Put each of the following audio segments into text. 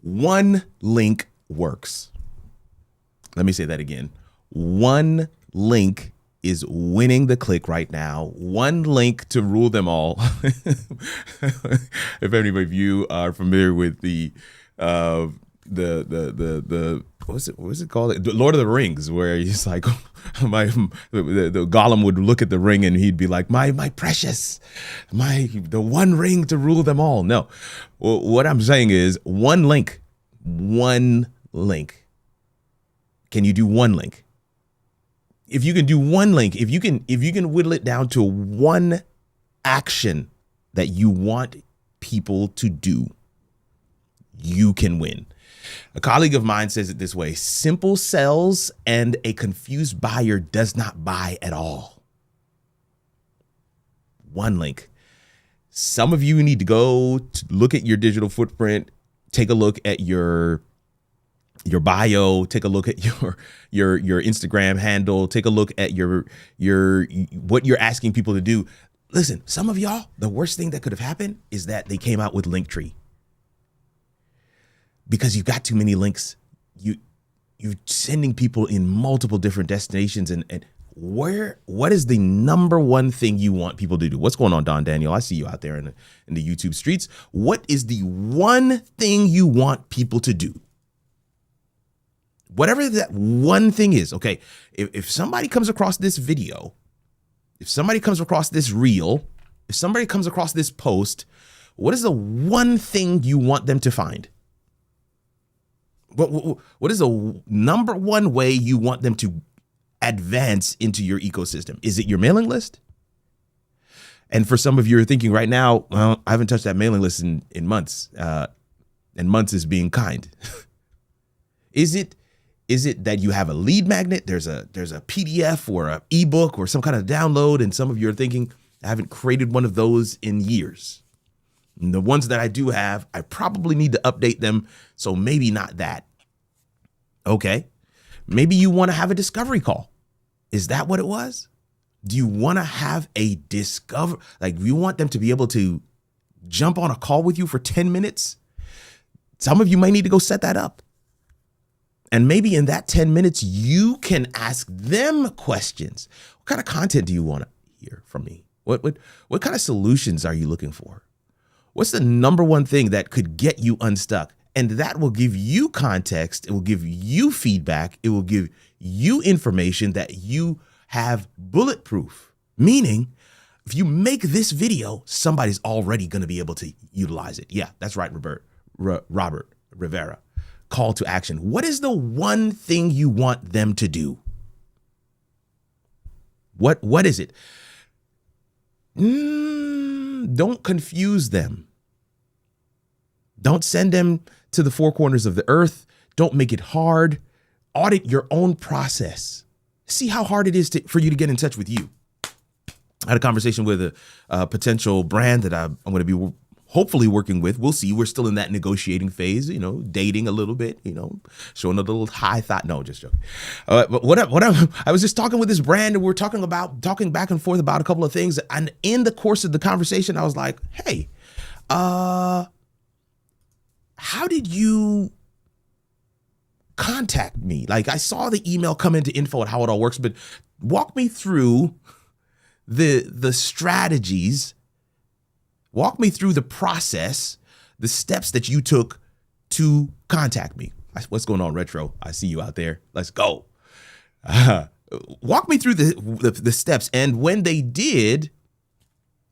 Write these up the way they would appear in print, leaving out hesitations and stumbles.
One link works. Let me say that again. One link is winning the click right now. One link to rule them all. If any of you are familiar with the what's it called? The Lord of the Rings, where he's like, the Gollum would look at the ring and he'd be like, my precious, the one ring to rule them all. No, what I'm saying is one link. Can you do one link? If you can do one link, if you can whittle it down to one action that you want people to do, you can win. A colleague of mine says it this way: simple sells and a confused buyer does not buy at all. One link. Some of you need to go to look at your digital footprint, take a look at your bio, take a look at your Instagram handle, take a look at your what you're asking people to do. Listen, some of y'all, the worst thing that could have happened is that they came out with Linktree. Because you've got too many links. You're sending people in multiple different destinations, and what is the number one thing you want people to do? What's going on, Don Daniel? I see you out there in the YouTube streets. What is the one thing you want people to do? Whatever that one thing is, okay, if somebody comes across this video, if somebody comes across this reel, if somebody comes across this post, what is the one thing you want them to find? What is the number one way you want them to advance into your ecosystem? Is it your mailing list? And for some of you are thinking right now, well, I haven't touched that mailing list in months, and months is being kind. Is it that you have a lead magnet? There's a PDF or an ebook or some kind of download, and some of you are thinking, I haven't created one of those in years. And the ones that I do have, I probably need to update them, so maybe not that. Okay, maybe you want to have a discovery call. Is that what it was? Do you want to have a you want them to be able to jump on a call with you for 10 minutes? Some of you might need to go set that up. And maybe in that 10 minutes, you can ask them questions. What kind of content do you want to hear from me? What kind of solutions are you looking for? What's the number one thing that could get you unstuck? And that will give you context. It will give you feedback. It will give you information that you have bulletproof. Meaning, if you make this video, somebody's already going to be able to utilize it. Yeah, that's right, Robert Rivera. Call to action. What is the one thing you want them to do? What is it? Don't confuse them. Don't send them to the four corners of the earth. Don't make it hard. Audit your own process. See how hard it is for you to get in touch with you. I had a conversation with a potential brand that I'm going to be hopefully working with. We'll see. We're still in that negotiating phase, dating a little bit, showing a little high thought. No, just joking. But I was just talking with this brand, and we're talking back and forth about a couple of things. And in the course of the conversation, I was like, hey, how did you contact me? Like, I saw the email come into info@howitallworks, but walk me through the strategies. Walk me through the process, the steps that you took to contact me. What's going on, Retro? I see you out there. Let's go. Walk me through the steps. And when they did,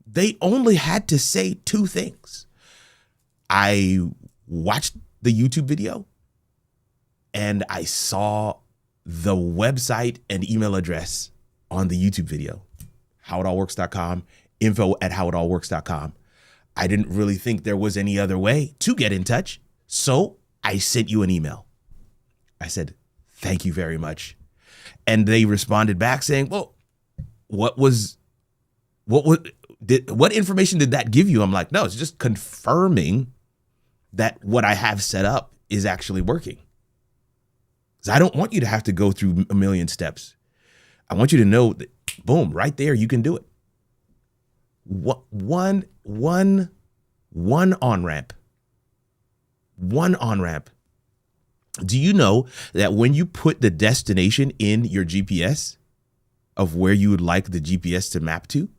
they only had to say two things. I watched the YouTube video and I saw the website and email address on the YouTube video, howitallworks.com, info@howitallworks.com. I didn't really think there was any other way to get in touch. So I sent you an email. I said, thank you very much. And they responded back saying, well, what information did that give you? I'm like, no, it's just confirming that what I have set up is actually working. Because I don't want you to have to go through a million steps. I want you to know that, boom, right there, you can do it. One on-ramp. one on-ramp. Do you know that when you put the destination in your GPS of where you would like the GPS to map to,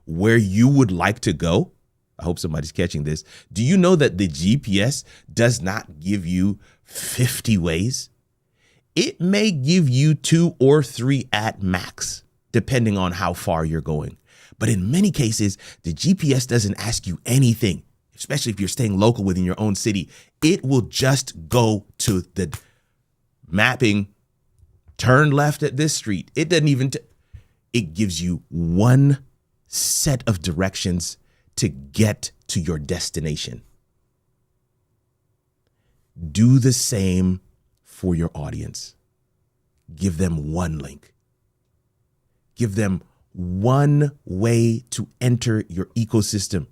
where you would like to go? I hope somebody's catching this. Do you know that the GPS does not give you 50 ways? It may give you 2 or 3 at max, depending on how far you're going. But in many cases, the GPS doesn't ask you anything, especially if you're staying local within your own city. It will just go to the mapping, turn left at this street. It doesn't even, it gives you one set of directions to get to your destination. Do the same for your audience. Give them one link. Give them one way to enter your ecosystem.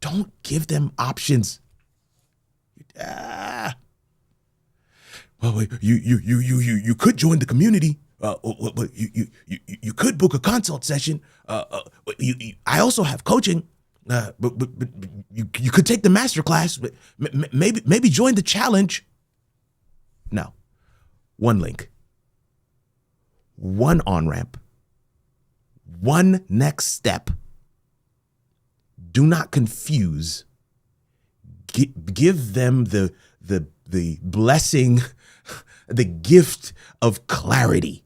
Don't give them options. Well, you could join the community. You could book a consult session. I also have coaching. But you could take the master class. But maybe join the challenge. No, one link, one on-ramp, one next step. Do not confuse. Give them the blessing, the gift of clarity.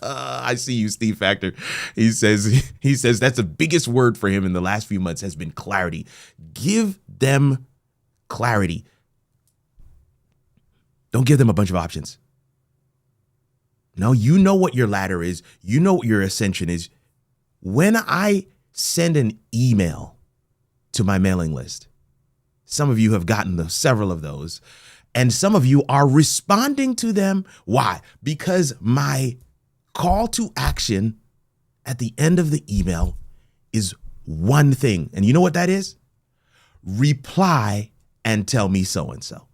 I see you, Steve Factor. He says that's the biggest word for him in the last few months has been clarity. Give them clarity. Don't give them a bunch of options. No, you know what your ladder is. You know what your ascension is. When I send an email to my mailing list, some of you have gotten several of those, and some of you are responding to them. Why? Because my call to action at the end of the email is one thing. And you know what that is? Reply and tell me so-and-so.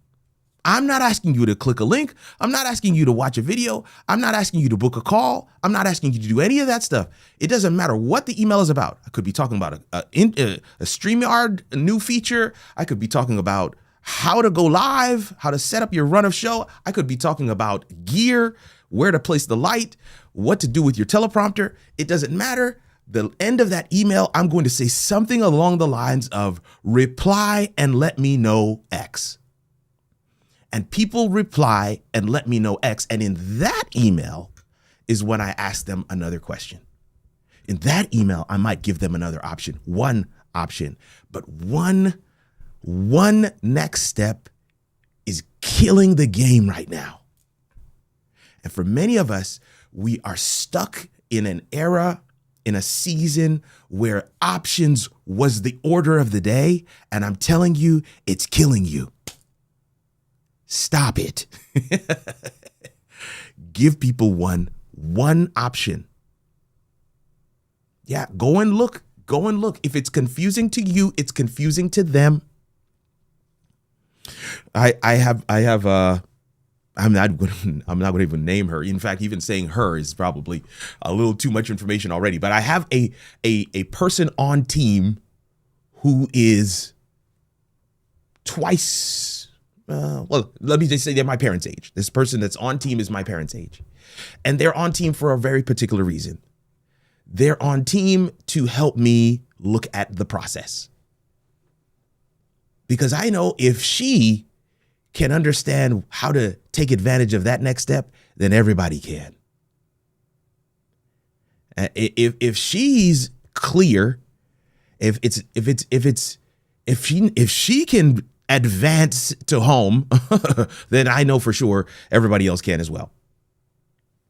I'm not asking you to click a link. I'm not asking you to watch a video. I'm not asking you to book a call. I'm not asking you to do any of that stuff. It doesn't matter what the email is about. I could be talking about a StreamYard, a new feature. I could be talking about how to go live, how to set up your run of show. I could be talking about gear, where to place the light, what to do with your teleprompter. It doesn't matter. The end of that email, I'm going to say something along the lines of reply and let me know X. And people reply and let me know X. And in that email is when I ask them another question. In that email, I might give them another option, one option, but one next step is killing the game right now. And for many of us, we are stuck in an era, in a season where options was the order of the day. And I'm telling you, it's killing you. Stop it. Give people one option. Yeah, go and look. If it's confusing to you, it's confusing to them. I'm not going to even name her. In fact, even saying her is probably a little too much information already. But I have a person on team who is twice. Well, let me just say they're my parents' age. This person that's on team is my parents' age. And they're on team for a very particular reason. They're on team to help me look at the process. Because I know if she can understand how to take advantage of that next step, then everybody can. If she's clear, if she can advance to home, then I know for sure everybody else can as well.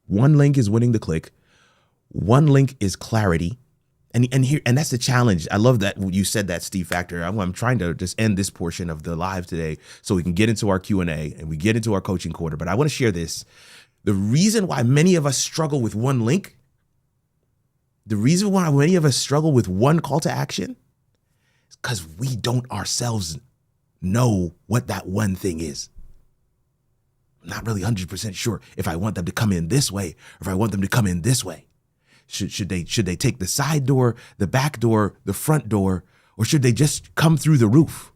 One link is winning the click. One link is clarity. And that's the challenge. I love that you said that, Steve Factor. I'm trying to just end this portion of the live today so we can get into our Q&A and we get into our coaching corner. But I want to share this. The reason why many of us struggle with one link, the reason why many of us struggle with one call to action is because we don't ourselves know what that one thing is. I'm not really 100% sure if I want them to come in this way or if I want them to come in this way. Should they take the side door, the back door, the front door, Or should they just come through the roof?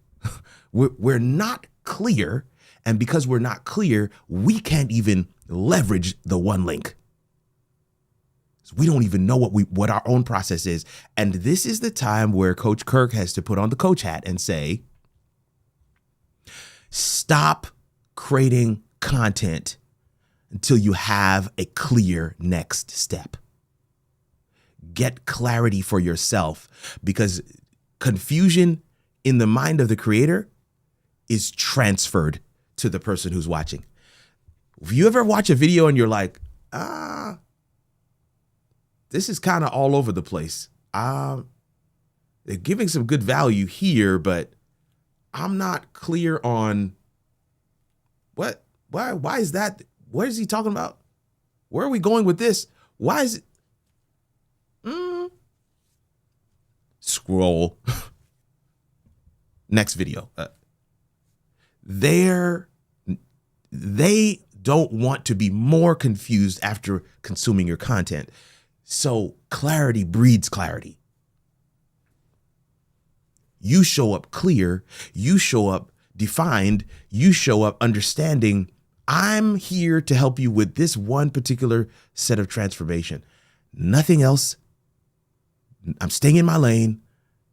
We're not clear. And because we're not clear, we can't even leverage the one link. So we don't even know what our own process is. And this is the time where Coach Kirk has to put on the coach hat and say, stop creating content until you have a clear next step. Get clarity for yourself, because confusion in the mind of the creator is transferred to the person who's watching. If you ever watch a video and you're like, this is kind of all over the place. They're giving some good value here, but I'm not clear on why is that? What is he talking about? Where are we going with this? Why is it? Scroll. Next video. They don't want to be more confused after consuming your content. So clarity breeds clarity. You show up clear, you show up defined, you show up understanding, I'm here to help you with this one particular set of transformation. Nothing else. I'm staying in my lane.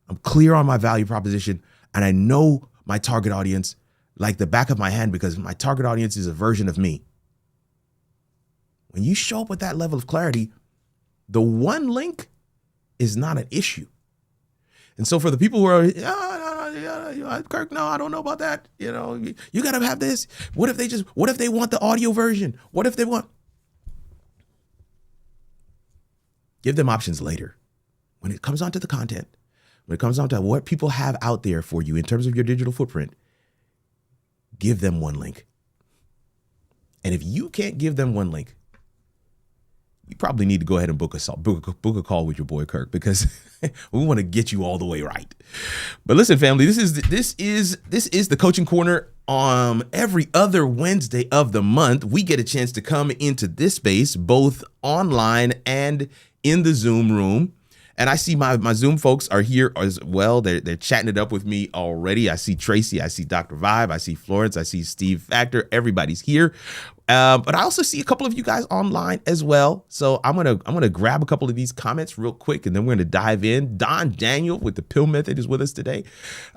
I'm clear on my value proposition, and I know my target audience like the back of my hand, because my target audience is a version of me. When you show up with that level of clarity, the one link is not an issue. And so for the people who are, Kirk, no, I don't know about that. You got to have this. What if they want the audio version? What if they want? Give them options later. When it comes onto the content, when it comes on to what people have out there for you in terms of your digital footprint, give them one link. And if you can't give them one link, you probably need to go ahead and book a call with your boy Kirk, because we want to get you all the way right. But listen, family, this is the Coaching Corner. Every other Wednesday of the month, we get a chance to come into this space, both online and in the Zoom room. And I see my Zoom folks are here as well. They're chatting it up with me already. I see Tracy, I see Dr. Vibe, I see Florence, I see Steve Factor. Everybody's here. But I also see a couple of you guys online as well. So I'm gonna grab a couple of these comments real quick, and then we're gonna dive in. Don Daniel with the pill method is with us today.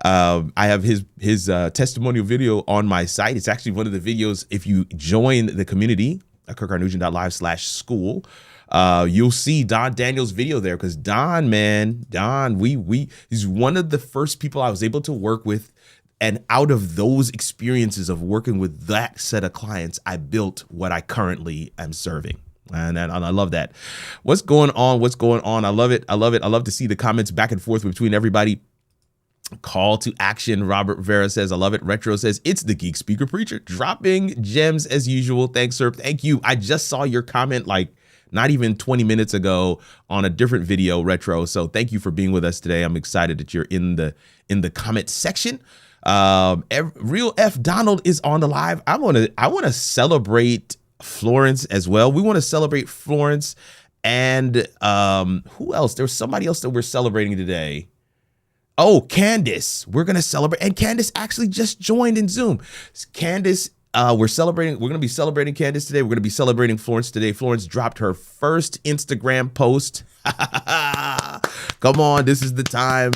I have his testimonial video on my site. It's actually one of the videos. If you join the community, kirkarnugent.live/school. You'll see Don Daniel's video there, because Don, he's one of the first people I was able to work with. And out of those experiences of working with that set of clients, I built what I currently am serving. And I love that. What's going on? I love it. I love to see the comments back and forth between everybody. Call to action. Robert Vera says, I love it. Retro says, it's the Geek Speaker Preacher, dropping gems as usual. Thanks, sir. Thank you. I just saw your comment not even 20 minutes ago on a different video, Retro. So thank you for being with us today. I'm excited that you're in the comment section. Real F Donald is on the live. I want to celebrate Florence as well. We want to celebrate Florence and who else? There's somebody else that we're celebrating today. Oh, Candace. We're going to celebrate. And Candace actually just joined in Zoom. Candace, we're going to be celebrating Candace today. We're going to be celebrating Florence today. Florence dropped her first Instagram post. Come on, this is the time.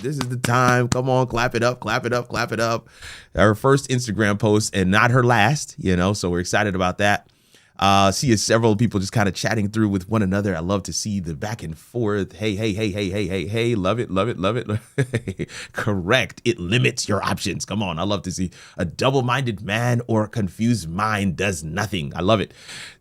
Come on, clap it up. Her first Instagram post, and not her last, so we're excited about that. See several people just kind of chatting through with one another. I love to see the back and forth. Hey. Love it. Correct. It limits your options. Come on. I love to see a double-minded man or a confused mind does nothing. I love it.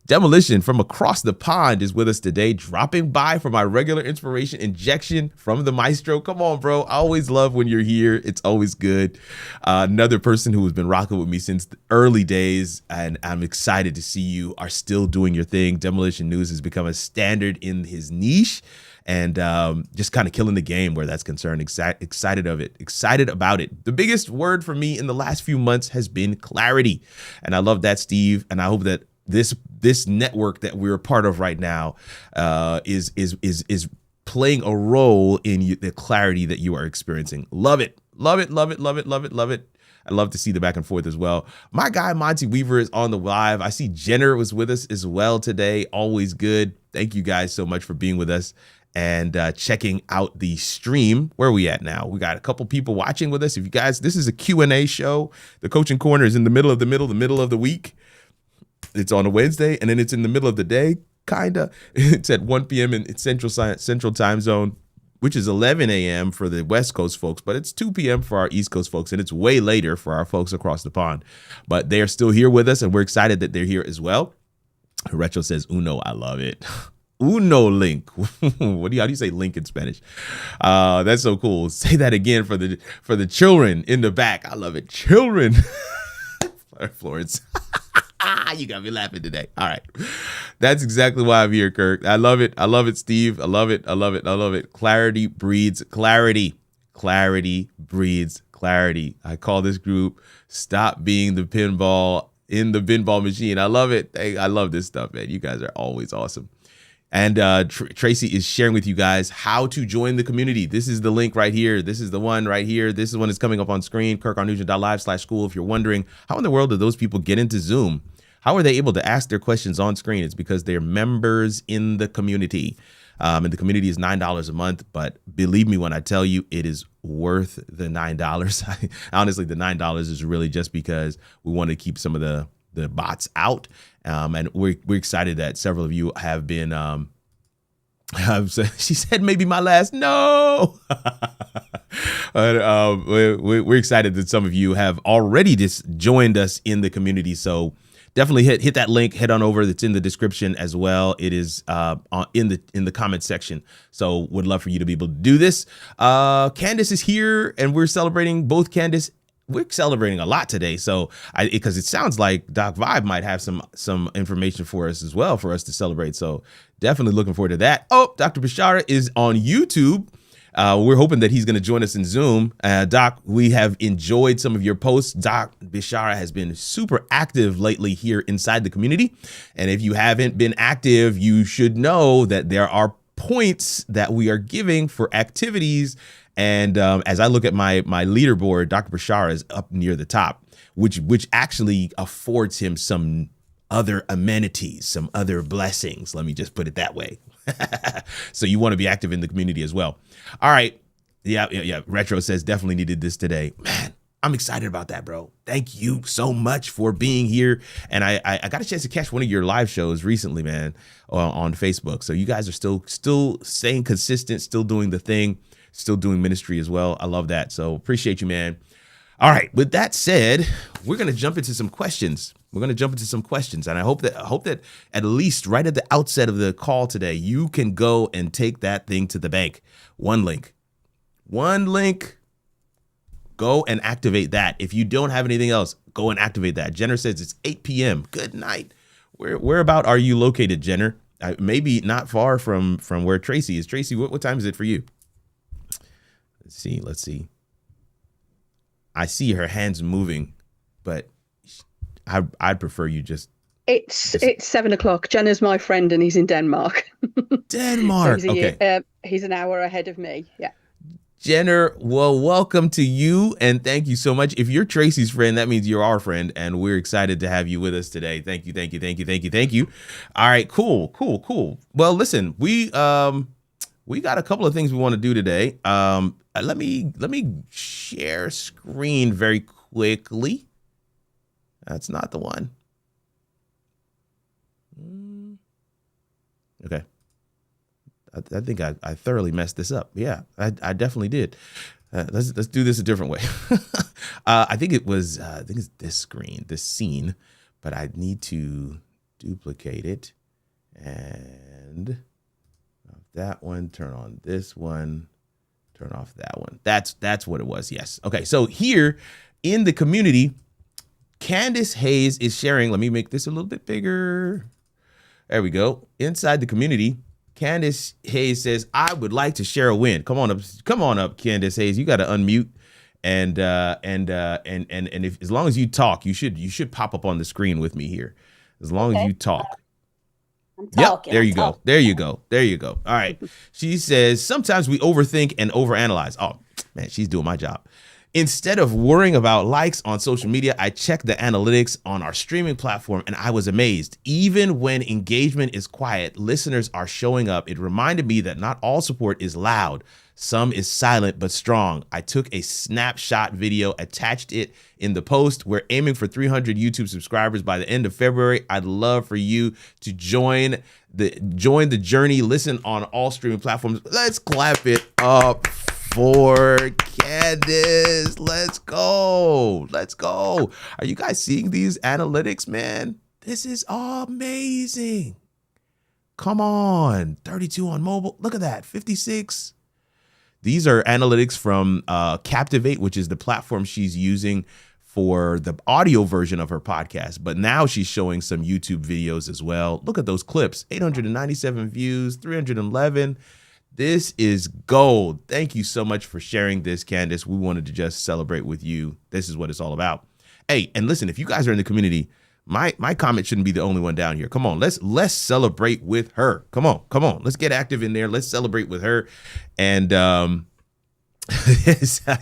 Demolition from across the pond is with us today, dropping by for my regular inspiration injection from the maestro. Come on, bro. I always love when you're here. It's always good. Another person who has been rocking with me since the early days, and I'm excited to see you are still doing your thing. Demolition News has become a standard in his niche, and just kind of killing the game where that's concerned. Excited about it. The biggest word for me in the last few months has been clarity, and I love that, Steve. And I hope that this network that we're a part of right now is playing a role in the clarity that you are experiencing. Love it. Love it. Love it. Love it. Love it. Love it. I love to see the back and forth as well. My guy, Monty Weaver, is on the live. I see Jenner was with us as well today. Always good. Thank you guys so much for being with us and checking out the stream. Where are we at now? We got a couple people watching with us. If you guys, this is a Q&A show. The Coaching Corner is in the middle of the week. It's on a Wednesday, and then it's in the middle of the day, kind of. It's at 1 p.m. in Central Time Zone, which is 11 a.m. for the West Coast folks, but it's 2 p.m. for our East Coast folks, and it's way later for our folks across the pond. But they are still here with us, and we're excited that they're here as well. Retro says, Uno, I love it. Uno link. How do you say link in Spanish? That's so cool. Say that again for the children in the back. I love it. Children. Florence. You got me laughing today. All right. That's exactly why I'm here, Kirk. I love it. I love it, Steve. I love it. I love it. I love it. Clarity breeds clarity. Clarity breeds clarity. I call this group Stop Being the Pinball in the Pinball Machine. I love it. Hey, I love this stuff, man. You guys are always awesome. And Tracy is sharing with you guys how to join the community. This is the link right here. This is the one right here. This is one that's coming up on screen, kirkarnugent.live/school. If you're wondering, how in the world do those people get into Zoom? How are they able to ask their questions on screen? It's because they're members in the community. And the community is $9 a month. But believe me when I tell you, it is worth the $9. Honestly, the $9 is really just because we want to keep some of the bots out. And we're excited that several of you have been, she said maybe my last, no. But we're excited that some of you have already just joined us in the community. So definitely hit that link, head on over. That's in the description as well. It is in the comment section. So would love for you to be able to do this. Candace is here and we're celebrating both Candace. We're celebrating a lot today, so because it sounds like Doc Vibe might have some information for us as well for us to celebrate. So definitely looking forward to that. Oh, Dr. Bishara is on YouTube. We're hoping that he's going to join us in Zoom. Doc, we have enjoyed some of your posts. Doc Bishara has been super active lately here inside the community, and if you haven't been active, you should know that there are points that we are giving for activities. And as I look at my leaderboard, Dr. Bashar is up near the top, which actually affords him some other amenities, some other blessings. Let me just put it that way. So you want to be active in the community as well. All right. Yeah. Retro says definitely needed this today. Man, I'm excited about that, bro. Thank you so much for being here. And I got a chance to catch one of your live shows recently, man, on Facebook. So you guys are still staying consistent, still doing the thing. Still doing ministry as well. I love that. So appreciate you, man. All right. With that said, we're going to jump into some questions. And I hope that at least right at the outset of the call today, you can go and take that thing to the bank. One link. Go and activate that. If you don't have anything else, go and activate that. Jenner says it's 8 p.m. Good night. Whereabout are you located, Jenner? Maybe not far from where Tracy is. Tracy, what time is it for you? Let's see. I see her hands moving, but I'd prefer you just. It's 7 o'clock. Jenna's my friend and he's in Denmark. Denmark. So Okay. He's an hour ahead of me. Yeah. Jenner, well, welcome to you and thank you so much. If you're Tracy's friend, that means you're our friend and we're excited to have you with us today. Thank you. All right, cool. Well, listen, we got a couple of things we want to do today. Let me share screen very quickly. That's not the one. Okay. I think I thoroughly messed this up. Yeah, I definitely did. Let's do this a different way. I think it's this screen, this scene, but I need to duplicate it and that one, turn on this one, turn off that one. That's what it was. Yes. Okay. So here in the community, Candace Hayes is sharing. Let me make this a little bit bigger. There we go. Inside the community, Candace Hayes says, I would like to share a win. Come on up, Candace Hayes. You got to unmute. And if, as long as you talk, you should pop up on the screen with me here. As long as you talk. I'm Yep. talking. There I'm you go. talking. There you go. There you go. All right. She says, sometimes we overthink and overanalyze. Oh, man, she's doing my job. Instead of worrying about likes on social media, I checked the analytics on our streaming platform and I was amazed. Even when engagement is quiet, listeners are showing up. It reminded me that not all support is loud. Some is silent but strong. I took a snapshot video, attached it in the post. We're aiming for 300 YouTube subscribers by the end of February. I'd love for you to join the journey. Listen on all streaming platforms. Let's clap it up for Candace. Let's go. Let's go. Are you guys seeing these analytics, man? This is amazing. Come on. 32 on mobile. Look at that. 56. These are analytics from Captivate, which is the platform she's using for the audio version of her podcast. But now she's showing some YouTube videos as well. Look at those clips. 897 views, 311. This is gold. Thank you so much for sharing this, Candace. We wanted to just celebrate with you. This is what it's all about. Hey, and listen, if you guys are in the community, my comment shouldn't be the only one down here. Come on, let's celebrate with her. Come on. Let's get active in there. Let's celebrate with her. And I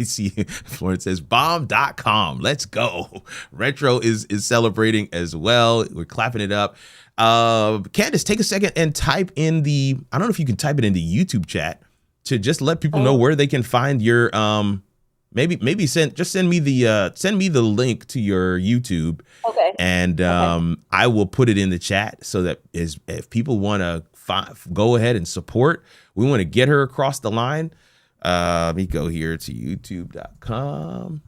see Florence says bomb.com. Let's go. Retro is celebrating as well. We're clapping it up. Candace, take a second and type in I don't know if you can type it in the YouTube chat to just let people know where they can find your maybe send me the link to your YouTube. Okay. And I will put it in the chat so that if people want to go ahead and support, we want to get her across the line. Let me go here to youtube.com.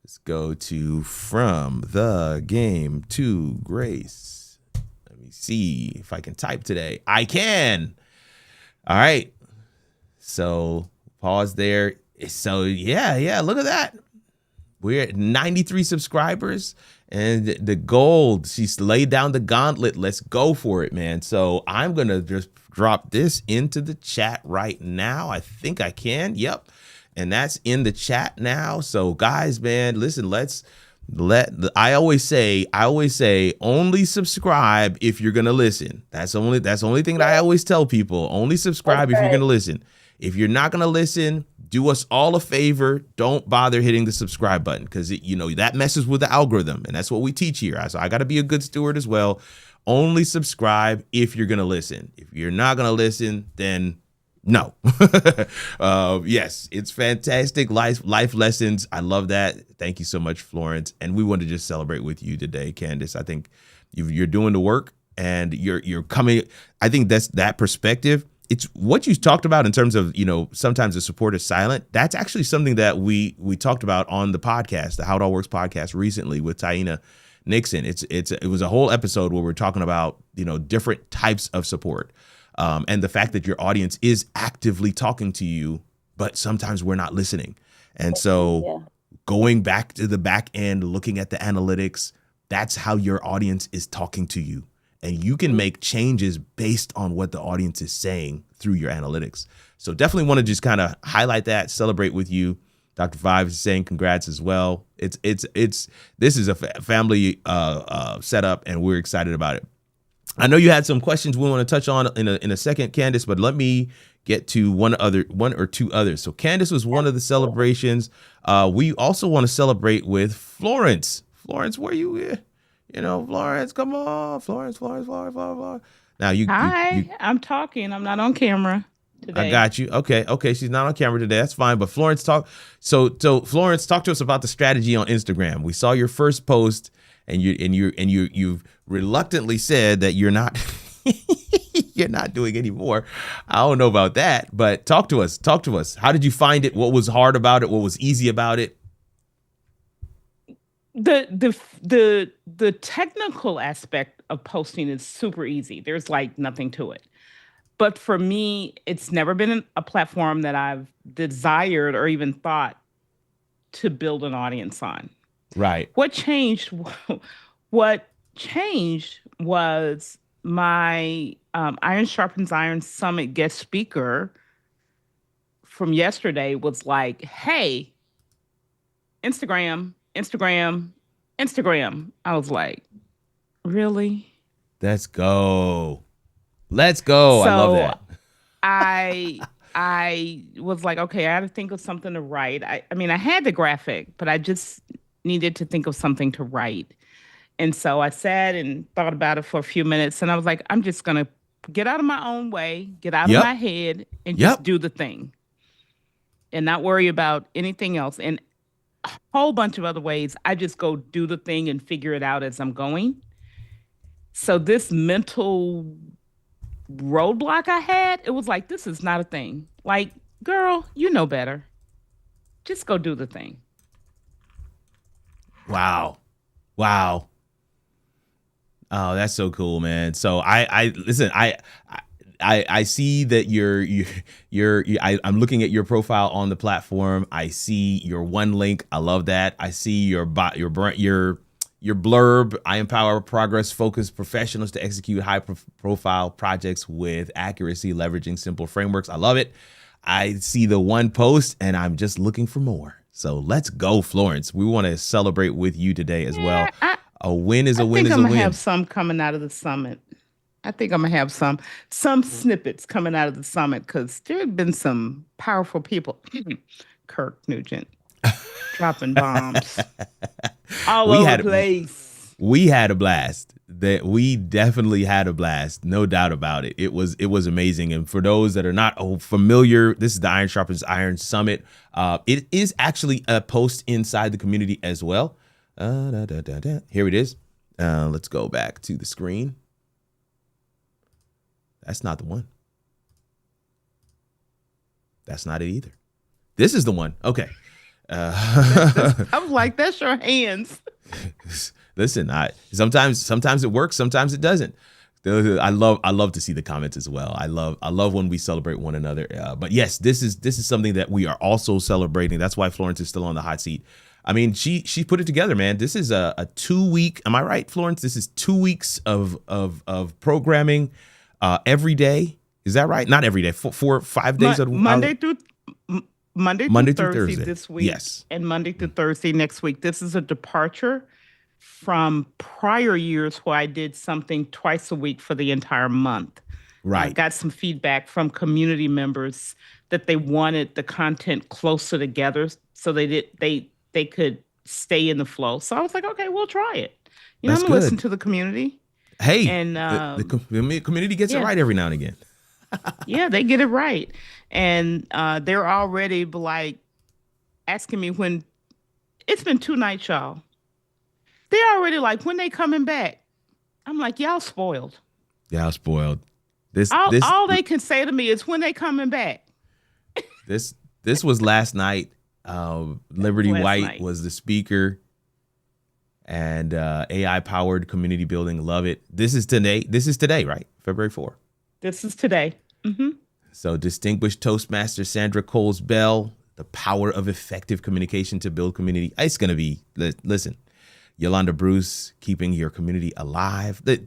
Let's go to From the Game to Grace. Let me see if I can type today. I can. All right. So pause there. So yeah, look at that. We're at 93 subscribers and the gold. She's laid down the gauntlet. Let's go for it, man. So I'm going to just drop this into the chat right now. I think I can. Yep. And that's in the chat now. So guys, man, listen, I always say only subscribe if you're going to listen. That's the only thing that I always tell people. Only subscribe if you're going to listen. If you're not going to listen, do us all a favor. Don't bother hitting the subscribe button because that messes with the algorithm. And that's what we teach here. So I got to be a good steward as well. Only subscribe if you're going to listen. If you're not going to listen, then no. Yes, it's fantastic. Life lessons. I love that. Thank you so much, Florence. And we want to just celebrate with you today, Candace. I think you're doing the work and you're coming. I think that's that perspective. It's what you talked about in terms of, sometimes the support is silent. That's actually something that we talked about on the podcast, the How It All Works podcast recently with Taina Nixon. It was a whole episode where we're talking about, different types of support and the fact that your audience is actively talking to you, but sometimes we're not listening. And so going back to the back end, looking at the analytics, that's how your audience is talking to you. And you can make changes based on what the audience is saying through your analytics. So definitely want to just kind of highlight that, celebrate with you. Dr. Five is saying congrats as well. This is a family setup, and we're excited about it. I know you had some questions we want to touch on in a second, Candace, but let me get to one or two others. So Candace was one of the celebrations. We also want to celebrate with Florence. Florence, where you here? Florence, come on, Florence. Now Hi, I'm talking. I'm not on camera today. I got you. Okay. She's not on camera today. That's fine. But Florence, So Florence, talk to us about the strategy on Instagram. We saw your first post, and you've reluctantly said that you're not you're not doing any more. I don't know about that, but talk to us. How did you find it? What was hard about it? What was easy about it? The technical aspect of posting is super easy. There's like nothing to it. But for me, it's never been a platform that I've desired or even thought to build an audience on. Right. What changed was my Iron Sharpens Iron Summit guest speaker from yesterday was like, hey, Instagram. I was like, really? Let's go. Let's go. I love So that. I was like, okay, I had to think of something to write. I mean, I had the graphic, but I just needed to think of something to write. And so I sat and thought about it for a few minutes, and I was like, I'm just gonna get out of my own way, get out of my Yep. head, and just Yep. do the thing and not worry about anything else. And a whole bunch of other ways, I just go do the thing and figure it out as I'm going. So this mental roadblock I had, it was like, this is not a thing. Like, girl, you know better. Just go do the thing. Wow. Wow. Oh, that's so cool, man. So I listen, I see that I'm looking at your profile on the platform. I see your one link. I love that. I see your blurb. I empower progress focused professionals to execute high profile projects with accuracy, leveraging simple frameworks. I love it. I see the one post and I'm just looking for more. So let's go, Florence. We want to celebrate with you today as well. A win is a win is a win. I think I'm gonna have some coming out of the summit. I think I'm gonna have some snippets coming out of the summit because there have been some powerful people. Kirk Nugent dropping bombs all over the place. We had a blast. We definitely had a blast, no doubt about it. It was amazing. And for those that are not familiar, this is the Iron Sharpens Iron Summit. It is actually a post inside the community as well. Here it is. Let's go back to the screen. That's not the one. That's not it either. This is the one. Okay. I was like, that's your hands. Listen, sometimes it works, sometimes it doesn't. I love to see the comments as well. I love when we celebrate one another. But yes, this is something that we are also celebrating. That's why Florence is still on the hot seat. I mean, she put it together, man. This is a 2-week. Am I right, Florence? This is 2 weeks of programming every day. Is that right? Not every day. 4 or 5 days. Monday through Thursday this week. Yes. And Monday through Thursday next week. This is a departure from prior years where I did something twice a week for the entire month. Right. I got some feedback from community members that they wanted the content closer together so they could stay in the flow. So I was like, okay, we'll try it. I'm going to listen to the community. Hey, and the community gets it right every now and again. Yeah, they get it right. And they're already like asking me when it's been 2 nights, y'all. They're already like, when they coming back? I'm like, y'all spoiled. Y'all spoiled. All they can say to me is when they coming back. This was last night. Liberty White was the speaker, and AI powered community building. Love it. This is today, right? February 4th. This is today. Mm-hmm. So distinguished Toastmaster Sandra Coles Bell, the power of effective communication to build community. It's going to be, listen, Yolanda Bruce, keeping your community alive. I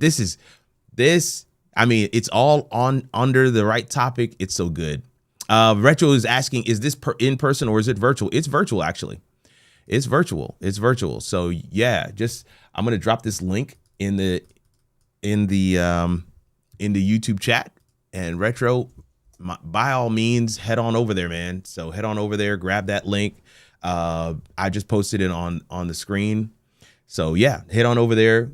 mean, it's all under the right topic. It's so good. Retro is asking, is this in person or is it virtual? It's virtual, actually. It's virtual. So yeah, I'm going to drop this link in the YouTube chat, and Retro, by all means, head on over there, man. So head on over there, grab that link. I just posted it on the screen. So yeah, head on over there.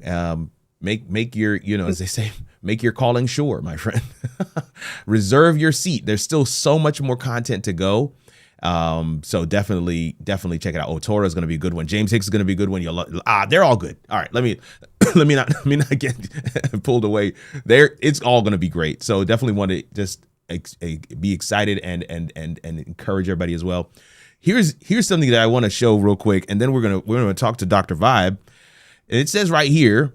Make your, as they say, make your calling sure, my friend. Reserve your seat. There's still so much more content to go. So definitely check it out. Tora is going to be a good one. James Hicks is going to be a good one. They're all good. All right. Let me not get pulled away there. It's all going to be great. So definitely want to just be excited and encourage everybody as well. Here's something that I want to show real quick. And then we're going to talk to Dr. Vibe. And it says right here,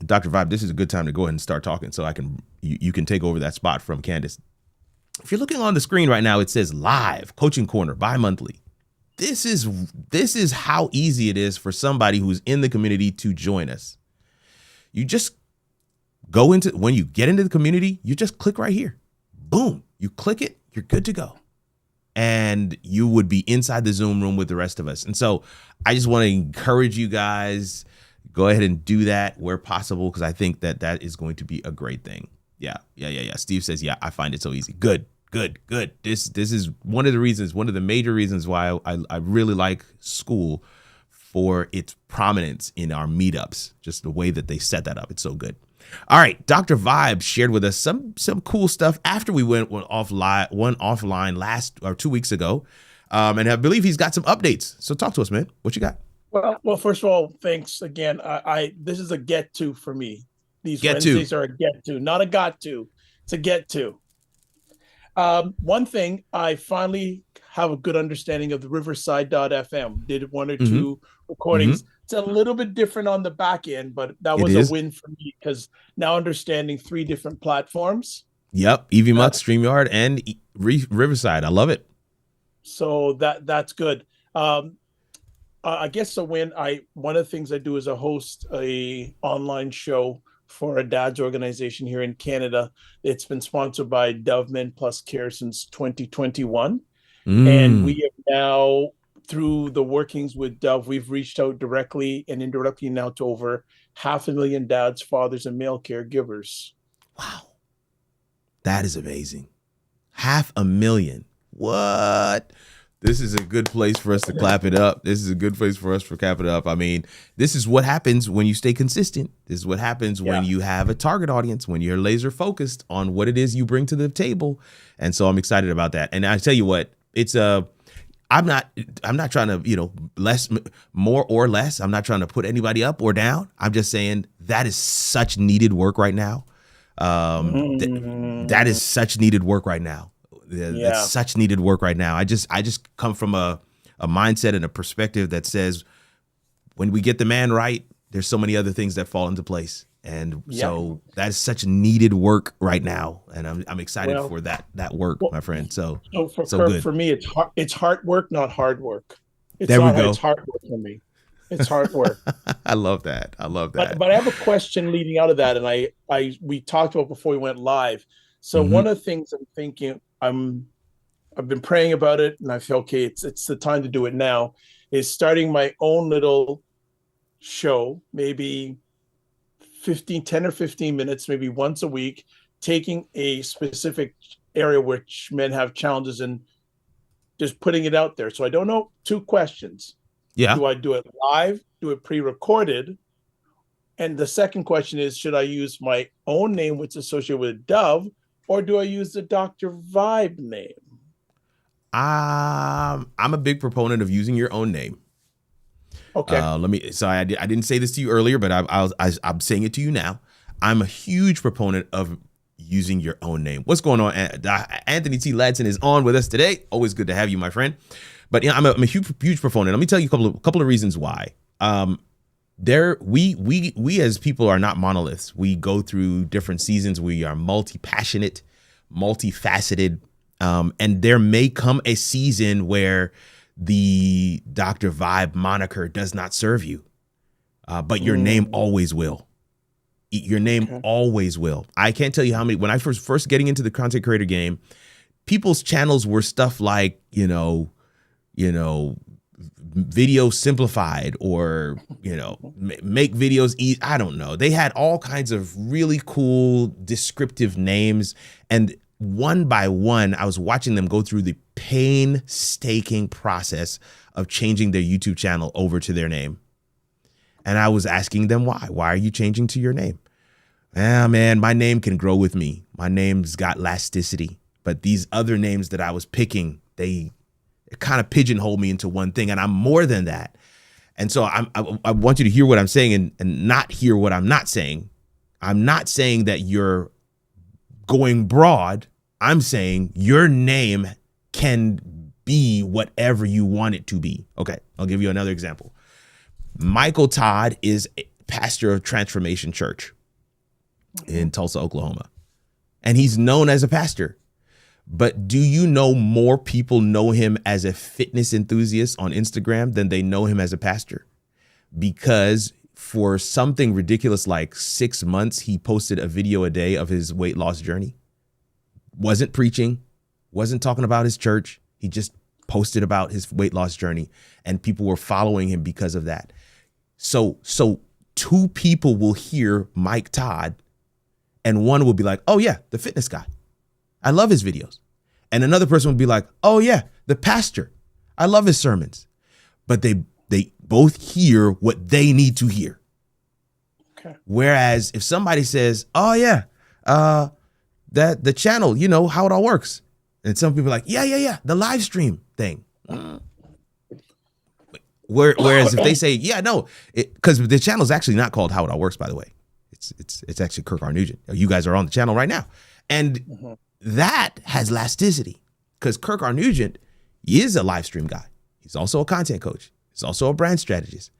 Dr. Vibe, this is a good time to go ahead and start talking so you can take over that spot from Candace. If you're looking on the screen right now, it says live coaching corner bi-monthly. This is how easy it is for somebody who's in the community to join us. You just when you get into the community, you just click right here. Boom, you click it, you're good to go. And you would be inside the Zoom room with the rest of us. And so I just want to encourage you guys, go ahead and do that where possible, because I think that is going to be a great thing. Yeah. Steve says, yeah, I find it so easy. Good. This is one of the major reasons why I really like school, for its prominence in our meetups, just the way that they set that up. It's so good. All right, Dr. Vibe shared with us some cool stuff after we went offline last or 2 weeks ago, and I believe he's got some updates. So talk to us, man. What you got? Well, first of all, thanks again. I this is a get to for me. These Get Wednesdays to. are a get to, not a got to. It's a get to. One thing, I finally have a good understanding of the Riverside.fm. Did one or two recordings. It's a little bit different on the back end, but that was a win for me, because now understanding 3 different platforms. Yep, EV Mux, StreamYard, and Riverside. I love it. So that's good. I guess a win. One of the things I do is I host a online show for a dad's organization here in Canada. It's been sponsored by Doveman Plus Care since 2021. And we have now, through the workings with Dove, we've reached out directly and indirectly now to over 500,000 dads, fathers, and male caregivers. Wow. That is amazing. 500,000. What? This is a good place for us to clap it up. This is a good place for us to clap it up. I mean, this is what happens when you stay consistent. This is what happens when you have a target audience, when you're laser focused on what it is you bring to the table. And so I'm excited about that. And I tell you what, it's I'm not trying to, more or less. I'm not trying to put anybody up or down. I'm just saying that is such needed work right now. That is such needed work right now. That's such needed work right now. I just come from a mindset and a perspective that says, when we get the man right, there's so many other things that fall into place. And so that is such needed work right now. And I'm excited for that work, my friend. So good. For me, it's hard work, not hard work. There we go. It's hard work for me. It's hard work. I love that. But I have a question leading out of that. And we talked about before we went live. So one of the things I'm thinking, I've been praying about it, and I feel, okay, it's the time to do it now, is starting my own little show, maybe 10 or 15 minutes, maybe once a week, taking a specific area which men have challenges and just putting it out there. So I don't know, 2 questions. Yeah. Do I do it live? Do it pre-recorded? And the second question is, should I use my own name, which is associated with Dove, or do I use the Dr. Vibe name? I'm a big proponent of using your own name. Okay. I didn't say this to you earlier, but I'm saying it to you now. I'm a huge proponent of using your own name. What's going on? Anthony T. Ladson is on with us today. Always good to have you, my friend. But I'm a huge proponent. Let me tell you a couple of reasons why. We as people are not monoliths. We go through different seasons. We are multi-passionate, multifaceted. And there may come a season where the Dr. Vibe moniker does not serve you, but your name always will. Your name always will. I can't tell you how many, when I first getting into the content creator game, people's channels were stuff like, video simplified, or, make videos easy. I don't know. They had all kinds of really cool descriptive names. And one by one, I was watching them go through the painstaking process of changing their YouTube channel over to their name. And I was asking them why. Why are you changing to your name? Man, my name can grow with me. My name's got elasticity. But these other names that I was picking, they kind of pigeonhole me into one thing, and I'm more than that. And so I want you to hear what I'm saying and not hear what I'm not saying. I'm not saying that you're going broad. I'm saying your name can be whatever you want it to be. Okay, I'll give you another example. Michael Todd is a pastor of Transformation Church in Tulsa, Oklahoma, and he's known as a pastor. But do you know more people know him as a fitness enthusiast on Instagram than they know him as a pastor? Because for something ridiculous like 6 months, he posted a video a day of his weight loss journey. Wasn't preaching, wasn't talking about his church. He just posted about his weight loss journey, and people were following him because of that. So 2 people will hear Mike Todd And one will be like, oh yeah, the fitness guy. I love his videos. And another person will be like, oh yeah, the pastor. I love his sermons. But they both hear what they need to hear. Okay. Whereas if somebody says, oh yeah, that the channel, you know how it all works. And some people are like, yeah, the live stream thing. Whereas if they say, yeah, no, because the channel is actually not called How It All Works, by the way. It's actually Kirk R. Nugent. You guys are on the channel right now. And that has elasticity because Kirk R. Nugent is a live stream guy. He's also a content coach. He's also a brand strategist.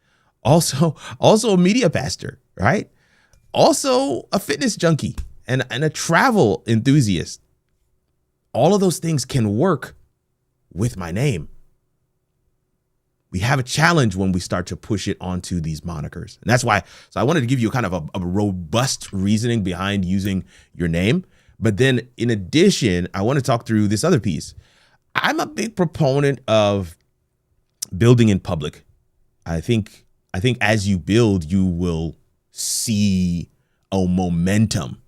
Also a media pastor, right? Also a fitness junkie and a travel enthusiast. All of those things can work with my name. We have a challenge when we start to push it onto these monikers. And that's why, so I wanted to give you kind of a robust reasoning behind using your name. But then in addition, I want to talk through this other piece. I'm a big proponent of building in public. I think as you build, you will see a momentum.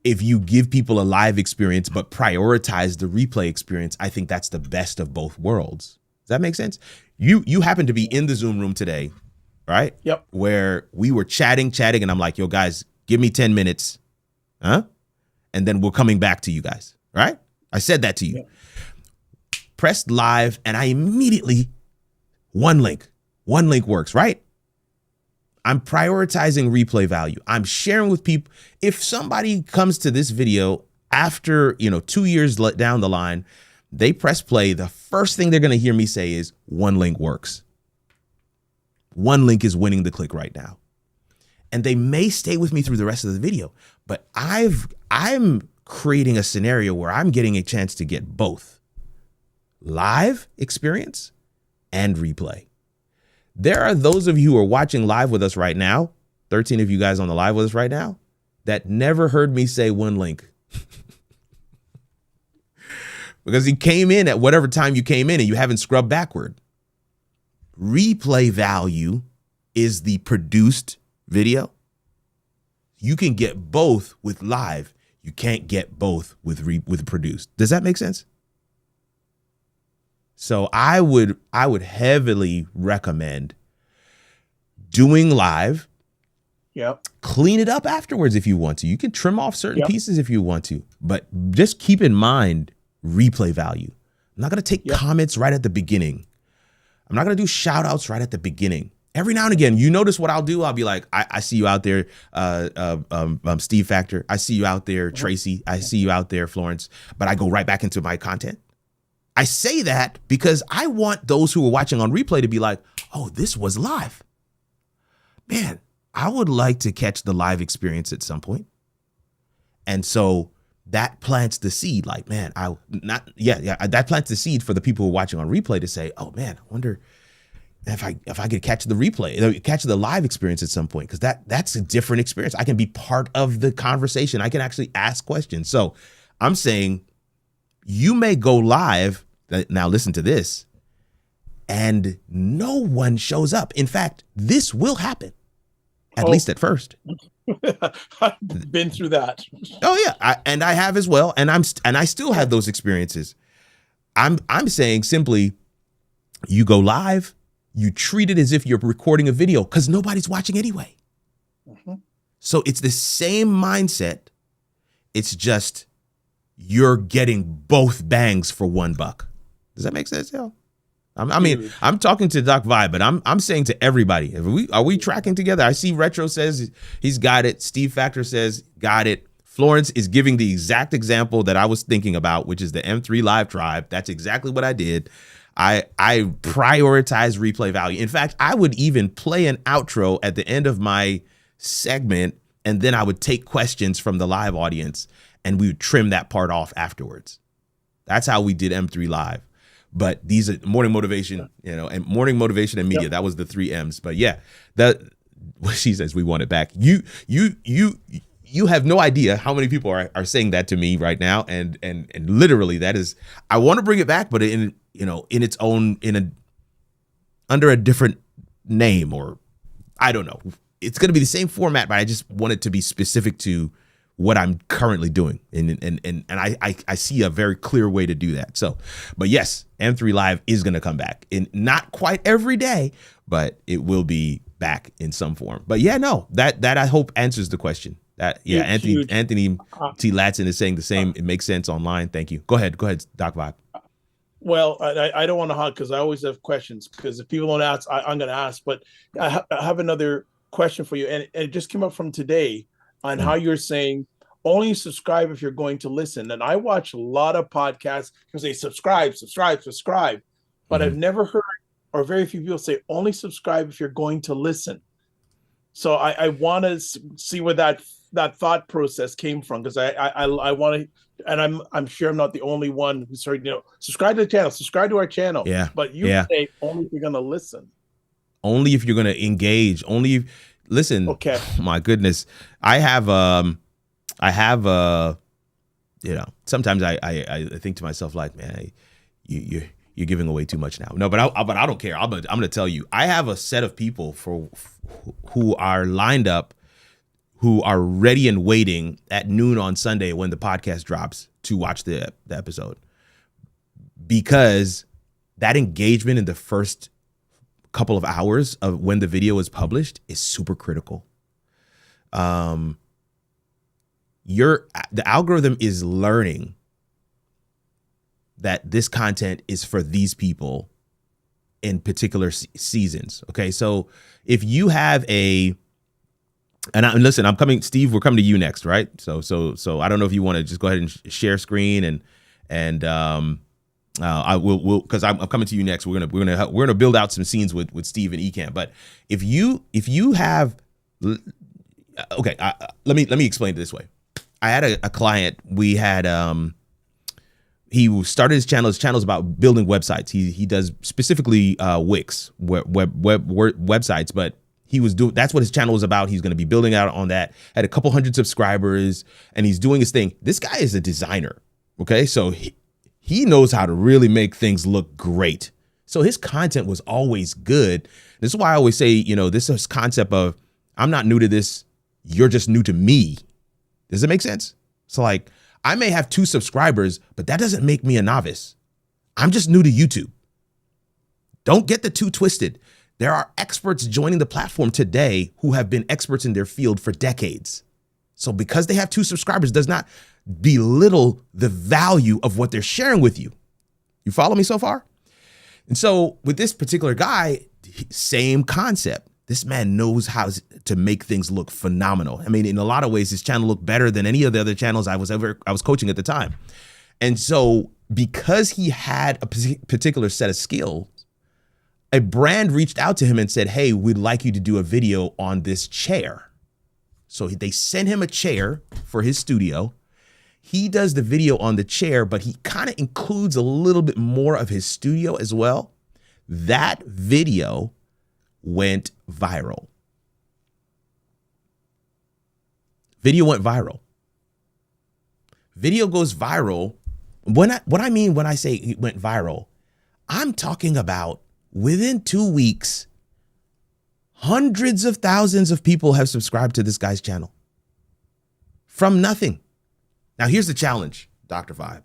If you give people a live experience, but prioritize the replay experience, I think that's the best of both worlds. Does that make sense? You happen to be in the Zoom room today, right? Yep. Where we were chatting, and I'm like, yo, guys, give me 10 minutes. Huh? And then we're coming back to you guys, right? I said that to you. Yeah. Pressed live, and I immediately, one link works, right? I'm prioritizing replay value. I'm sharing with people. If somebody comes to this video after, 2 years down the line, they press play, the first thing they're going to hear me say is one link works. One link is winning the click right now. And they may stay with me through the rest of the video, but I'm creating a scenario where I'm getting a chance to get both live experience and replay. There are those of you who are watching live with us right now, 13 of you guys on the live with us right now, that never heard me say one link. Because you came in at whatever time you came in and you haven't scrubbed backward. Replay value is the produced video. You can get both with live. You can't get both with produced. Does that make sense? So I would heavily recommend doing live. Yep. Clean it up afterwards if you want to. You can trim off certain pieces if you want to, but just keep in mind replay value. I'm not going to take comments right at the beginning. I'm not going to do shout outs right at the beginning. Every now and again, you notice what I'll do. I'll be like, I see you out there, Steve Factor. I see you out there, Tracy. I see you out there, Florence. But I go right back into my content. I say that because I want those who are watching on replay to be like, oh, this was live. Man, I would like to catch the live experience at some point. And so that plants the seed like, man, that plants the seed for the people who are watching on replay to say, oh man, I wonder if I could catch the replay, catch the live experience at some point, because that's a different experience. I can be part of the conversation. I can actually ask questions. So I'm saying you may go live. Now listen to this. And no one shows up. In fact, this will happen, at least at first. I've been through that. Oh yeah, I have as well, and I still have those experiences. I'm saying simply, you go live, you treat it as if you're recording a video because nobody's watching anyway. So it's the same mindset. It's just you're getting both bangs for $1. Does that make sense, y'all? I'm talking to Doc Vibe, but I'm saying to everybody, are we tracking together? I see Retro says he's got it. Steve Factor says got it. Florence is giving the exact example that I was thinking about, which is the M3 Live Tribe. That's exactly what I did. I prioritize replay value. In fact, I would even play an outro at the end of my segment, and then I would take questions from the live audience, and we would trim that part off afterwards. That's how we did M3 Live. But these are morning motivation, and morning motivation and media. That was the 3 M's. But yeah, she says we want it back. You have no idea how many people are saying that to me right now, and literally that is, I want to bring it back, but in its own, under a different name, or I don't know. it's going to be the same format, but I just want it to be specific to what I'm currently doing. And I see a very clear way to do that. So, but yes, M3 Live is going to come back, in not quite every day, but it will be back in some form. But yeah, no, that I hope answers the question. Anthony T. Latson is saying the same. It makes sense online. Thank you. Go ahead, Doc Vibe. Well, I don't want to hug because I always have questions, because if people don't ask, I'm going to ask. But I have another question for you. And it just came up from today on how you're saying only subscribe if you're going to listen. And I watch a lot of podcasts because they subscribe. But I've never heard, or very few people say only subscribe if you're going to listen. So I want to see where that thought process came from, because I want to, and I'm sure I'm not the only one who's heard, subscribe to the channel, subscribe to our channel. Yeah. But you say only if you're going to listen. Only if you're going to engage. Only if, listen. Okay. My goodness. I have sometimes I think to myself, like, man, you're giving away too much now. No, but I don't care. I'm going to tell you, I have a set of people who are lined up, who are ready and waiting at noon on Sunday when the podcast drops to watch the episode, because that engagement in the first couple of hours of when the video is published is super critical. The algorithm is learning that this content is for these people in particular seasons. Okay, so if you have listen, Steve, we're coming to you next, right? So I don't know if you want to just go ahead and share screen and I will because I'm coming to you next. We're gonna build out some scenes with Steve and Ecamm. But if you have, okay, let me explain it this way. I had a client. We had he started his channel. His channel is about building websites. He does specifically Wix websites, but that's what his channel was about. He's going to be building out on that. Had a couple hundred subscribers, and he's doing his thing. This guy is a designer. Okay, so he knows how to really make things look great. So his content was always good. This is why I always say, this concept of, I'm not new to this, you're just new to me. Does it make sense? So like, I may have 2 subscribers, but that doesn't make me a novice. I'm just new to YouTube. Don't get the 2 twisted. There are experts joining the platform today who have been experts in their field for decades. So because they have 2 subscribers does not belittle the value of what they're sharing with you. You follow me so far? And so with this particular guy, same concept. This man knows how to make things look phenomenal. I mean, in a lot of ways, his channel looked better than any of the other channels I was coaching at the time. And so because he had a particular set of skills, a brand reached out to him and said, hey, we'd like you to do a video on this chair. So they sent him a chair for his studio. He does the video on the chair, but he kind of includes a little bit more of his studio as well. That video went viral. Video went viral. Video goes viral. What I mean when I say it went viral, I'm talking about within 2 weeks, hundreds of thousands of people have subscribed to this guy's channel from nothing. Now, here's the challenge, Dr. Vibe.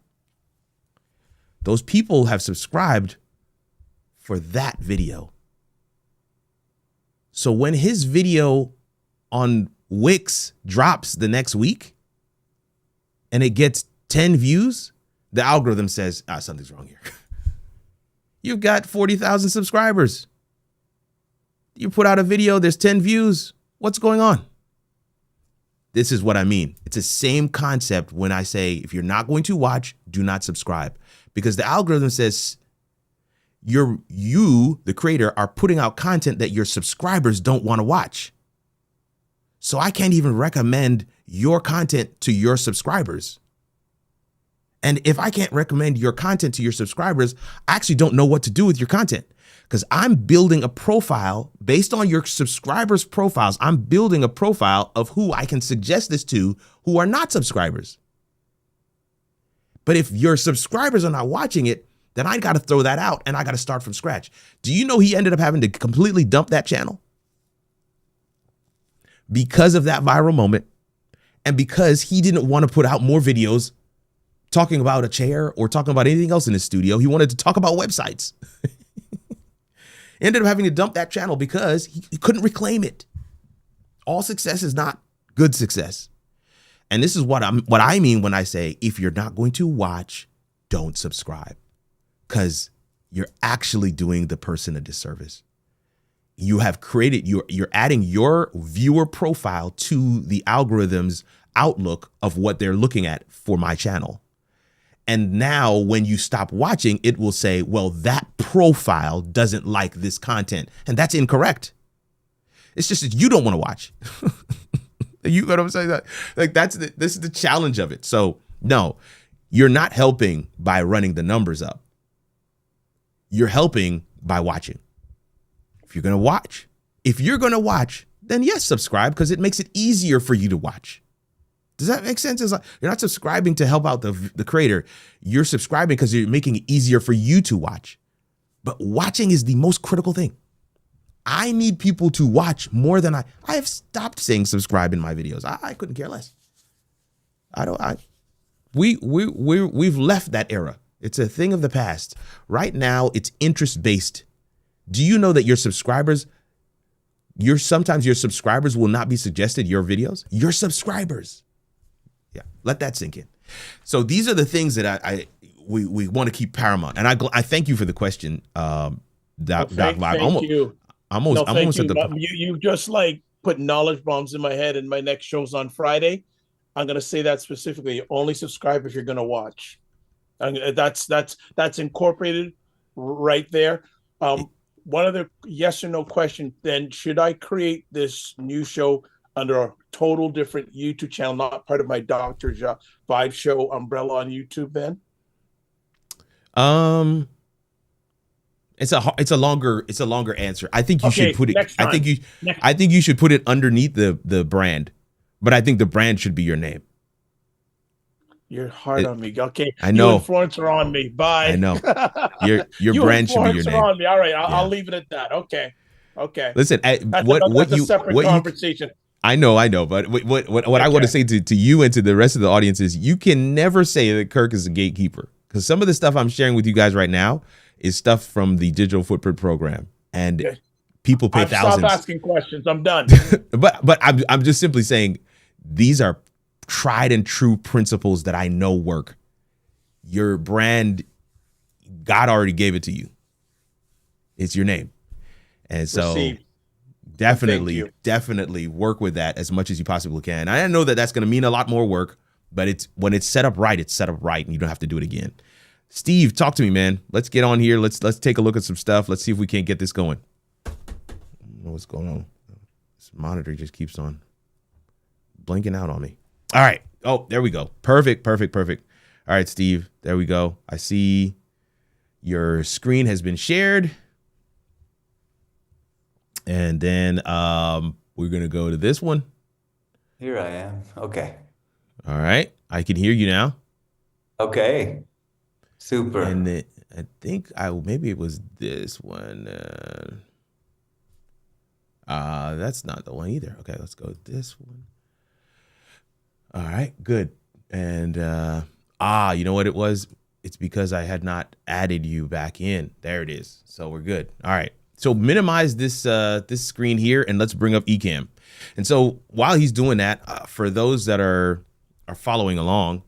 Those people have subscribed for that video. So when his video on Wix drops the next week and it gets 10 views, the algorithm says, something's wrong here. You've got 40,000 subscribers. You put out a video, there's 10 views. What's going on? This is what I mean. It's the same concept when I say, if you're not going to watch, do not subscribe. Because the algorithm says you, the creator, are putting out content that your subscribers don't want to watch. So I can't even recommend your content to your subscribers. And if I can't recommend your content to your subscribers, I actually don't know what to do with your content, because I'm building a profile based on your subscribers' profiles. I'm building a profile of who I can suggest this to who are not subscribers. But if your subscribers are not watching it, then I got to throw that out and I got to start from scratch. Do you know he ended up having to completely dump that channel? because of that viral moment and because he didn't want to put out more videos talking about a chair or talking about anything else in his studio. He wanted to talk about websites. Ended up having to dump that channel because he couldn't reclaim it. All success is not good success. And this is what I mean when I say, if you're not going to watch, don't subscribe, because you're actually doing the person a disservice. You have created, you're adding your viewer profile to the algorithm's outlook of what they're looking at for my channel. And now when you stop watching, it will say, well, that profile doesn't like this content. And that's incorrect. It's just that you don't want to watch. You know what I'm saying? Like this is the challenge of it. So no, you're not helping by running the numbers up. You're helping by watching. If you're going to watch, then yes, subscribe, because it makes it easier for you to watch. Does that make sense? It's like you're not subscribing to help out the creator. You're subscribing because you're making it easier for you to watch. But watching is the most critical thing. I need people to watch more than I have stopped saying subscribe in my videos. I couldn't care less. We've left that era. It's a thing of the past. Right now, it's interest-based. Do you know that sometimes your subscribers will not be suggested your videos? Your subscribers. Yeah, let that sink in. So these are the things that we want to keep paramount. And I thank you for the question, Doc Vibe. Thank you. I'm almost at the you just like put knowledge bombs in my head, and my next show's on Friday. I'm gonna say that specifically. Only subscribe if you're gonna watch. That's incorporated right there. One other yes or no question. Then should I create this new show under a total different YouTube channel, not part of my Dr. Vibe show umbrella on YouTube? Then it's a longer answer. I think you should put it. I think you should put it underneath the brand, but I think the brand should be your name. You're hard on me. Okay, I know. You and Florence are on me. Bye. I know. Your brand should be your name. Are on me. All right, I'll leave it at that. Okay. Listen, that's a separate conversation. I know. But what I want to say to you and to the rest of the audience is, you can never say that Kirk is a gatekeeper, because some of the stuff I'm sharing with you guys right now is stuff from the Digital Footprint Program, and people pay thousands. Stop asking questions. I'm done. but I'm just simply saying, these are tried and true principles that I know work. Your brand, God already gave it to you. It's your name. And so definitely work with that as much as you possibly can. I know that that's going to mean a lot more work, but when it's set up right, and you don't have to do it again. Steve, talk to me, man. Let's get on here. Let's take a look at some stuff. Let's see if we can't get this going. I don't know what's going on. This monitor just keeps on blinking out on me. All right. Oh, there we go. Perfect. All right, Steve, there we go. I see your screen has been shared. And then we're going to go to this one. Here I am. Okay. All right. I can hear you now. Okay. Super. And then I think maybe it was this one. That's not the one either. Okay, let's go with this one. All right, good. And you know what it was? It's because I had not added you back in. There it is. So we're good. All right. So minimize this screen here, and let's bring up Ecamm. And so while he's doing that, for those that are following along,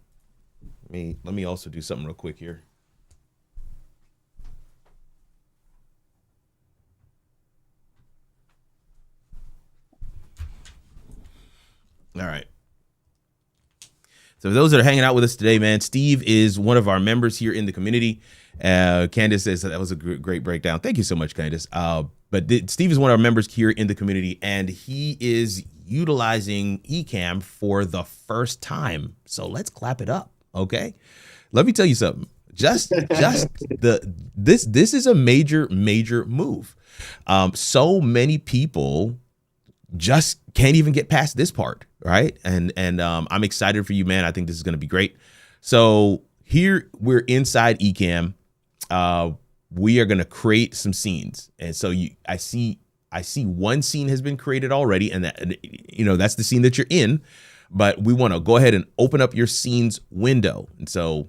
let me also do something real quick here. All right. So those that are hanging out with us today, man, Steve is one of our members here in the community. Candace says that was a great breakdown. Thank you so much, Candace. Steve is one of our members here in the community, and he is utilizing Ecamm for the first time. So let's clap it up, okay? Let me tell you something. This is a major move. So many people just can't even get past this part, right? And I'm excited for you, man. I think this is going to be great. So here we're inside Ecamm. We are going to create some scenes. And so I see I see one scene has been created already, and that's the scene that you're in, but we want to go ahead and open up your scenes window. And so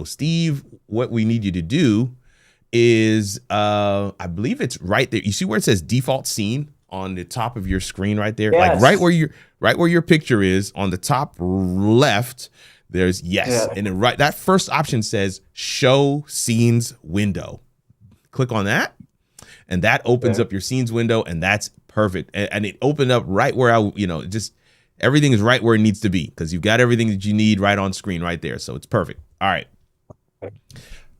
Steve, what we need you to do is, I believe it's right there. You see where it says default scene on the top of your screen right there? Yes. Like right where your picture is on the top left, there's yes. Yeah. And then that first option says show scenes window. Click on that. And that opens up your scenes window, and that's perfect. And it opened up right where everything is right where it needs to be, because you've got everything that you need right on screen right there. So it's perfect. All right.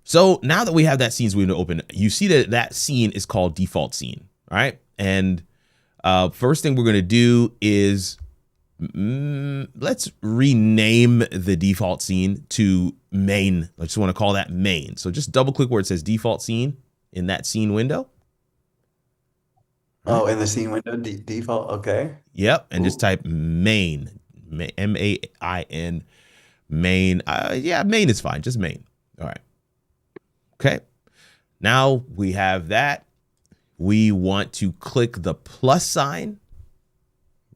So now that we have that scenes window open, you see that scene is called default scene. All right. And first thing we're going to do is let's rename the default scene to main. I just want to call that main. So just double click where it says default scene in that scene window. Oh, in the scene window, default. Okay. Yep. And just type main, M-A-I-N, main. Yeah, main is fine. Just main. All right. Okay. Now we have that. We want to click the plus sign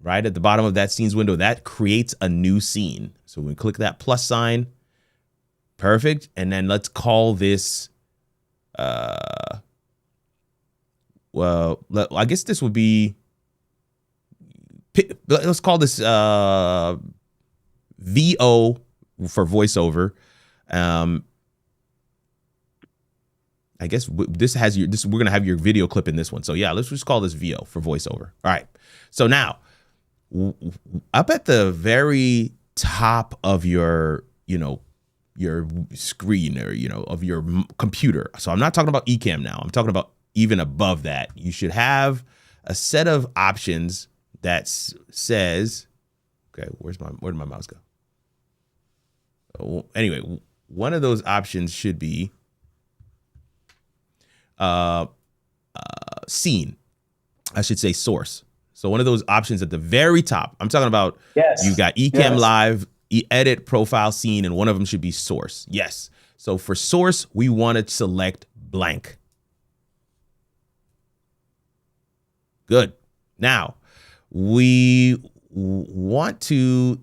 right at the bottom of that scenes window. That creates a new scene. So we click that plus sign. Perfect. And then let's call this, well, I guess this would be, let's call this VO for voiceover. I guess this has we're going to have your video clip in this one. So yeah, let's just call this VO for voiceover. All right. So now up at the very top of your screen, or, of your computer. So I'm not talking about Ecamm now. I'm talking about even above that. You should have a set of options that says, okay, where did my mouse go? Oh, anyway, one of those options should be scene. I should say source. So one of those options at the very top, I'm talking about, you've got Ecamm Live, edit, profile, scene, and one of them should be source. Yes. So for source, we want to select blank. Good. Now we want to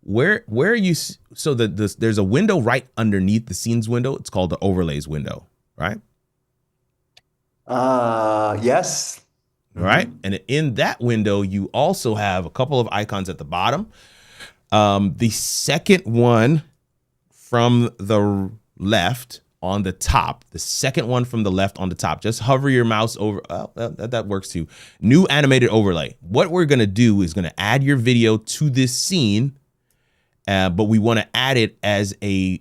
where you so there's a window right underneath the scenes window. It's called the overlays window, right? Yes. All right. And in that window, you also have a couple of icons at the bottom. The second one from the left on the top, the second one from the left on the top, just hover your mouse over. Oh, that works too. New animated overlay. What we're going to do is going to add your video to this scene, but we want to add it as a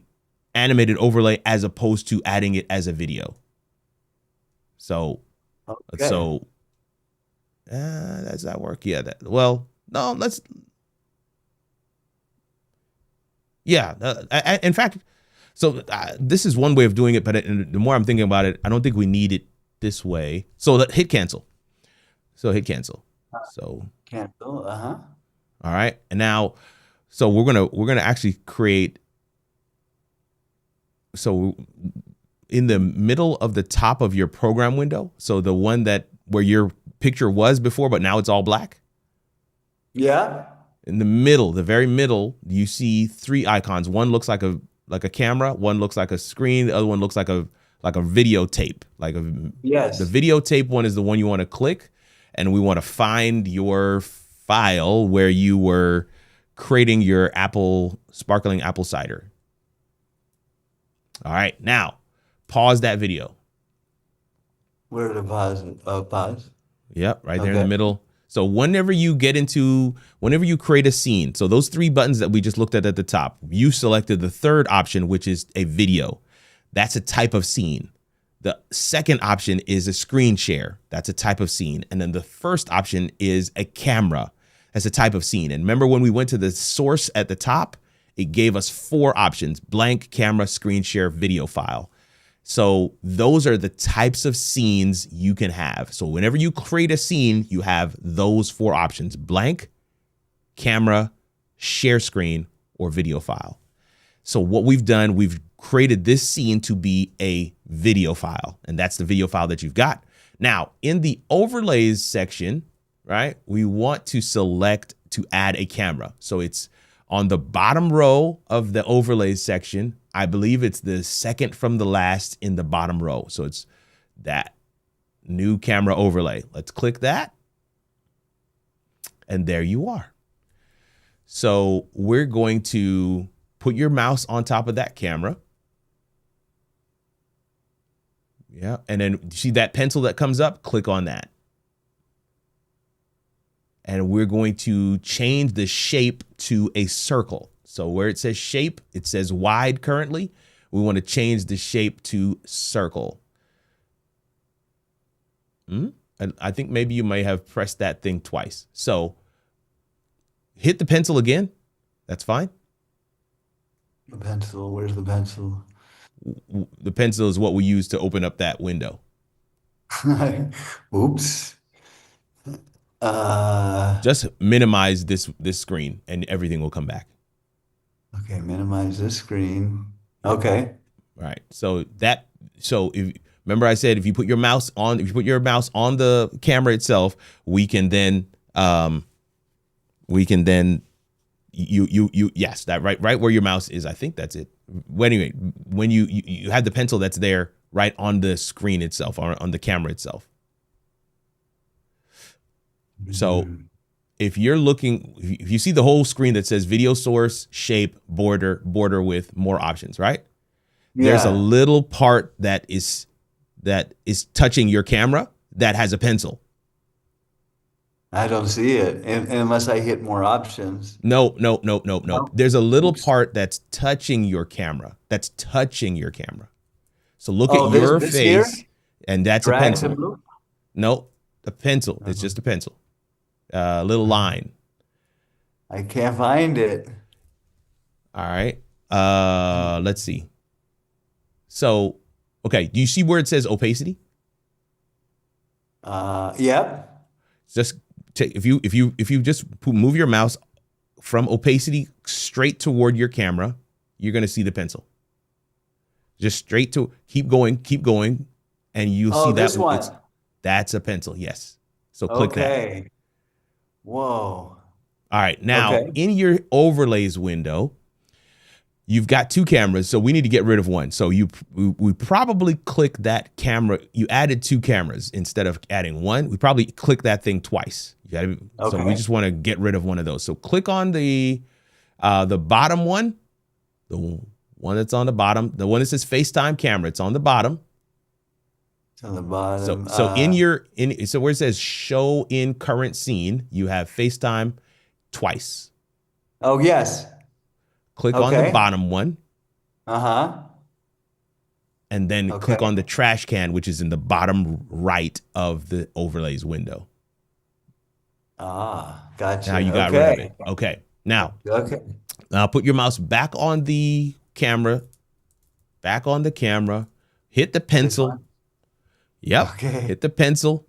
animated overlay as opposed to adding it as a video. So, does that work? Yeah. No, let's. Yeah. In fact, so this is one way of doing it, but the more I'm thinking about it, I don't think we need it this way. So hit cancel. So hit cancel. So cancel. All right. And now, so we're gonna actually create. So in the middle of the top of your program window, so the one where your picture was before, but now it's all black. Yeah. In the middle, the very middle, you see three icons. One looks like a camera, one looks like a screen, the other one looks like a videotape. Yes. The videotape one is the one you want to click, and we want to find your file where you were creating your sparkling apple cider. All right, now pause that video. Where to pause? Pause. Yep, right there in the middle. So whenever you create a scene, so those three buttons that we just looked at the top, you selected the third option, which is a video. That's a type of scene. The second option is a screen share. That's a type of scene. And then the first option is a camera. That's a type of scene. And remember when we went to the source at the top, it gave us 4 options: blank, camera, screen share, video file. So those are the types of scenes you can have. So whenever you create a scene, you have those 4 options: blank, camera, share screen, or video file. So what we've done, we've created this scene to be a video file, and that's the video file that you've got. Now, in the overlays section, right, we want to select to add a camera. So it's on the bottom row of the overlays section. I believe it's the second from the last in the bottom row. So it's that new camera overlay. Let's click that. And there you are. So we're going to put your mouse on top of that camera. Yeah, and then see that pencil that comes up? Click on that. And we're going to change the shape to a circle. So where it says shape, it says wide currently. We want to change the shape to circle. And I think maybe you may have pressed that thing twice. So hit the pencil again. That's fine. The pencil, where's the pencil? The pencil is what we use to open up that window. Oops. Just minimize this screen and everything will come back. Okay, minimize this screen. Okay. All right. So if remember I said if you put your mouse on the camera itself, we can then yes, that right where your mouse is. I think that's it. Well, anyway, when you have the pencil that's there right on the screen itself, or on the camera itself. So if you're looking, if you see the whole screen that says video source, shape, border with more options, right? Yeah. There's a little part that is touching your camera that has a pencil. I don't see it unless I hit more options. No. There's a little part that's touching your camera. So look at your face, here? And that's a pencil. No, a pencil. It's just a pencil. A little line. I can't find it. All right. Let's see. So, okay. Do you see where it says opacity? Yep. Just if you just move your mouse from opacity straight toward your camera, you're going to see the pencil. Just straight to keep going, and you'll see that this one. That's a pencil. Yes. So click that. Whoa. All right. Now in your overlays window, you've got two cameras, so we need to get rid of one. So we probably click that camera. You added two cameras instead of adding one. We probably click that thing twice. So we just want to get rid of one of those. So click on the bottom one, the one that's on the bottom, the one that says FaceTime camera. It's on the bottom. It's on the bottom. So so where it says show in current scene, you have FaceTime twice. Oh yes. Click on the bottom one. And then click on the trash can, which is in the bottom right of the overlays window. Gotcha. Now you got rid of it. Okay. Now, put your mouse back on the camera. Hit the pencil. Yep. Okay. Hit the pencil.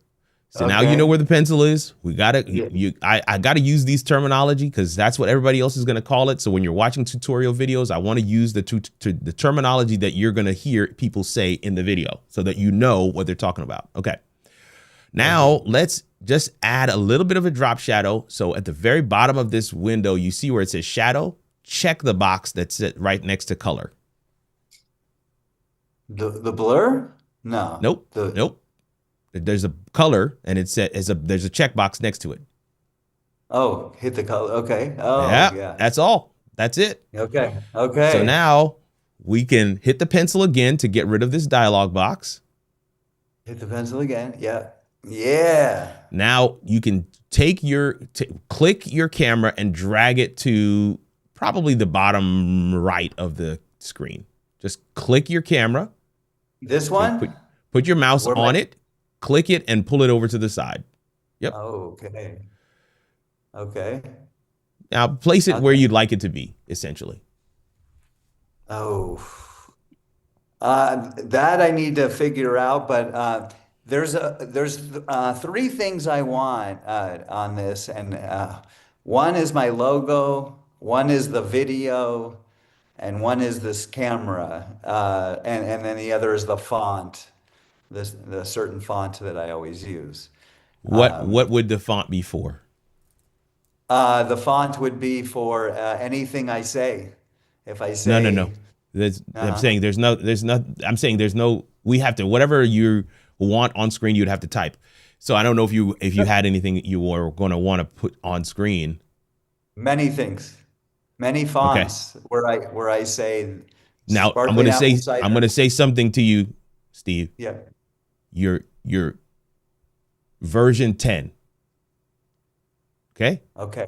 So now you know where the pencil is. We got to, I got to use these terminology because that's what everybody else is going to call it. So when you're watching tutorial videos, I want to use the terminology that you're going to hear people say in the video so that you know what they're talking about. Okay. Now let's just add a little bit of a drop shadow. So at the very bottom of this window, you see where it says shadow. Check the box that's right next to color. The blur? No. Nope. Nope. There's a color, and there's a checkbox next to it. Oh, hit the color. Okay. Oh, yeah. That's all. That's it. Okay. So now we can hit the pencil again to get rid of this dialog box. Hit the pencil again. Yeah. Now you can click your camera and drag it to probably the bottom right of the screen. Just click your camera. This one? Put your mouse on it. Click it and pull it over to the side. Yep. Oh, okay. Now place it where you'd like it to be, essentially. Oh, that I need to figure out, but there's three things I want on this, and one is my logo, one is the video, and one is this camera, and then the other is the font. the certain font that I always use. What would the font be for? The font would be for anything I say. If I No, no, say, no. I'm uh-huh. saying I'm saying there's no, we have to, whatever you want on screen, you'd have to type. So I don't know if you had anything you were going to want to put on screen. Many things, many Okay. fonts where I say Now sparkling apple I'm cider. going to say something to you, Steve. Yeah. Your version 10. Okay? Okay.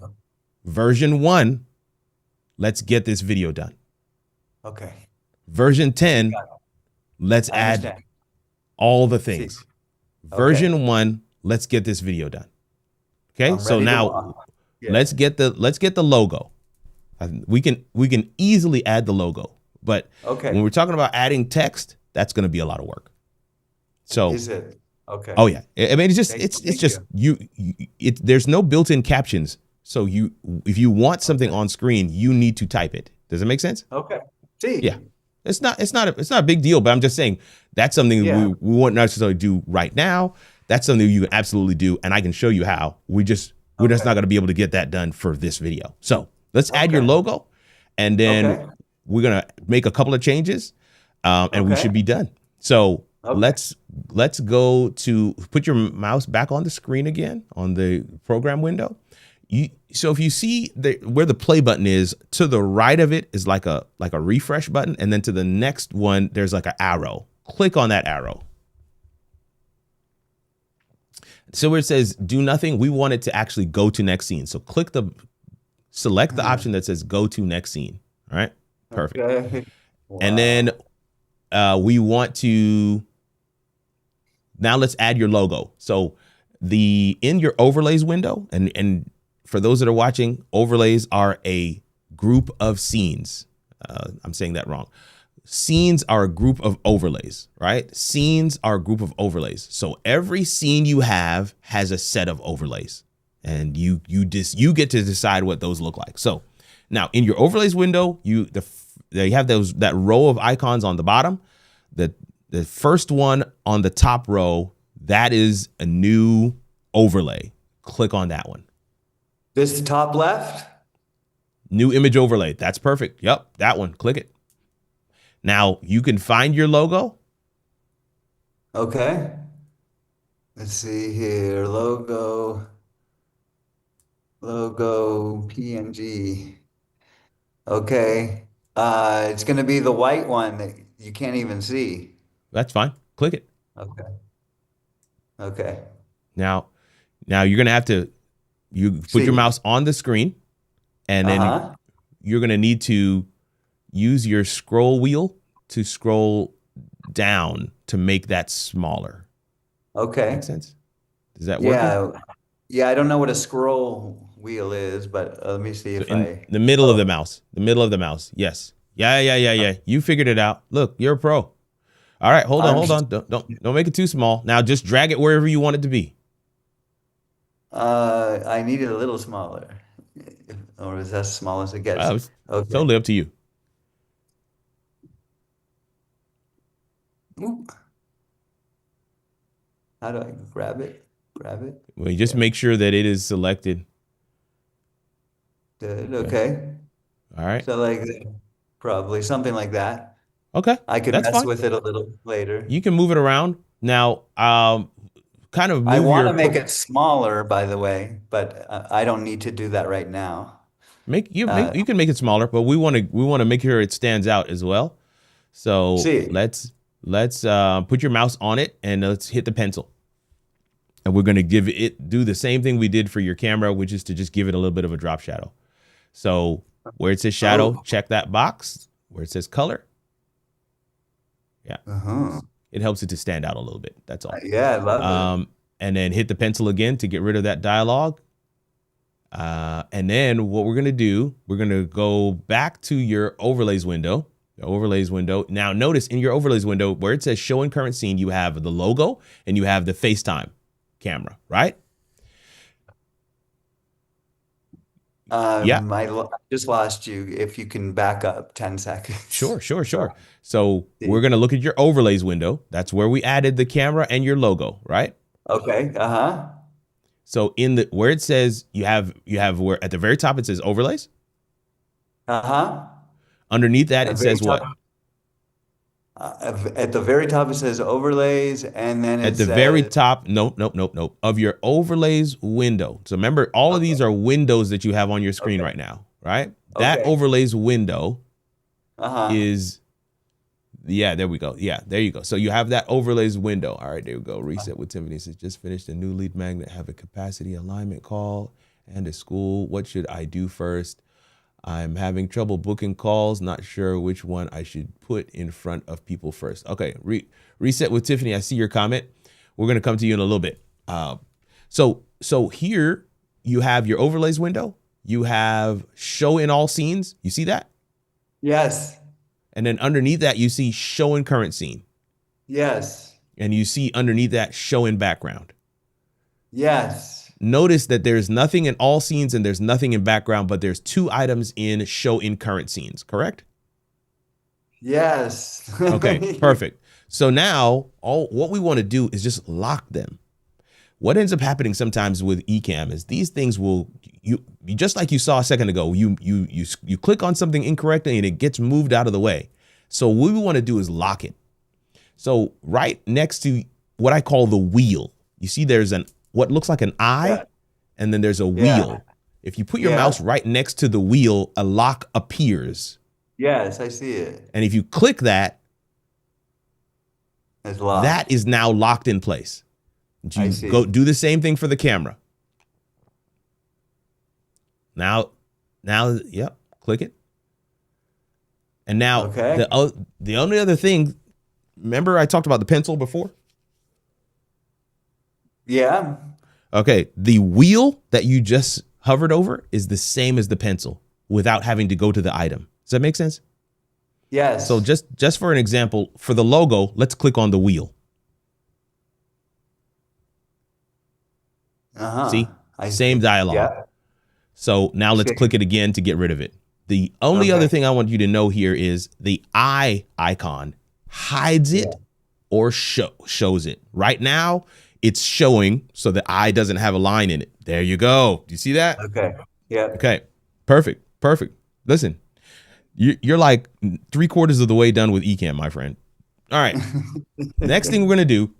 Version 1, let's get this video done. Okay. Version 10, Got it. let's I add understand. all the things. See. Version 1, let's get this video done. Okay? I'm So ready to now walk. Yeah. let's get the logo. We can easily add the logo, but Okay. when we're talking about adding text, that's going to be a lot of work. So Is it? Okay. oh yeah, I mean it's Thank just there's no built-in captions. So if you want something on screen, you need to type it. Does it make sense? Okay. See. Yeah. It's not a big deal, but I'm just saying that's something Yeah. we won't necessarily do right now. That's something you can absolutely do, and I can show you how. We're just not going to be able to get that done for this video. So let's add your logo, and then we're gonna make a couple of changes, and we should be done. So let's go to put your mouse back on the screen again on the program window. So if you see where the play button is, to the right of it is like a refresh button, and then to the next one there's like an arrow. Click on that arrow. So where it says do nothing, we want it to actually go to next scene. So select the option that says go to next scene. All right, perfect. Okay. Wow. And then we want to, now let's add your logo. So in your overlays window, and for those that are watching, overlays are a group of scenes. I'm saying that wrong. Scenes are a group of overlays, right? Scenes are a group of overlays. So every scene you have has a set of overlays, and you get to decide what those look like. So now in your overlays window, you have that row of icons on the bottom. The first one on the top row, that is a new overlay. Click on that one. This top left? New image overlay. That's perfect. Yep, that one. Click it. Now you can find your logo. Okay. Let's see here. Logo, PNG. Okay. It's going to be the white one that you can't even see. That's fine. Click it. Okay. Okay. Now you're going to have to, put your mouse on the screen, and then you're going to need to use your scroll wheel to scroll down to make that smaller. Okay. Make sense? Does that work? Yeah, I don't know what a scroll wheel is, but let me see if the middle of the mouse. The middle of the mouse. Yes. Yeah. You figured it out. Look, you're a pro. All right, hold on. Don't make it too small. Now just drag it wherever you want it to be. I need it a little smaller. Or is that as small as it gets? Okay. Totally up to you. Ooh. How do I grab it? Well, you just make sure that it is selected. Good. Okay. All right. So like probably something like that. Okay. I could That's mess fine. with it a little later. You can move it around. Now, kind of move I want to make it smaller, by the way, but I don't need to do that right now. You can make it smaller, but we want to make sure it stands out as well. So let's put your mouse on it and let's hit the pencil. And we're going to do the same thing we did for your camera, which is to just give it a little bit of a drop shadow. So where it says shadow, check that box. Where it says color. Yeah. It helps it to stand out a little bit. That's all. Yeah, I love it. And then hit the pencil again to get rid of that dialogue. And then what we're going to do, we're going to go back to your overlays window. The overlays window. Now notice in your overlays window where it says show in current scene, you have the logo and you have the FaceTime camera, right? Yeah. I just lost you. If you can back up 10 seconds. Sure. So we're going to look at your overlays window. That's where we added the camera and your logo, right? Okay. Uh-huh. So in the where it says you have where at the very top it says overlays. Uh-huh. Underneath that At it very says what? top, at the very top it says overlays, and then it At the very says top, nope, of your overlays window. So remember, all of these are windows that you have on your screen right now, right? That Okay. overlays window uh-huh. is, yeah, there we go. Yeah, there you go. So you have that overlays window. All right, there we go. Reset with Tiffany says, just finished a new lead magnet, have a capacity alignment call and a school. What should I do first? I'm having trouble booking calls. Not sure which one I should put in front of people first. Okay, reset with Tiffany. I see your comment. We're gonna come to you in a little bit. So here you have your overlays window. You have show in all scenes. You see that? Yes. And then underneath that, you see show in current scene. Yes. And you see underneath that show in background. Yes. Notice that there's nothing in all scenes and there's nothing in background, but there's 2 items in show in current scenes, correct? Yes. Okay, perfect. So now what we want to do is just lock them. What ends up happening sometimes with Ecamm is these things will, you just like you saw a second ago, you click on something incorrectly and it gets moved out of the way. So what we want to do is lock it. So right next to what I call the wheel, you see there's what looks like an eye, and then there's a wheel. If you put your mouse right next to the wheel, a lock appears. Yes, I see it. And if you click that, It's locked. that is now locked in place. I You see. go do the same thing for the camera. Now, yep, click it. And now Okay. the only other thing, remember I talked about the pencil before? Yeah. Okay, the wheel that you just hovered over is the same as the pencil without having to go to the item. Does that make sense? Yes. So just for an example, for the logo, let's click on the wheel. Uh-huh. See? I Same see. dialogue. Yeah. So now let's Okay. click it again to get rid of it. The only Okay. other thing I want you to know here is the eye icon hides it or shows it. Right now, it's showing so the eye doesn't have a line in it. There you go. Do you see that? Okay. Yeah. Okay. Perfect. Listen, you're like 3/4 of the way done with Ecamm, my friend. All right. Next thing we're going to do,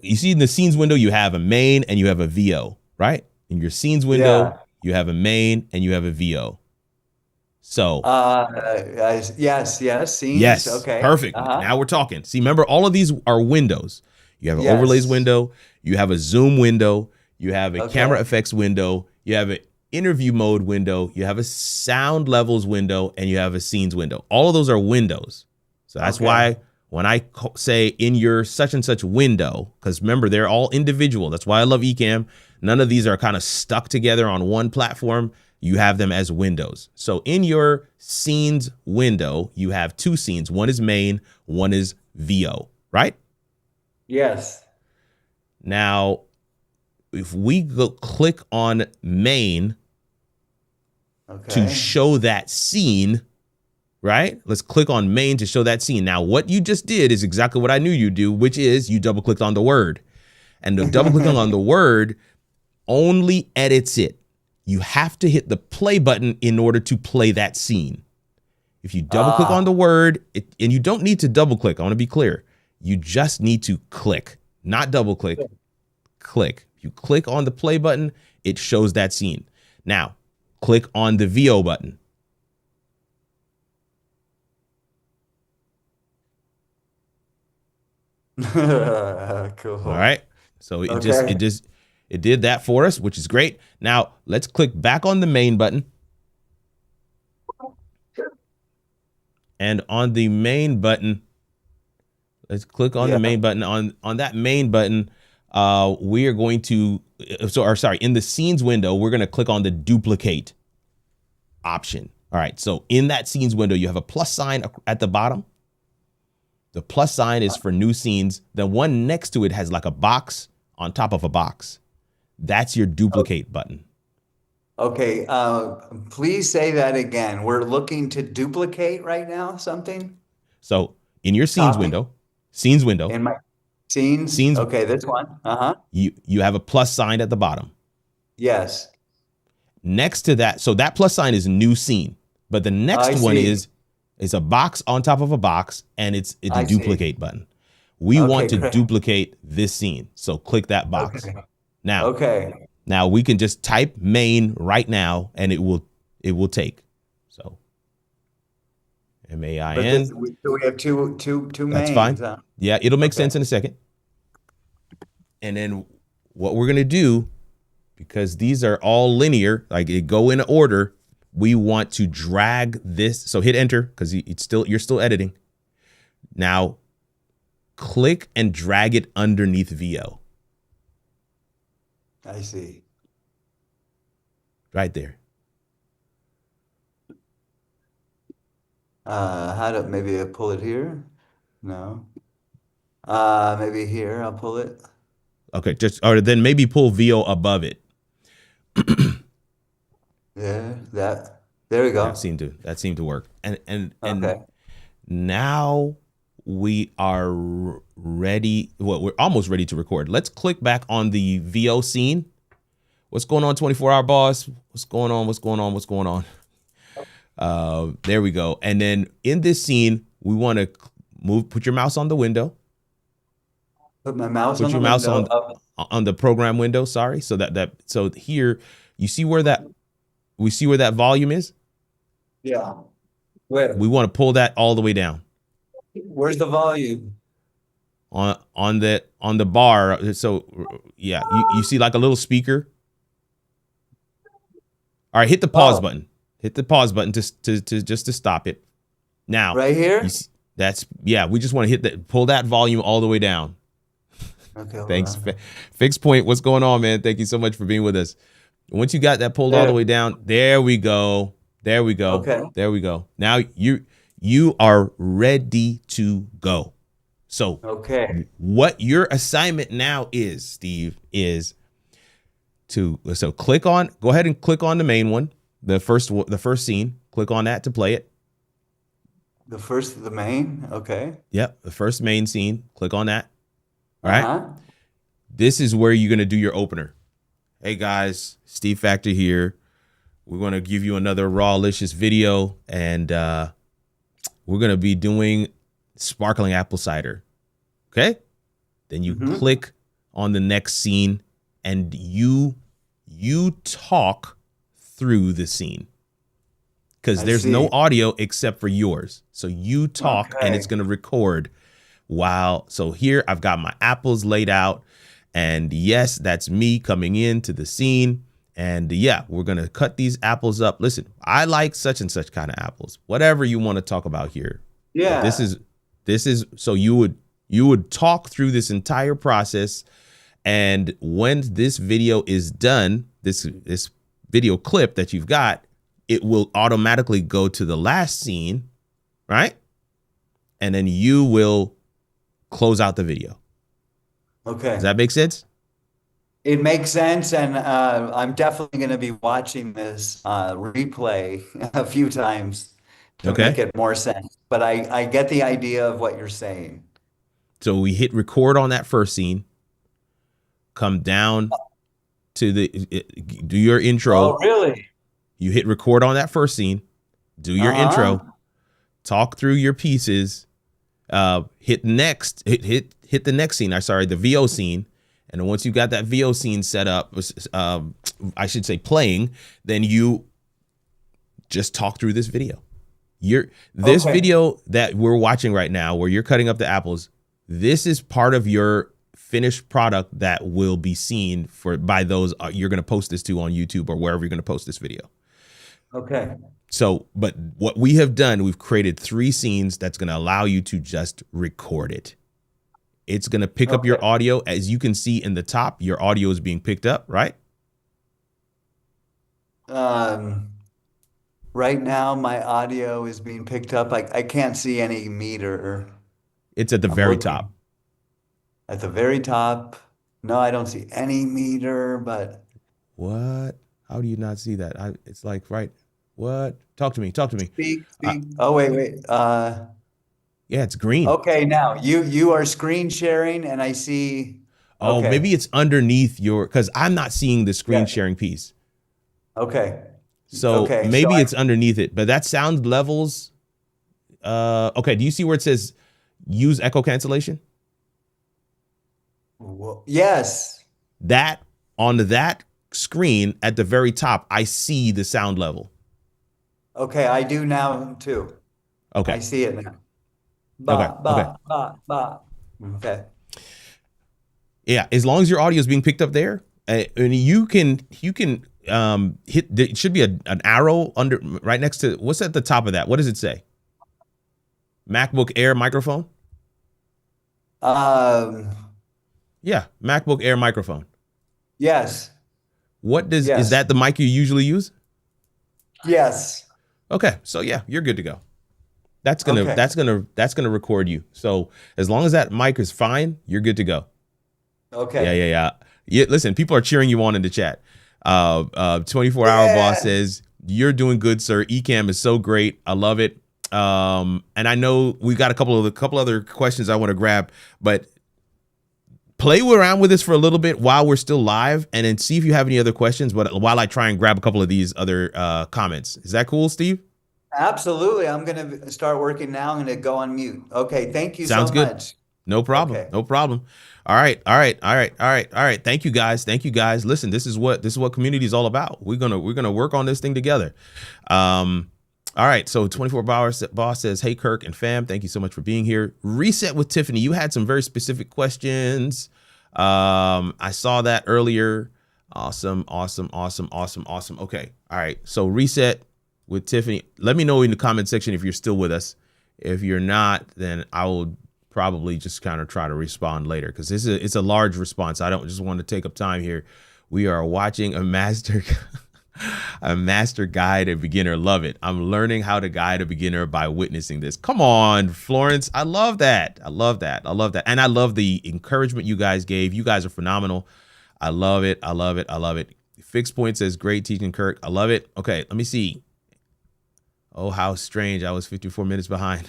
you see in the scenes window, you have a main and you have a VO, right? In your scenes window, you have a main and you have a VO. So Yes. Scenes. yes, Okay. perfect. Uh-huh. Now we're talking. See, remember, all of these are windows. You have an Yes. overlays window, you have a zoom window, you have a Okay. camera effects window, you have an interview mode window, you have a sound levels window, and you have a scenes window. All of those are windows. So that's Okay. why when I say in your such and such window, because remember, they're all individual. That's why I love Ecamm. None of these are kind of stuck together on one platform. You have them as windows. So in your scenes window, you have 2 scenes. One is main, one is VO, right? Yes. Now, if we go click on main Okay. to show that scene, right? Let's click on main to show that scene. Now, what you just did is exactly what I knew you'd do, which is you double clicked on the word. And the double clicking on the word only edits it. You have to hit the play button in order to play that scene. If you double click on the word, and you don't need to double click, I want to be clear. You just need to click, not double click, click. If you click on the play button, it shows that scene. Now, click on the VO button. Cool. All right. So it did that for us, which is great. Now let's click back on the main button. And on the main button, let's click on the main button. On that main button, we are going to, in the scenes window, we're going to click on the duplicate option. All right. So in that scenes window, you have a plus sign at the bottom. The plus sign is for new scenes. The one next to it has like a box on top of a box. That's your duplicate button. Okay, please say that again. We're looking to duplicate right now something? So in your Copy scenes window, in my scenes. scenes, Okay, this one. Uh-huh. you have a plus sign at the bottom. Yes, Next to that, so that plus sign is new scene, but the next I one see. is a box on top of a box, and it's a I see. duplicate button. We Okay, want to great. duplicate this scene, so click that box. Okay. Now, Okay. now we can just type main right now, and it will take. So But MAIN. so we have two That's mains, fine. huh? Yeah, it'll make Okay. sense in a second. And then what we're gonna do, because these are all linear, like it go in order, we want to drag this. So hit enter because you're still editing. Now click and drag it underneath VO. I see. Right there. Maybe I pull it here? No. Maybe here I'll pull it. Okay, or then maybe pull VO above it. Yeah, there we go. That seemed to work. And Okay. now we are ready. Well, we're almost ready to record. Let's click back on the VO scene. What's going on, 24-hour boss? What's going on? What's going on? What's going on? There we go. And then in this scene, we want to put your mouse on the window. Put my mouse Put on your the mouse window. on the program window. Sorry. So here you see where that volume is. Yeah. Where? We want to pull that all the way down Where's the volume? on the bar. So yeah, you see like a little speaker. All right, hit the pause button. Hit the pause button to stop it. Now, Right here? We just want to pull that volume all the way down. Okay. Thanks. Fixed Point, what's going on, man? Thank you so much for being with us. Once you got that pulled all the way down, there we go. There we go. Okay. There we go. Now you are ready to go. So Okay. what your assignment now is, Steve, is go ahead and click on the main one, the first scene. Click on that to play it. The main. Okay. Yep, the first main scene. Click on that. All right. Uh-huh. This is where you're gonna do your opener. Hey guys, Steve Factor here. We're gonna give you another raw-licious video, and we're gonna be doing sparkling apple cider. Okay. Then you click on the next scene, and you talk through the scene because there's no audio except for yours. So you talk and it's going to record so here I've got my apples laid out, and yes, that's me coming into the scene. And yeah, we're going to cut these apples up. Listen, I like such and such kind of apples, whatever you want to talk about here. Yeah. But this is so you would talk through this entire process. And when this video is done, this video clip that you've got, it will automatically go to the last scene, right? And then you will close out the video. Okay. Does that make sense? It makes sense, and I'm definitely going to be watching this replay a few times to make it more sense. But I get the idea of what you're saying. So we hit record on that first scene, come down to do your intro. Oh, really? You hit record on that first scene, do your intro, talk through your pieces, hit the next scene. The VO scene. And once you got that VO scene set up, I should say playing, then you just talk through this video. This video that we're watching right now, where you're cutting up the apples, this is part of your finished product that will be seen by those you're going to post this to on YouTube or wherever you're going to post this video. Okay. So, but what we have done, we've created 3 scenes that's going to allow you to just record it. It's going to pick up your audio. As you can see in the top, your audio is being picked up, right? Right now, my audio is being picked up. I can't see any meter. It's at the very top. At the very top. No, I don't see any meter, but. What? How do you not see that? It's like, right. What? Talk to me. Talk to me. Speak. Oh, wait. Yeah, it's green. Okay, now you are screen sharing, and I see. Oh, Okay. maybe it's underneath because I'm not seeing the screen Yeah. sharing piece. Okay. So Okay, maybe so it's underneath it, but that sound levels. Okay. Do you see where it says use echo cancellation? Yes. That on that screen at the very top, I see the sound level. Okay, I do now too. Okay. I see it now. Okay. Ba. Okay. Yeah, as long as your audio is being picked up there, and you can hit. There should be an arrow under right next to what's at the top of that. What does it say? MacBook Air microphone. Yeah, MacBook Air microphone. Yes. Is Yes. that the mic you usually use? Yes. Okay, so yeah, you're good to go. That's gonna Okay. that's gonna record you. So as long as that mic is fine, you're good to go. Okay. Yeah. Listen, people are cheering you on in the chat. 24-hour boss says you're doing good, sir. Ecamm is so great. I love it. And I know we got a couple other questions I want to grab, but play around with this for a little bit while we're still live, and then see if you have any other questions. But while I try and grab a couple of these other comments, is that cool, Steve? Absolutely. I'm gonna start working now. I'm gonna go on mute. Okay. Thank you Sounds so good. much. No problem. Okay. No problem. All right. Thank you guys. Listen, this is what community is all about. We're gonna work on this thing together. All right. So 24-hour boss says, hey, Kirk and fam, thank you so much for being here. Reset with Tiffany. You had some very specific questions. I saw that earlier. Awesome. Okay. All right. So reset with Tiffany. Let me know in the comment section if you're still with us. If you're not, then I will probably just kind of try to respond later, because it's a large response. I don't just want to take up time here. We are watching a master guide a beginner. Love it. I'm learning how to guide a beginner by witnessing this. Come on, Florence. I love that. And I love the encouragement you guys gave. You guys are phenomenal. I love it. Fixed Point says, great teaching, Kirk. I love it. Okay, let me see. Oh, how strange. I was 54 minutes behind.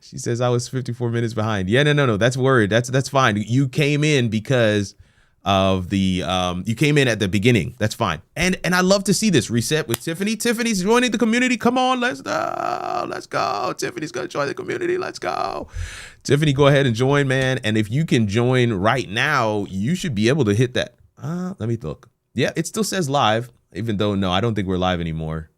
She says I was 54 minutes behind. Yeah, no. That's word. That's fine. You came in because of the you came in at the beginning. That's fine. And I love to see this. Reset with Tiffany. Tiffany's joining the community. Come on, let's go. Tiffany's gonna join the community. Let's go. Tiffany, go ahead and join, man. And if you can join right now, you should be able to hit that. Let me look. Yeah, it still says live, even though no, I don't think we're live anymore.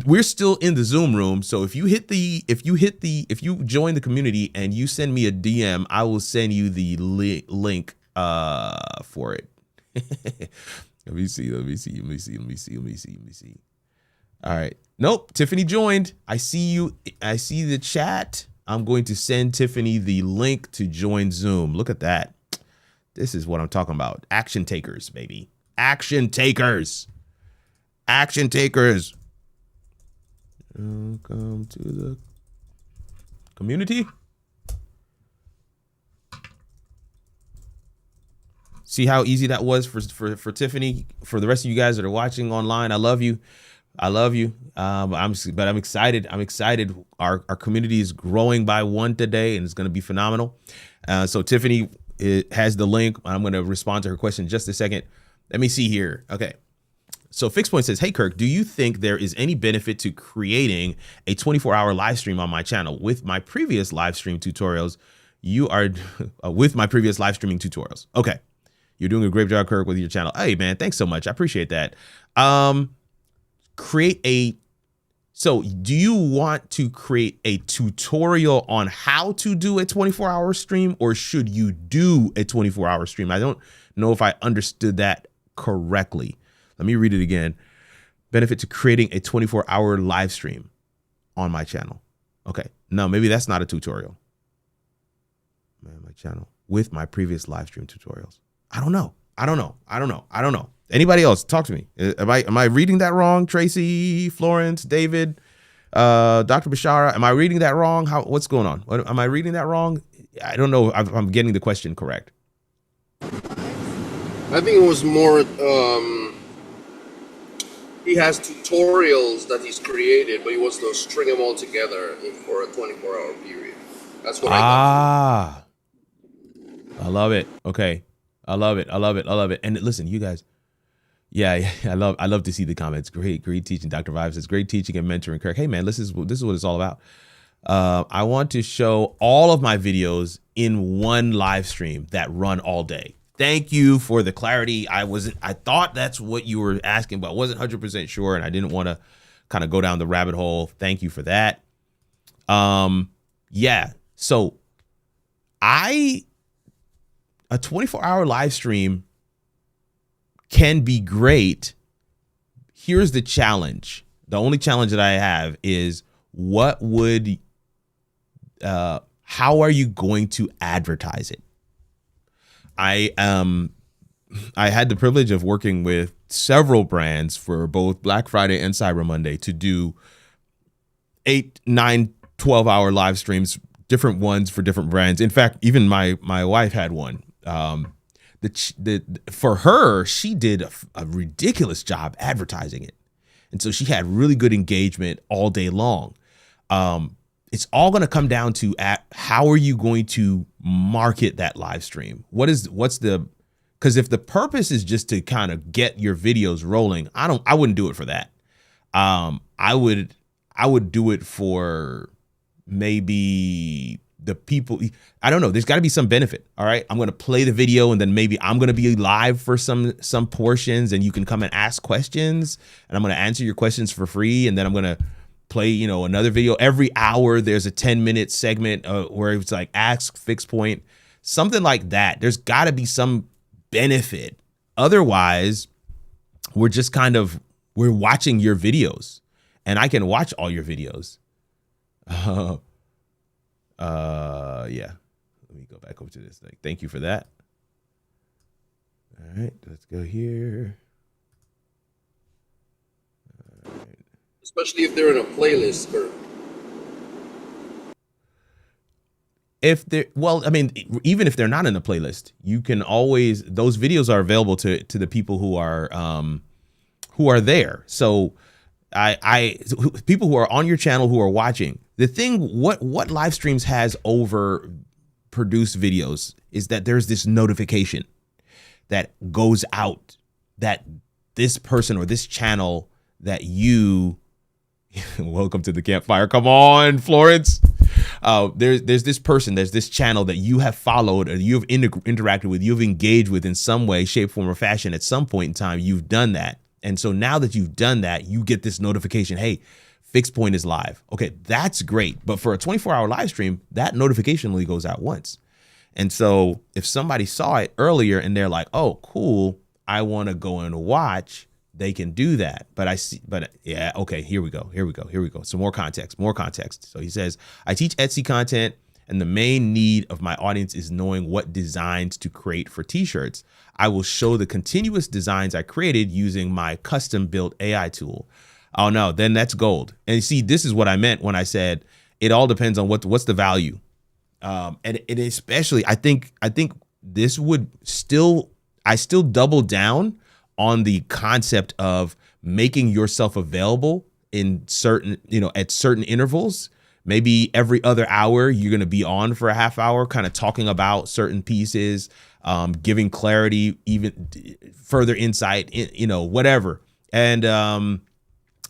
We're still in the Zoom room, so if you join the community and you send me a DM, I will send you the link for it. Let me see. All right. Nope. Tiffany joined. I see you. I see the chat. I'm going to send Tiffany the link to join Zoom. Look at that. This is what I'm talking about. Action takers, baby. Action takers. Welcome to the community. See how easy that was for Tiffany. For the rest of you guys that are watching online, I love you. I'm excited. Our community is growing by one today, and it's going to be phenomenal. So Tiffany has the link. I'm going to respond to her question in just a second. Let me see here. Okay. So Fixed Point says, hey, Kirk, do you think there is any benefit to creating a 24-hour live stream on my channel? With my previous live stream tutorials, Okay. You're doing a great job, Kirk, with your channel. Hey, man, thanks so much. I appreciate that. So do you want to create a tutorial on how to do a 24-hour stream, or should you do a 24-hour stream? I don't know if I understood that correctly. Let me read it again. Benefit to creating a 24-hour live stream on my channel. Okay. No, maybe that's not a tutorial. Man, my channel with my previous live stream tutorials. I don't know. Anybody else? Talk to me. Am I reading that wrong? Tracy, Florence, David, Dr. Bashara, am I reading that wrong? What's going on? Am I reading that wrong? I don't know if I'm getting the question correct. I think it was more he has tutorials that he's created, but he wants to string them all together for a 24-hour period. That's what I got. I love it. Okay. I love it. And listen, you guys, yeah, I love to see the comments. Great teaching. Dr. Vibe says, great teaching and mentoring, Kirk. Hey man, this is what it's all about. I want to show all of my videos in one live stream that run all day. Thank you for the clarity. I thought that's what you were asking, but I wasn't 100% sure, and I didn't want to kind of go down the rabbit hole. Thank you for that. Yeah. So a 24-hour live stream can be great. Here's the challenge. The only challenge that I have is how are you going to advertise it? I had the privilege of working with several brands for both Black Friday and Cyber Monday to do 8, 9, 12-hour live streams, different ones for different brands. In fact, even my wife had one. For her, she did a ridiculous job advertising it. And so she had really good engagement all day long. It's all going to come down to how are you going to market that live stream? Because if the purpose is just to kind of get your videos rolling, I wouldn't do it for that. I would do it for maybe the people. I don't know. There's got to be some benefit. All right. I'm going to play the video and then maybe I'm going to be live for some portions and you can come and ask questions and I'm going to answer your questions for free. And then I'm going to play, another video. Every hour there's a 10-minute segment where it's like ask, fix point, something like that. There's got to be some benefit. Otherwise, we're just we're watching your videos, and I can watch all your videos. Yeah. Let me go back over to this thing. Thank you for that. All right, let's go here. All right. Especially if they're in a playlist. Even if they're not in a playlist, you can always, those videos are available to the people who are there. So people who are on your channel who are watching, the thing, what live streams has over produced videos is that there's this notification that goes out that this person or this channel that you welcome to the campfire. Come on, Florence. There's this person, there's this channel that you have followed or you've interacted with, you've engaged with in some way, shape, form, or fashion. At some point in time, you've done that. And so now that you've done that, you get this notification, hey, Fixed Point is live. Okay, that's great. But for a 24-hour live stream, that notification only goes out once. And so if somebody saw it earlier and they're like, oh, cool, I want to go and watch, they can do that. But yeah, okay, here we go. Some more context. So he says, I teach Etsy content and the main need of my audience is knowing what designs to create for t-shirts. I will show the continuous designs I created using my custom built AI tool. Oh no, then that's gold. And you see, this is what I meant when I said, it all depends on what's the value. And especially, I think this would still double down on the concept of making yourself available in certain, at certain intervals. Maybe every other hour, you're going to be on for a half hour, kind of talking about certain pieces, giving clarity, even further insight, whatever. And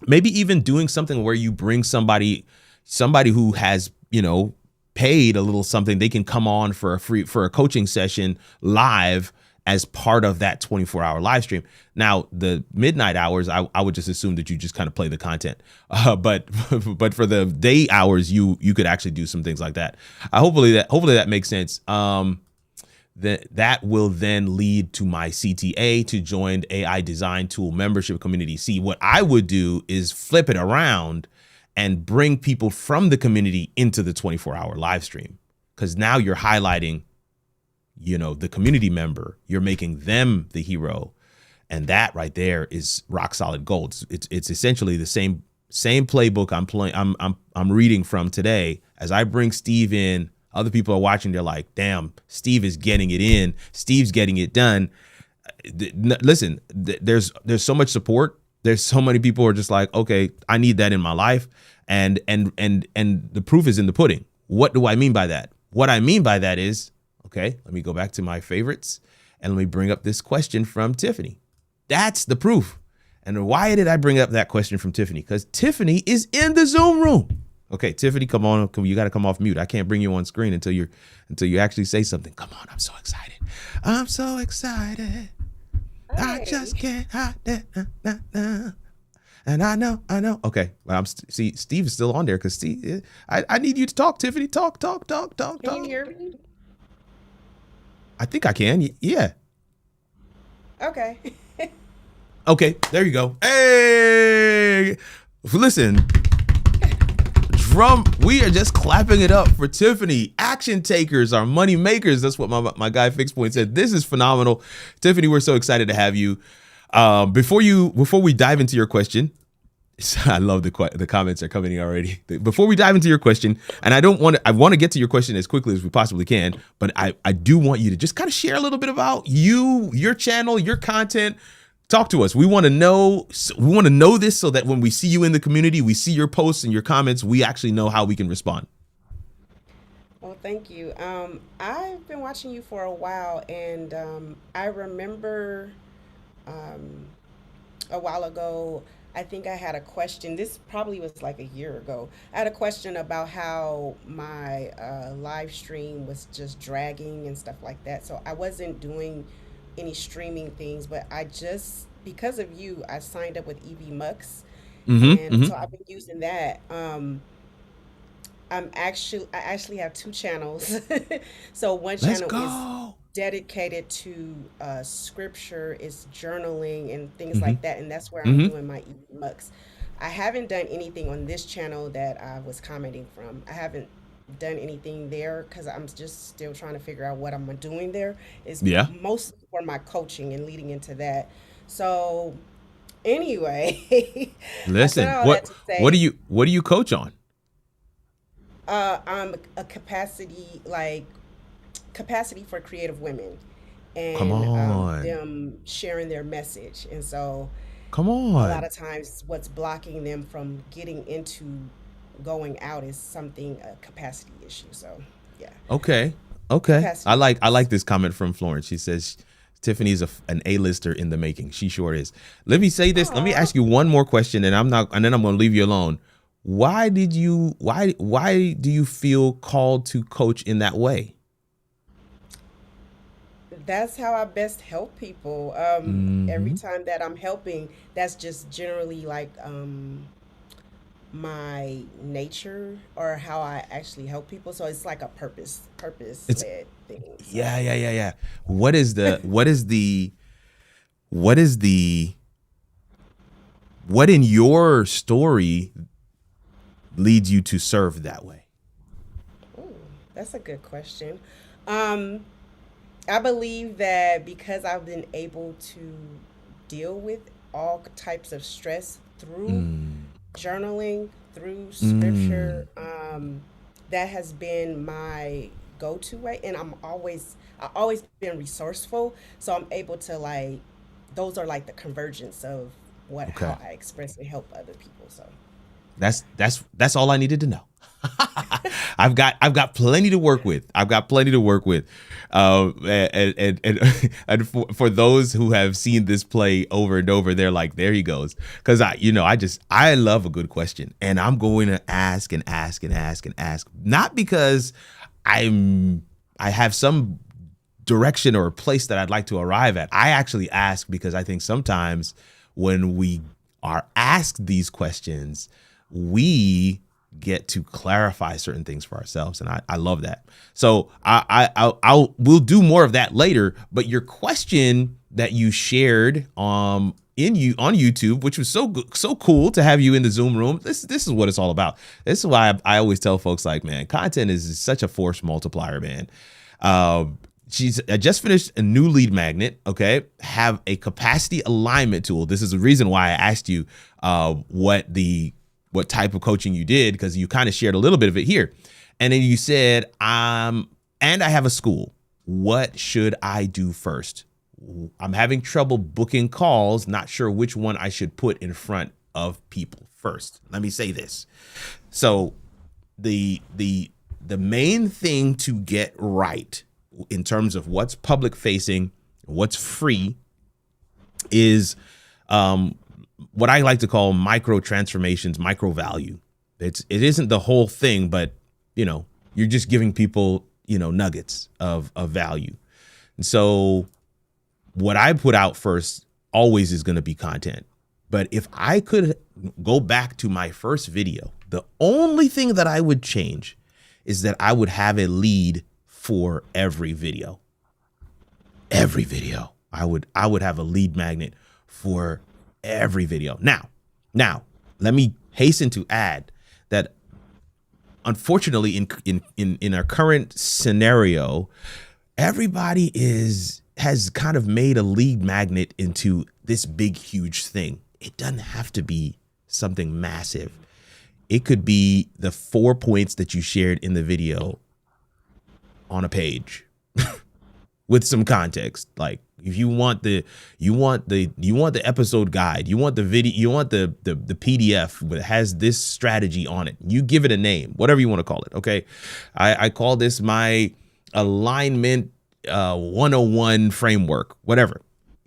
maybe even doing something where you bring somebody who has, paid a little something, they can come on for a coaching session live as part of that 24-hour live stream. Now, the midnight hours, I would just assume that you just kind of play the content. But for the day hours, you could actually do some things like that. Hopefully that makes sense. That will then lead to my CTA to join AI design tool membership community. See, what I would do is flip it around and bring people from the community into the 24-hour live stream, because now you're highlighting the community member, you're making them the hero. And that right there is rock solid gold. It's essentially the same playbook I'm reading from today. As I bring Steve in, other people are watching, they're like, damn, Steve is getting it in. Steve's getting it done. Listen, there's so much support There's so many people who are just like, okay, I need that in my life. And the proof is in the pudding. What do I mean by that? What I mean by that is, okay, let me go back to my favorites and let me bring up this question from Tiffany. That's the proof. And why did I bring up that question from Tiffany? Because Tiffany is in the Zoom room. Okay, Tiffany, come on. You got to come off mute. I can't bring you on screen until you actually say something. Come on, I'm so excited. I'm so excited. I just can't hide it. And I know. Okay, well, see, Steve is still on there because Steve. I need you to talk, Tiffany. Talk. Can you hear me? I think I can. Yeah. Okay. Okay, there you go. Hey, listen. We are just clapping it up for Tiffany. Action takers are money makers. That's what my guy Fixed Point said. This is phenomenal. Tiffany, we're so excited to have you. Before we dive into your question, I love the comments are coming in already. Before we dive into your question, and I want to get to your question as quickly as we possibly can, but I do want you to just kind of share a little bit about you, your channel, your content. Talk to us. We want to know this so that when we see you in the community, we see your posts and your comments, we actually know how we can respond. Well, thank you. I've been watching you for a while, and I remember a while ago, I think I had a question. This probably was like a year ago. I had a question about how my live stream was just dragging and stuff like that. So I wasn't doing any streaming things, but because of you, I signed up with EV Mux, and so I've been using that. I actually have two channels. So one Let's channel go. is dedicated to scripture, is journaling and things like that, and that's where I'm doing my EV Mux. I haven't done anything on this channel that I was commenting from. I haven't done anything there because I'm just still trying to figure out what I'm doing there. It's mostly for my coaching and leading into that. So anyway, listen, what do you coach on? I'm a capacity for creative women, and Come on. them sharing their message. And so Come a on. lot of times what's blocking them from getting into going out is a capacity issue. So yeah. Okay. Capacity I like this comment from Florence. She says Tiffany is an A-lister in the making. She sure is. Let me say this. Let me ask you one more question, and then I'm going to leave you alone. Why do you feel called to coach in that way? That's how I best help people. Every time that I'm helping, that's just generally like my nature or how I actually help people. So it's like a purpose led thing. So. Yeah. What in your story leads you to serve that way? Ooh, that's a good question. I believe that because I've been able to deal with all types of stress through journaling, through scripture, that has been my go-to way. And I've always been resourceful. So I'm able to those are like the convergence of how I express and help other people. So that's all I needed to know. I've got plenty to work with. And for those who have seen this play over and over, they're like, there he goes. Because I love a good question, and I'm going to ask and ask and ask and ask, not because I have some direction or a place that I'd like to arrive at. I actually ask because I think sometimes when we are asked these questions, we get to clarify certain things for ourselves. And I love that. So we'll do more of that later. But your question that you shared on YouTube, which was so cool to have you in the Zoom room. This is what it's all about. This is why I always tell folks man, content is such a force multiplier, man. I just finished a new lead magnet. Okay. Have a capacity alignment tool. This is the reason why I asked you, what type of coaching you did, because you kind of shared a little bit of it here. And then you said, and I have a school. What should I do first? I'm having trouble booking calls, not sure which one I should put in front of people first. Let me say this. So the main thing to get right in terms of what's public facing, what's free, is what I like to call micro transformations, micro value. It isn't the whole thing, but you're just giving people nuggets of value. And so what I put out first always is going to be content. But if I could go back to my first video, the only thing that I would change is that I would have a lead for every video. Every video. I would have a lead magnet for every video. Now, let me hasten to add that unfortunately in our current scenario, everybody has kind of made a lead magnet into this big, huge thing. It doesn't have to be something massive. It could be the 4 points that you shared in the video on a page with some context. Like if you want the episode guide, you want the video, you want the PDF that has this strategy on it. You give it a name, whatever you want to call it. Okay. I call this my alignment 101 framework, whatever.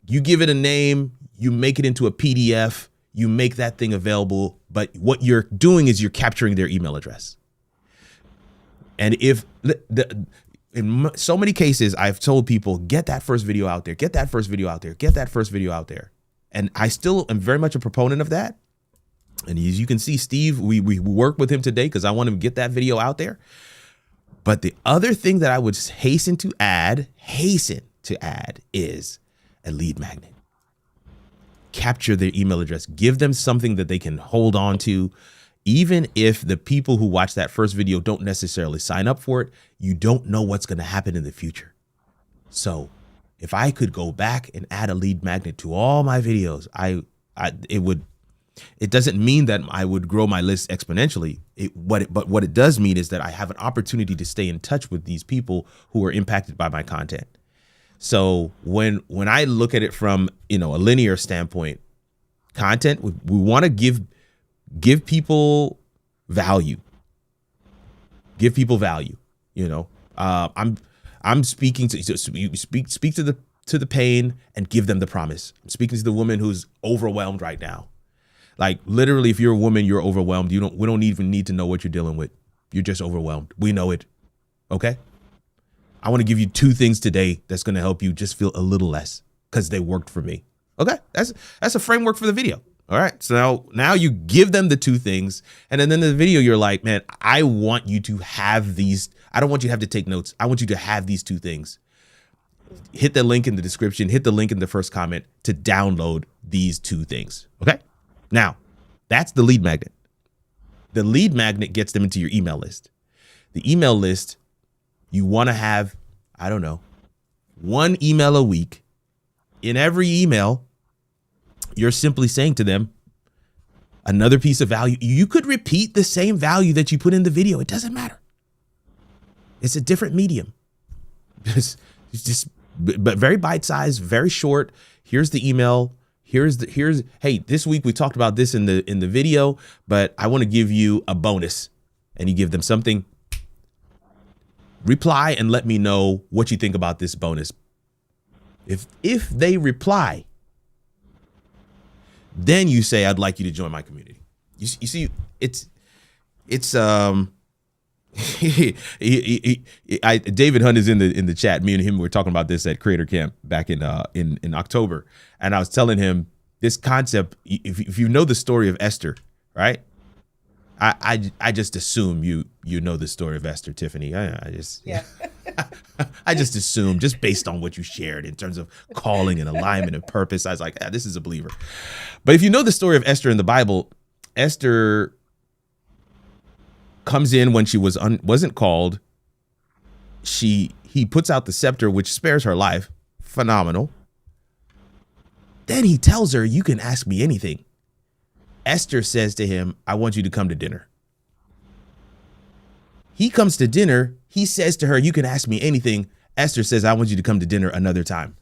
You give it a name, you make it into a PDF, you make that thing available, but what you're doing is you're capturing their email address. And if in so many cases, I've told people, get that first video out there, get that first video out there, get that first video out there. And I still am very much a proponent of that. And as you can see, Steve, we work with him today because I want him to get that video out there. But the other thing that I would hasten to add is a lead magnet. Capture their email address. Give them something that they can hold on to. Even if the people who watch that first video don't necessarily sign up for it, you don't know what's going to happen in the future. So if I could go back and add a lead magnet to all my videos, it doesn't mean that I would grow my list exponentially. But what it does mean is that I have an opportunity to stay in touch with these people who are impacted by my content. So when I look at it from, a linear standpoint, content, we want to give people value. Give people value. I'm speaking to speak to the pain and give them the promise. I'm speaking to the woman who's overwhelmed right now. Like literally, if you're a woman, you're overwhelmed. We don't even need to know what you're dealing with. You're just overwhelmed. We know it. Okay. I want to give you 2 things today that's going to help you just feel a little less because they worked for me. Okay. That's a framework for the video. All right. So now you give them the 2 things. And then in the video, you're like, man, I want you to have these. I don't want you to have to take notes. I want you to have these 2 things. Hit the link in the description. Hit the link in the first comment to download these 2 things. Okay. Now that's the lead magnet. The lead magnet gets them into your email list. The email list, you want to have, 1 email a week. In every email, you're simply saying to them another piece of value. You could repeat the same value that you put in the video. It doesn't matter. It's a different medium. But very bite-sized, very short. Here's the email. Hey, this week we talked about this in the video, but I want to give you a bonus. And you give them something. Reply and let me know what you think about this bonus. If they reply, then you say, I'd like you to join my community. You see, David Hunt is in the chat. Me and him were talking about this at Creator Camp back in October. And I was telling him this concept, if you know the story of Esther, right? I just assume you know the story of Esther, Tiffany. I just assume, just based on what you shared in terms of calling and alignment and purpose. I was like, this is a believer. But if you know the story of Esther in the Bible, Esther comes in when she wasn't called. He puts out the scepter, which spares her life. Phenomenal. Then he tells her, you can ask me anything. Esther says to him, I want you to come to dinner. He comes to dinner. He says to her, you can ask me anything. Esther says, I want you to come to dinner another time.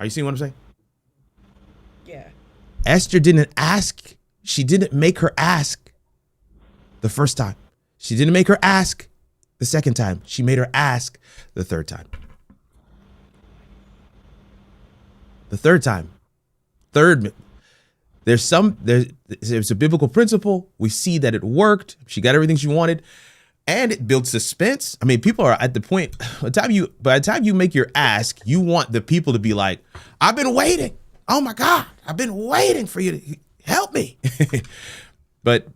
Are you seeing what I'm saying? Yeah. Esther didn't ask. She didn't make her ask the first time. She didn't make her ask the second time. She made her ask the third time. The third time. There's a biblical principle. We see that it worked. She got everything she wanted. And it builds suspense. I mean, people are at the point, by the time you make your ask, you want the people to be like, I've been waiting. Oh my God, I've been waiting for you to help me. but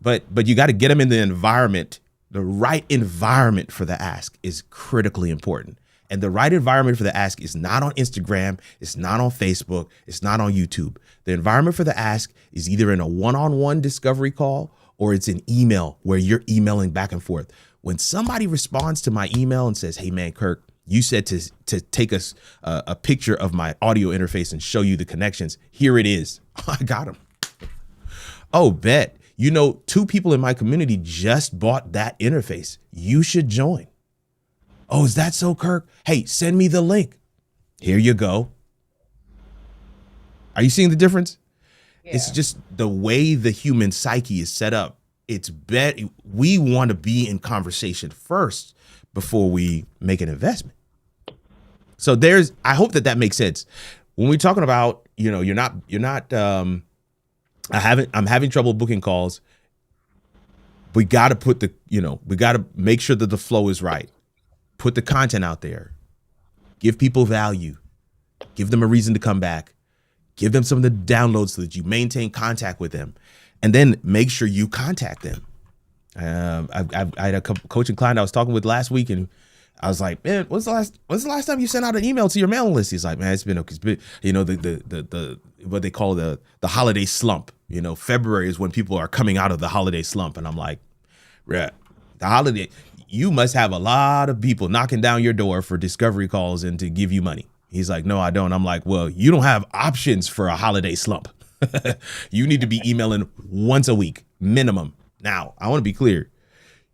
you got to get them in the environment. The right environment for the ask is critically important. And the right environment for the ask is not on Instagram. It's not on Facebook. It's not on YouTube. The environment for the ask is either in a one-on-one discovery call or it's an email where you're emailing back and forth. When somebody responds to my email and says, hey man, Kirk, you said to take us a picture of my audio interface and show you the connections. Here it is. I got them. Oh, bet. You know, 2 people in my community just bought that interface. You should join. Oh, is that so, Kirk? Hey, send me the link. Here you go. Are you seeing the difference? Yeah. It's just the way the human psyche is set up. We want to be in conversation first before we make an investment. So I hope that makes sense. When we're talking about, I'm having trouble booking calls. We got to we got to make sure that the flow is right. Put the content out there. Give people value. Give them a reason to come back. Give them some of the downloads so that you maintain contact with them. And then make sure you contact them. I had a coaching client I was talking with last week, and I was like, man, when's the last time you sent out an email to your mailing list? He's like, man, it's been the what they call the holiday slump. February is when people are coming out of the holiday slump. And I'm like, yeah, the holiday, you must have a lot of people knocking down your door for discovery calls and to give you money. He's like, no, I don't. I'm like, well, you don't have options for a holiday slump. You need to be emailing once a week minimum. Now, I want to be clear.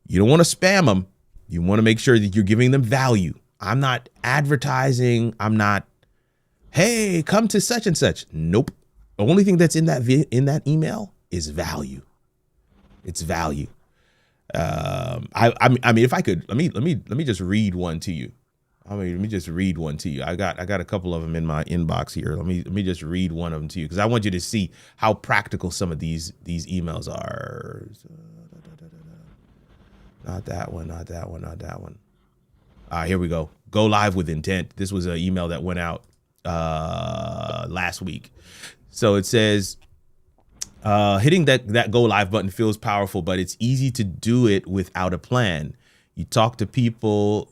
You don't want to spam them. You want to make sure that you're giving them value. I'm not advertising. I'm not, hey, come to such and such. Nope. The only thing that's in that email is value. It's value. I mean, if I could, let me just read one to you. Let me just read one to you. I got a couple of them in my inbox here. Let me just read one of them to you because I want you to see how practical some of these emails are. Not that one. Here we go. Go live with intent. This was an email that went out last week. So it says, hitting that go live button feels powerful, but it's easy to do it without a plan. You talk to people,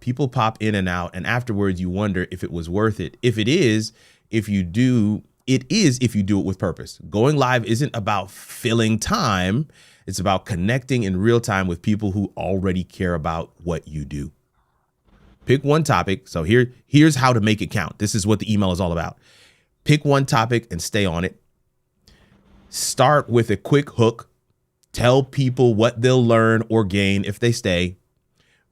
people pop in and out, and afterwards you wonder if it was worth it. If you do it with purpose. Going live isn't about filling time. It's about connecting in real time with people who already care about what you do. Pick one topic. So here's how to make it count. This is what the email is all about. Pick one topic and stay on it. Start with a quick hook. Tell people what they'll learn or gain if they stay.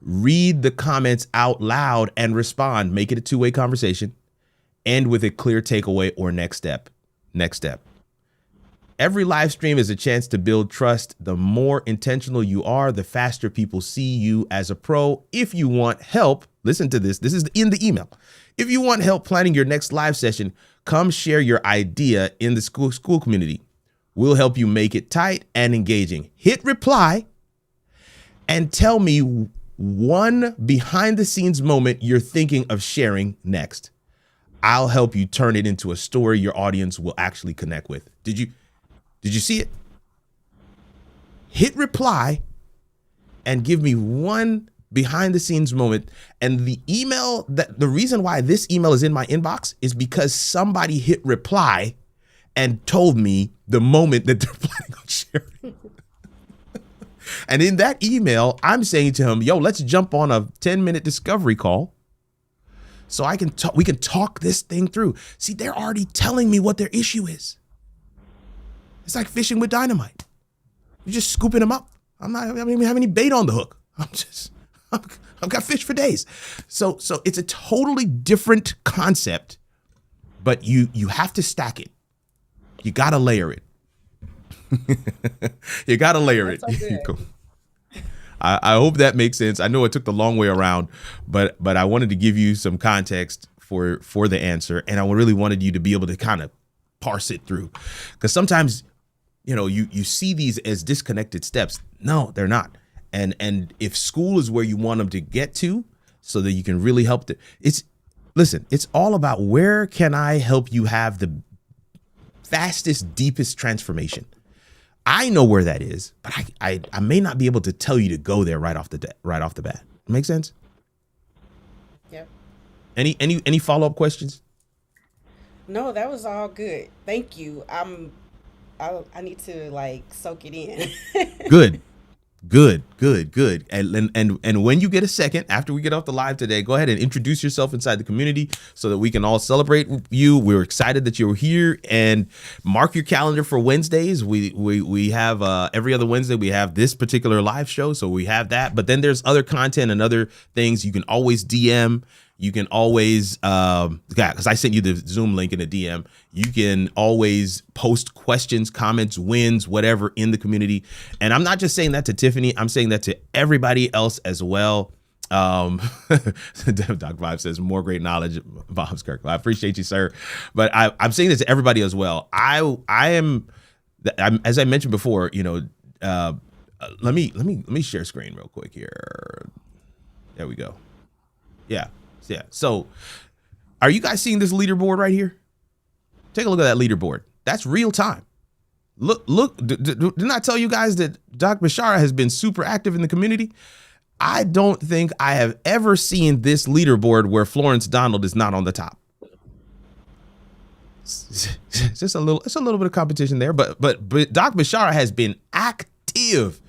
Read the comments out loud and respond. Make it a two-way conversation. End with a clear takeaway or next step. Every live stream is a chance to build trust. The more intentional you are, the faster people see you as a pro. If you want help, listen to this. This is in the email. If you want help planning your next live session, come share your idea in the school community. We'll help you make it tight and engaging. Hit reply and tell me one behind the scenes moment you're thinking of sharing next. I'll help you turn it into a story your audience will actually connect with. Did you see it? Hit reply and give me one behind the scenes moment. And the reason why this email is in my inbox is because somebody hit reply and told me the moment that they're planning on sharing. And in that email, I'm saying to him, yo, let's jump on a 10-minute discovery call so we can talk this thing through. See, they're already telling me what their issue is. It's like fishing with dynamite. You're just scooping them up. I don't even have any bait on the hook. I've got fish for days. So it's a totally different concept but you have to stack it. You got to layer it. You got to layer it. Cool. I hope that makes sense. I know it took the long way around, but I wanted to give you some context for the answer, and I really wanted you to be able to kind of parse it through, because sometimes, you see these as disconnected steps. No, they're not. And if school is where you want them to get to, so that you can really help it's all about, where can I help you have the fastest, deepest transformation? I know where that is, but I may not be able to tell you to go there right off the bat. Make sense? Yep. Any follow-up questions? No, that was all good. Thank you. I need to soak it in. Good. And when you get a second, after we get off the live today, go ahead and introduce yourself inside the community so that we can all celebrate you. We're excited that you're here, and mark your calendar for Wednesdays. We have every other Wednesday we have this particular live show, so we have that. But then there's other content and other things. You can always DM. You can always, because I sent you the Zoom link in a DM, you can always post questions, comments, wins, whatever in the community. And I'm not just saying that to Tiffany, I'm saying that to everybody else as well. Doc Vibe says, more great knowledge, Bob's Kirk. I appreciate you, sir. But I'm saying this to everybody as well. I'm, as I mentioned before, let me share screen real quick here. There we go. Yeah. So are you guys seeing this leaderboard right here? Take a look at that leaderboard. That's real time. Look, didn't I tell you guys that Doc Bashara has been super active in the community? I don't think I have ever seen this leaderboard where Florence Donald is not on the top. It's just a little bit of competition there, but Doc Bashara has been active.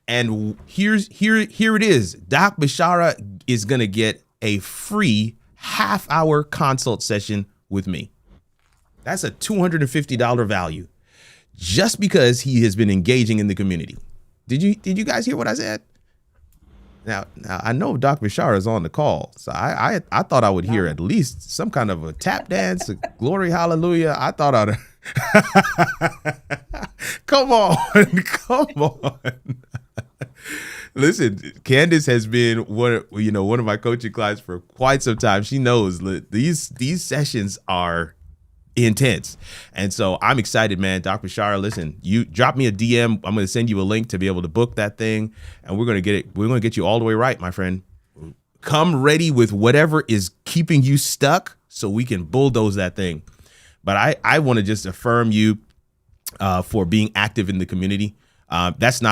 And here it is. Doc Bashara is going to get a free half-hour consult session with me. That's a $250 value just because he has been engaging in the community. Did you guys hear what I said? Now I know Doc Bashara is on the call, so I thought I would hear at least some kind of a tap dance, a glory hallelujah. I thought I'd come on. Listen, Candace has been one of my coaching clients for quite some time. She knows these sessions are intense. And so I'm excited, man. Dr. Bashara, listen, you drop me a DM. I'm going to send you a link to be able to book that thing. And we're going to get it. We're going to get you all the way right, my friend. Come ready with whatever is keeping you stuck so we can bulldoze that thing. But I want to just affirm you for being active in the community. That's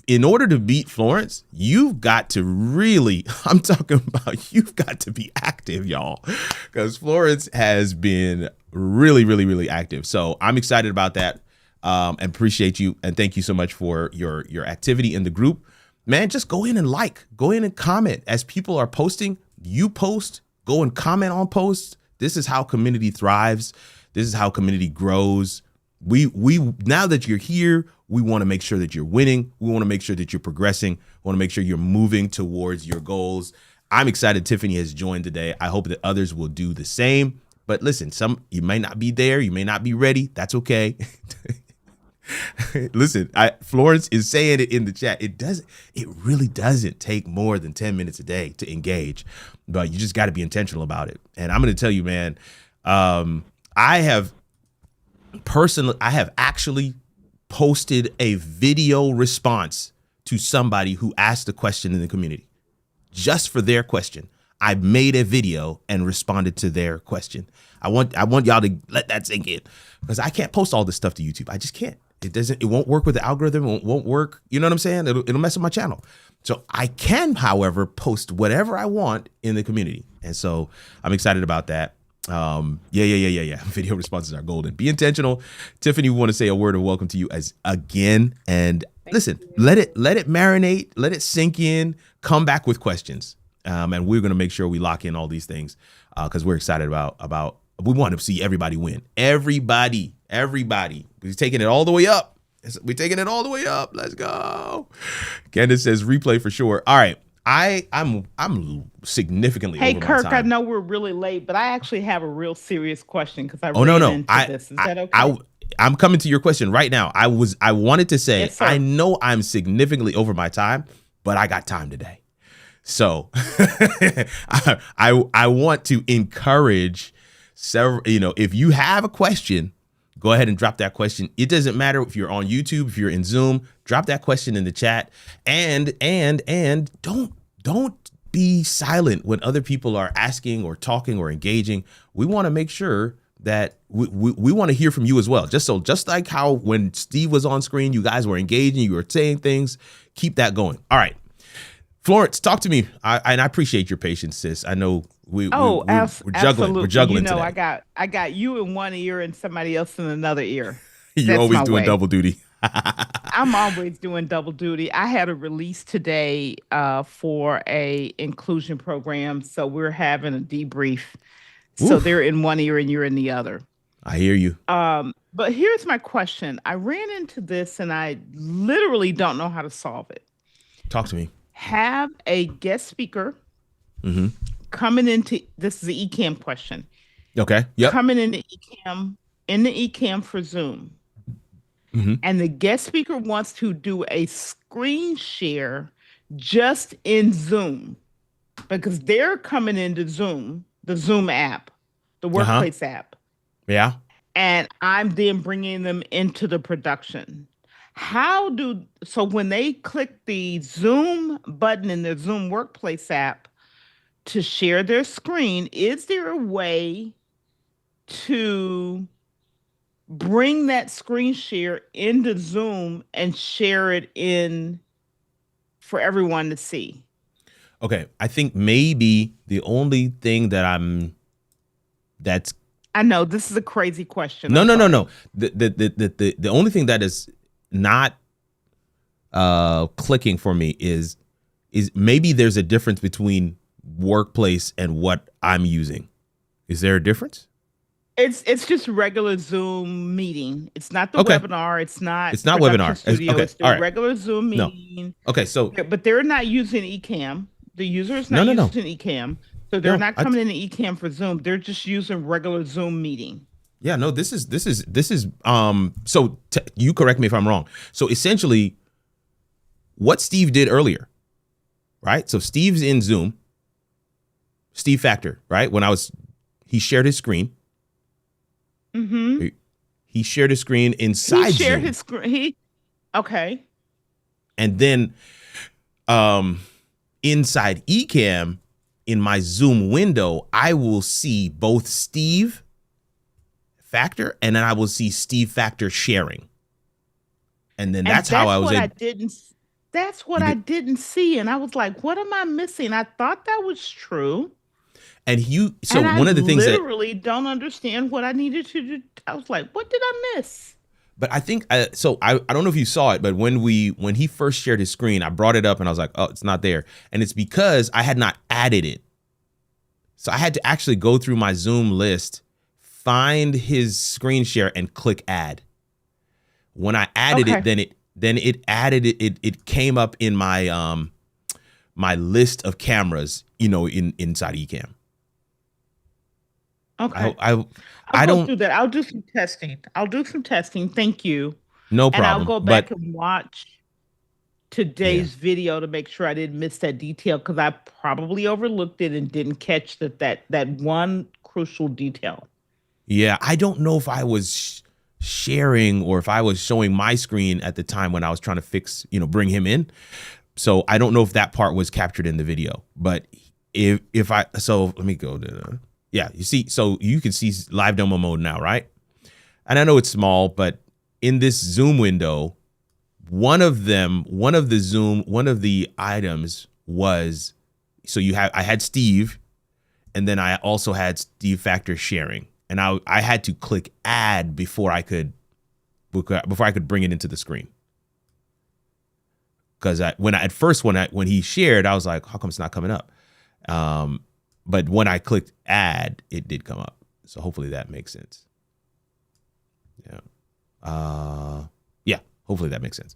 in order to beat Florence, you've got to really, I'm talking about, you've got to be active, y'all, because Florence has been really, really, really active. So I'm excited about that and appreciate you. And thank you so much for your activity in the group. Man, just go in and comment as people are posting. You post, go and comment on posts. This is how community thrives. This is how community grows. We now that you're here, we want to make sure that you're winning. We want to make sure that you're progressing. We want to make sure you're moving towards your goals. I'm excited Tiffany has joined today. I hope that others will do the same. But listen, you may not be there. You may not be ready. That's okay. Listen, Florence is saying it in the chat. It really doesn't take more than 10 minutes a day to engage, but you just got to be intentional about it. And I'm going to tell you, man, I have actually posted a video response to somebody who asked a question in the community. Just for their question, I made a video and responded to their question. I want y'all to let that sink in, because I can't post all this stuff to YouTube. I just can't. It won't work with the algorithm. It won't work. You know what I'm saying? It'll mess with my channel. So I can, however, post whatever I want in the community. And so I'm excited about that. Yeah. Video responses are golden. Be intentional. Tiffany, we want to say a word of welcome to you again. And listen, let it marinate, let it sink in, come back with questions. And we're going to make sure we lock in all these things because we're excited about we want to see everybody win. Everybody. We're taking it all the way up. We're taking it all the way up. Let's go. Candace says replay for sure. All right. I'm significantly Hey, over my Kirk, I time. know we're really late, but I actually have a real serious question because I Oh no, ran no. into this. Is that okay? I'm coming to your question right now. I wanted to say, Yes, sir. I know I'm significantly over my time, but I got time today. So I want to encourage several, if you have a question, go ahead and drop that question. It doesn't matter if you're on YouTube, if you're in Zoom, drop that question in the chat, and don't be silent when other people are asking or talking or engaging. We want to make sure that we want to hear from you as well. Just like how when Steve was on screen, you guys were engaging, you were saying things, keep that going. All right. Florence, talk to me. And I appreciate your patience, sis. I know we're juggling. Absolutely. We're juggling today. I got you in one ear and somebody else in another ear. You're always doing double duty. I'm always doing double duty. I had a release today for a inclusion program, so we're having a debrief. So they're in one ear and you're in the other. I hear you. But here's my question. I ran into this and I literally don't know how to solve it. Talk to me. Have a guest speaker coming into, this is the Ecamm question. Okay. Yep. Coming into Ecamm for Zoom. And the guest speaker wants to do a screen share just in Zoom because they're coming into Zoom, the Zoom app, the workplace app. Yeah. And I'm then bringing them into the production. So when they click the Zoom button in the Zoom workplace app to share their screen, is there a way to bring that screen share into Zoom and share it in for everyone to see? Okay. I think maybe the only thing I know this is a crazy question. No. The only thing that is not clicking for me is maybe there's a difference between workplace and what I'm using. Is there a difference? It's just regular Zoom meeting. It's not the webinar. It's not webinar. Studio. Okay. It's the regular Zoom meeting. No. Okay, so but they're not using Ecamm. The user is not using Ecamm. So they're not coming into Ecamm for Zoom. They're just using regular Zoom meeting. Yeah, no, this is so you correct me if I'm wrong. So essentially what Steve did earlier, right? So Steve's in Zoom, Steve Factor, right? He shared his screen. He shared his screen inside Zoom. He shared his screen. Okay. And then inside Ecamm, in my Zoom window, I will see both Steve Factor and then I will see Steve Factor sharing. And then that's how I was able. That's what I didn't see. And I was like, what am I missing? I thought that was true. And one of the things I literally don't understand what I needed to do. I was like, what did I miss? But I think, I don't know if you saw it, but when he first shared his screen, I brought it up and I was like, oh, it's not there. And it's because I had not added it. So I had to actually go through my Zoom list, find his screen share and click add. When I added it, then it added it. It came up in my, my list of cameras, inside Ecamm. Okay. I don't do that. I'll do some testing. Thank you. No problem. And I'll go back and watch today's video to make sure I didn't miss that detail because I probably overlooked it and didn't catch that one crucial detail. Yeah, I don't know if I was sharing or if I was showing my screen at the time when I was trying to bring him in. So I don't know if that part was captured in the video. But let me go to you see, so you can see live demo mode now, right? And I know it's small, but in this Zoom window, one of the items was, I had Steve, and then I also had Steve Factor sharing, and I had to click add before I could bring it into the screen. Because when he shared, I was like, how come it's not coming up? But when I clicked add, it did come up. So hopefully that makes sense. Yeah. Hopefully that makes sense.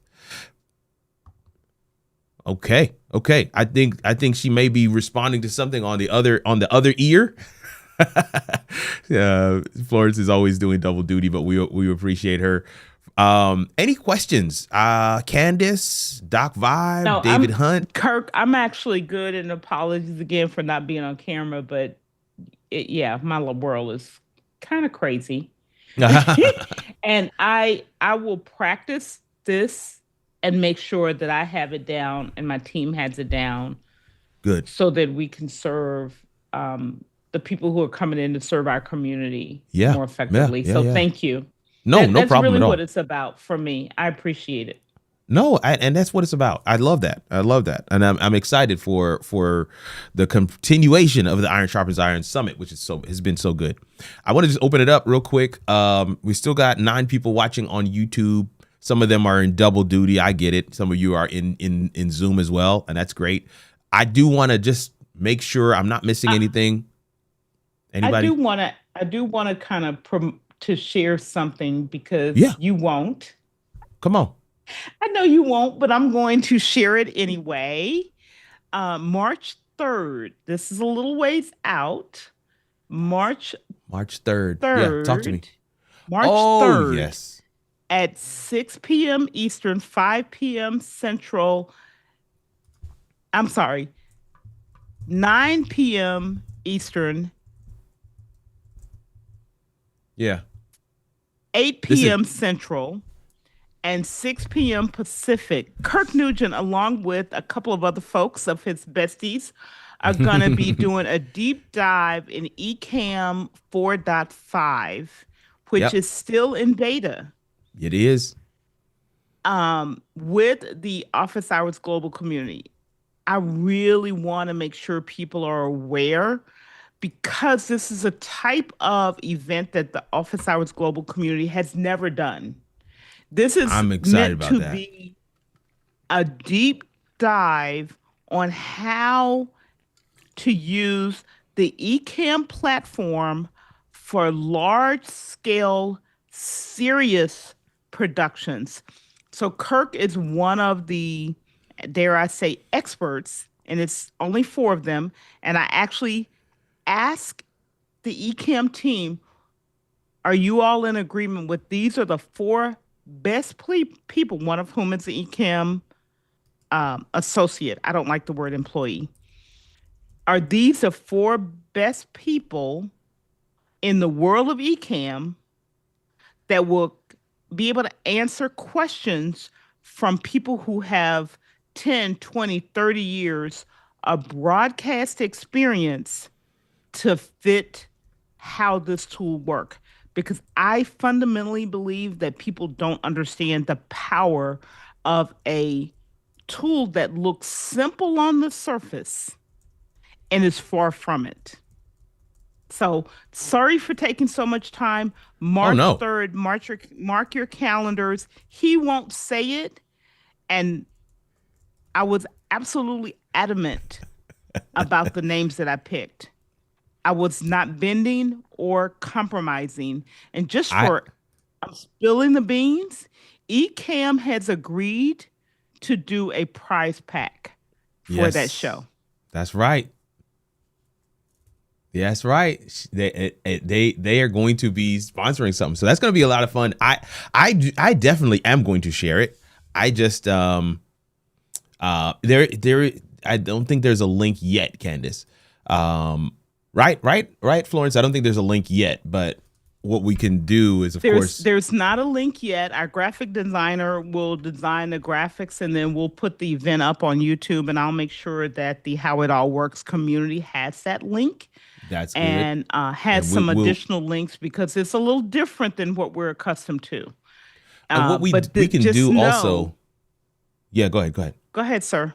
Okay. I think she may be responding to something on the other ear. Florence is always doing double duty, but we appreciate her. Any questions? Candace, Doc Vibe, No, David Hunt. Kirk, I'm actually good, and apologies again for not being on camera, but my little world is kind of crazy. And I will practice this and make sure that I have it down and my team has it down. Good. So that we can serve the people who are coming in to serve our community more effectively. Thank you. No problem That's really at all. what it's about for me. I appreciate it. No, and that's what it's about. I love that, and I'm excited for the continuation of the Iron Sharpens Iron Summit, which has been so good. I want to just open it up real quick. We still got 9 people watching on YouTube. Some of them are in double duty. I get it. Some of you are in Zoom as well, and that's great. I do want to just make sure I'm not missing anything. Anybody? I do want to kind of to share something because you won't. Come on. I know you won't, but I'm going to share it anyway. March 3rd. This is a little ways out. March 3rd. Yeah, talk to me. March 3rd. Oh, yes. At 6 p.m. Eastern, 5 p.m. Central. I'm sorry. 9 p.m. Eastern. Yeah. 8 p.m. Central. And 6 p.m. Pacific. Kirk Nugent, along with a couple of other folks of his besties, are going to be doing a deep dive in Ecamm 4.5, which is still in beta. It is. With the Office Hours Global community. I really want to make sure people are aware, because this is a type of event that the Office Hours Global community has never done. This is meant to be a deep dive on how to use the Ecamm platform for large-scale, serious productions. So Kirk is one of the, dare I say, experts, and it's only 4 of them. And I actually asked the Ecamm team, are you all in agreement with these are the 4 best people, one of whom is the Ecamm associate. I don't like the word employee. Are these the 4 best people in the world of Ecamm that will be able to answer questions from people who have 10, 20, 30 years of broadcast experience to fit how this tool works? Because I fundamentally believe that people don't understand the power of a tool that looks simple on the surface and is far from it. So sorry for taking so much time. March 3rd, mark your calendars. He won't say it. And I was absolutely adamant about the names that I picked. I was not bending or compromising. And just I'm spilling the beans, Ecamm has agreed to do a prize pack for that show. That's right. That's right. They are going to be sponsoring something. So that's going to be a lot of fun. I definitely am going to share it. I just I don't think there's a link yet, Candace. Right, Florence. I don't think there's a link yet, but what we can do is, of course, there's not a link yet. Our graphic designer will design the graphics, and then we'll put the event up on YouTube, and I'll make sure that the How It All Works community has that link. That's good. And has some additional links, because it's a little different than what we're accustomed to. And what we can do also. Yeah, go ahead. Go ahead, sir.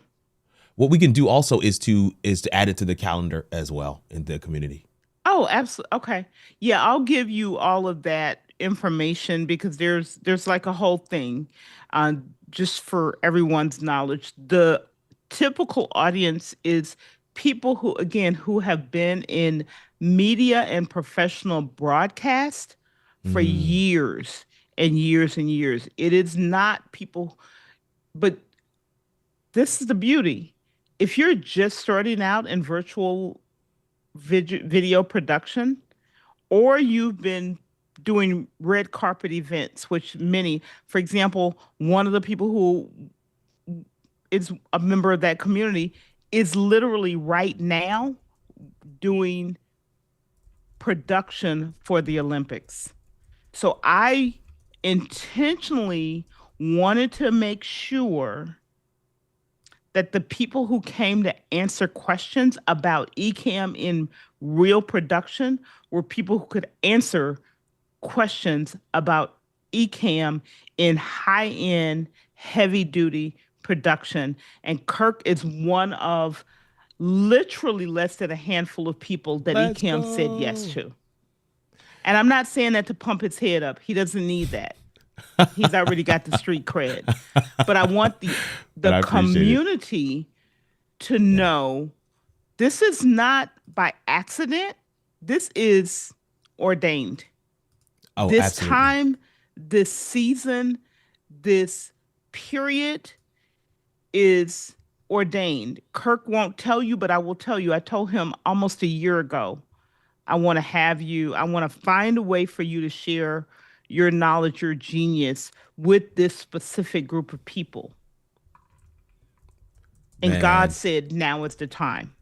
What we can do also is to add it to the calendar as well in the community. Oh, absolutely. Okay. Yeah, I'll give you all of that information, because there's like a whole thing, just for everyone's knowledge. The typical audience is people who have been in media and professional broadcast for years and years and years. It is not people, but this is the beauty. If you're just starting out in virtual video production, or you've been doing red carpet events, which many, for example, one of the people who is a member of that community is literally right now doing production for the Olympics. So I intentionally wanted to make sure that the people who came to answer questions about Ecamm in real production were people who could answer questions about Ecamm in high-end, heavy-duty production. And Kirk is one of literally less than a handful of people that Let's Ecamm said yes go. to. And I'm not saying that to pump his head up. He doesn't need that. He's already got the street cred. But I want But I the appreciate it. community to know this is not by accident. This is ordained. Oh, This absolutely. time, this season, this period is ordained. Kirk won't tell you, but I will tell you. I told him almost a year ago, I want to find a way for you to share your knowledge, your genius with this specific group of people. And Man. God said, now is the time.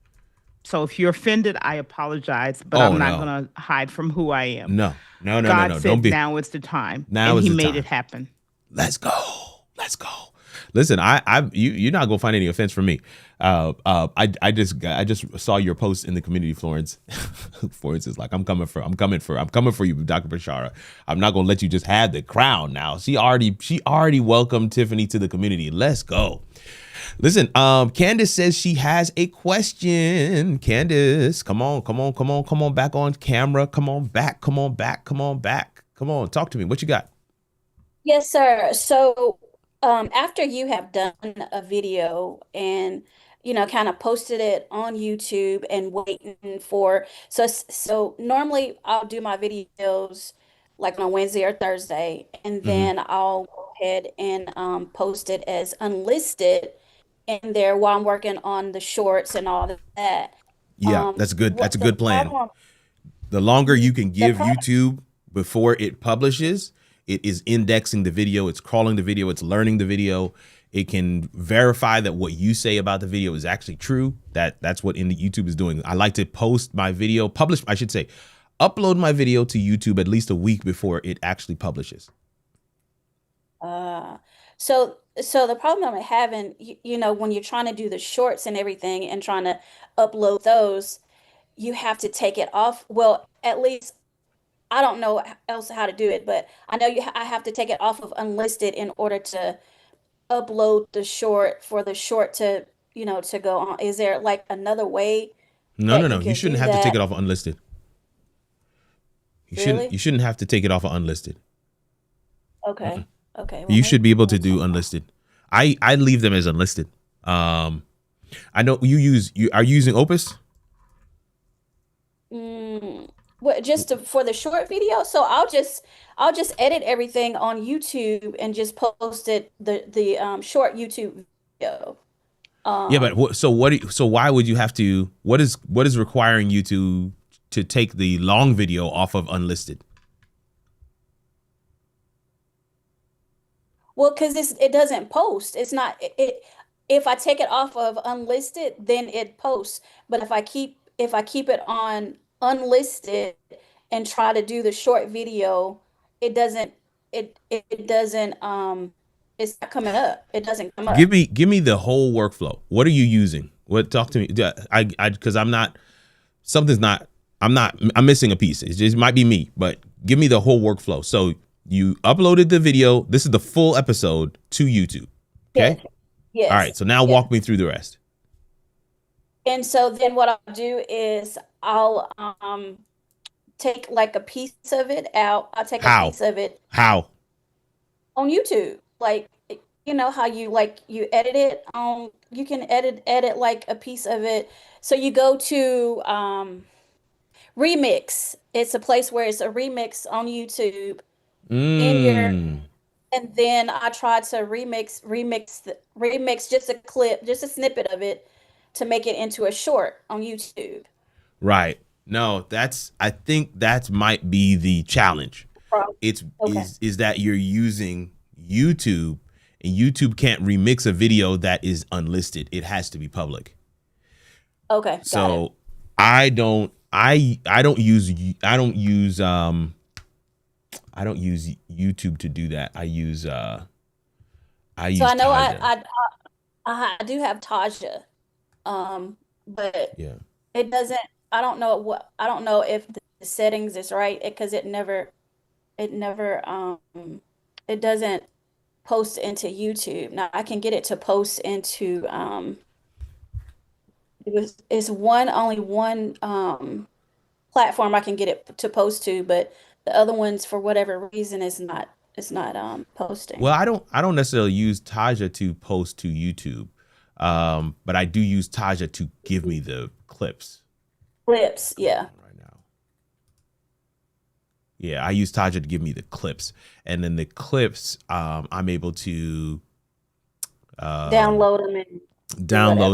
So if you're offended, I apologize, but Oh, I'm not no. going to hide from who I am. No. God said, Don't be. now is the time. Now and is he the made time. it happen. Let's go. Let's go. Listen, you're not gonna find any offense from me. I just saw your post in the community, Florence. Florence is like, I'm coming for you, Dr. Bashara. I'm not gonna let you just have the crown now. She already welcomed Tiffany to the community. Let's go. Listen, Candace says she has a question. Candace, come on back on camera. Come on back. Come on, talk to me. What you got? Yes, sir. So, after you have done a video and, kind of posted it on YouTube and waiting for, so normally I'll do my videos like on Wednesday or Thursday, and then I'll go ahead and post it as unlisted in there while I'm working on the shorts and all of that. Yeah, that's good. That's a good plan. Problem, The longer you can give problem- YouTube before it publishes, it is indexing the video, it's crawling the video, it's learning the video. It can verify that what you say about the video is actually true. That's what YouTube is doing. I like to post my video, upload my video to YouTube at least a week before it actually publishes. So the problem I'm having, when you're trying to do the shorts and everything and trying to upload those, you have to take it off. Well, at least I don't know else how to do it, but I know I have to take it off of Unlisted in order to upload the short for the short to, to go on. Is there like another way No. that you You can shouldn't do have to take that? it off of Unlisted. Really? You shouldn't have to take it off of Unlisted. Okay. Okay. Well, You should be able to maybe do Unlisted. I leave them as Unlisted. I know are you using Opus? What, for the short video? So I'll just edit everything on YouTube and just post it the short YouTube video. Yeah, but so why would you have to? What is requiring you to take the long video off of Unlisted? Well, because it doesn't post. It's not it. If I take it off of Unlisted, then it posts. But if I keep it on Unlisted and try to do the short video, it doesn't. It doesn't. It's not coming up. It doesn't come up. Give me the whole workflow. What are you using? Talk to me. Because I'm missing a piece. It might be me, but give me the whole workflow. So you uploaded the video. This is the full episode to YouTube. Okay. Yes. All right. So now walk me through the rest. And so then what I'll do is I'll take like a piece of it out. I'll take a piece of it How? on YouTube. Like, how you edit it on, you can edit like a piece of it. So you go to Remix. It's a place where it's a remix on YouTube in your and then I tried to remix just a clip, just a snippet of it to make it into a short on YouTube. Right. No, I think that might be the challenge. It's Okay. is that you're using YouTube, and YouTube can't remix a video that is unlisted. It has to be public. Okay. So I don't use YouTube to do that. I use So I know Taja. I do have Taja, but Yeah. it doesn't. I don't know if the settings is right because it doesn't post into YouTube. Now I can get it to post into it's only one platform I can get it to post to, but the other ones for whatever reason is not posting. Well, I don't necessarily use Taja to post to YouTube, but I do use Taja to give me the clips. Yeah. Right now. Yeah, I use Taja to give me the clips, and then the clips, I'm able to download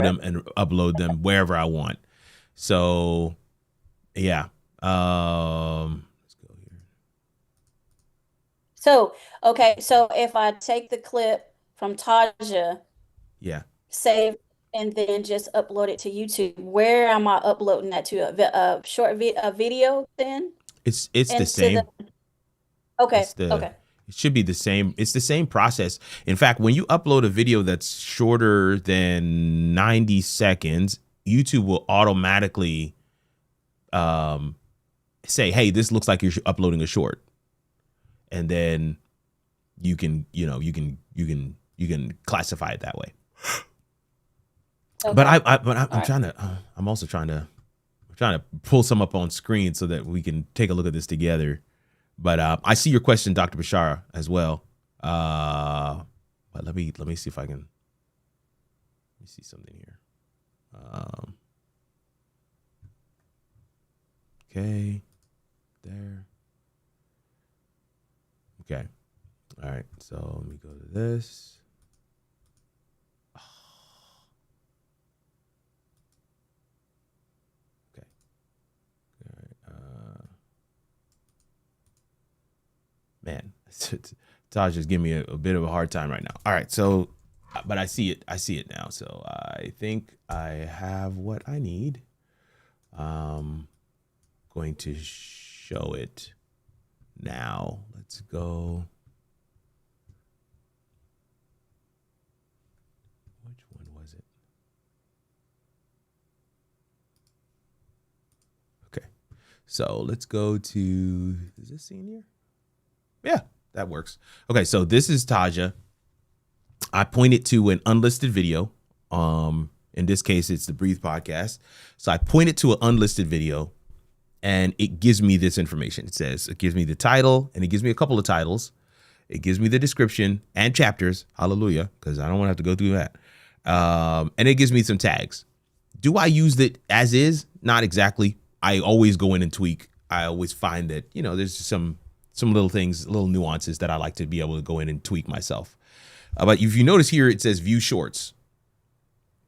them and upload them wherever I want. So, yeah. Let's go here. So, okay, so if I take the clip from Taja, yeah, save, and then just upload it to YouTube, where am I uploading that to? A short video then? It's the same. Okay. It should be the same. It's the same process. In fact, when you upload a video that's shorter than 90 seconds, YouTube will automatically say, "Hey, this looks like you're uploading a short," and then you can classify it that way. Okay. But I'm also trying to pull some up on screen so that we can take a look at this together. But I see your question, Dr. Bashara, as well. But let me see if I can. Let me see something here. Okay, there. Okay, all right. So let me go to this. Okay. All right. Man, Taj is giving me a bit of a hard time right now. All right, so, but I see it now. So I think I have what I need. Going to show it now. Let's go. Which one was it? Okay, so let's go to, is this scene here? Yeah, that works. Okay, so this is Taja. I pointed to an unlisted video. In this case, it's the Breathe podcast. So I pointed to an unlisted video, and it gives me this information. It gives me the title, and it gives me a couple of titles. It gives me the description and chapters. Hallelujah, because I don't want to have to go through that. And it gives me some tags. Do I use it as is? Not exactly. I always go in and tweak. I always find that, there's some little things, little nuances that I like to be able to go in and tweak myself. But if you notice here, it says view shorts.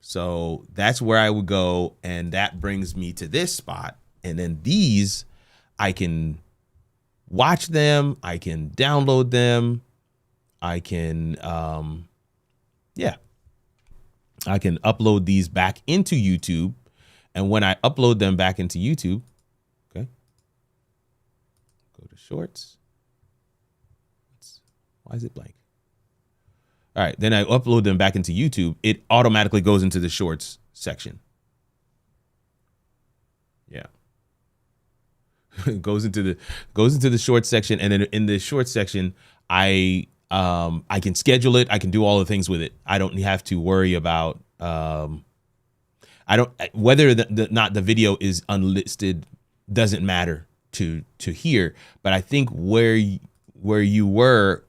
So that's where I would go. And that brings me to this spot. And then these, I can watch them. I can download them. I can, I can upload these back into YouTube. And when I upload them back into YouTube, okay, go to shorts. Why is it blank? All right, then I upload them back into YouTube. It automatically goes into the shorts section. Yeah. It goes into the shorts section, and then in the shorts section, I can schedule it. I can do all the things with it. I don't have to worry about whether not the video is unlisted doesn't matter to here. But I think where you were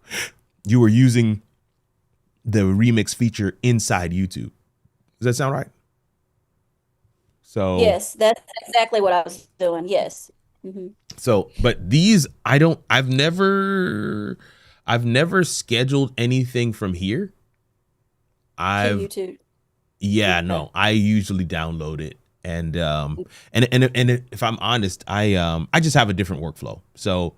using the remix feature inside YouTube. Does that sound right? So yes, that's exactly what I was doing. Yes. Mm-hmm. So, but these, I've never I've never scheduled anything from here. To I've YouTube. Yeah, Okay. no, I usually download it, and if I'm honest, I just have a different workflow. So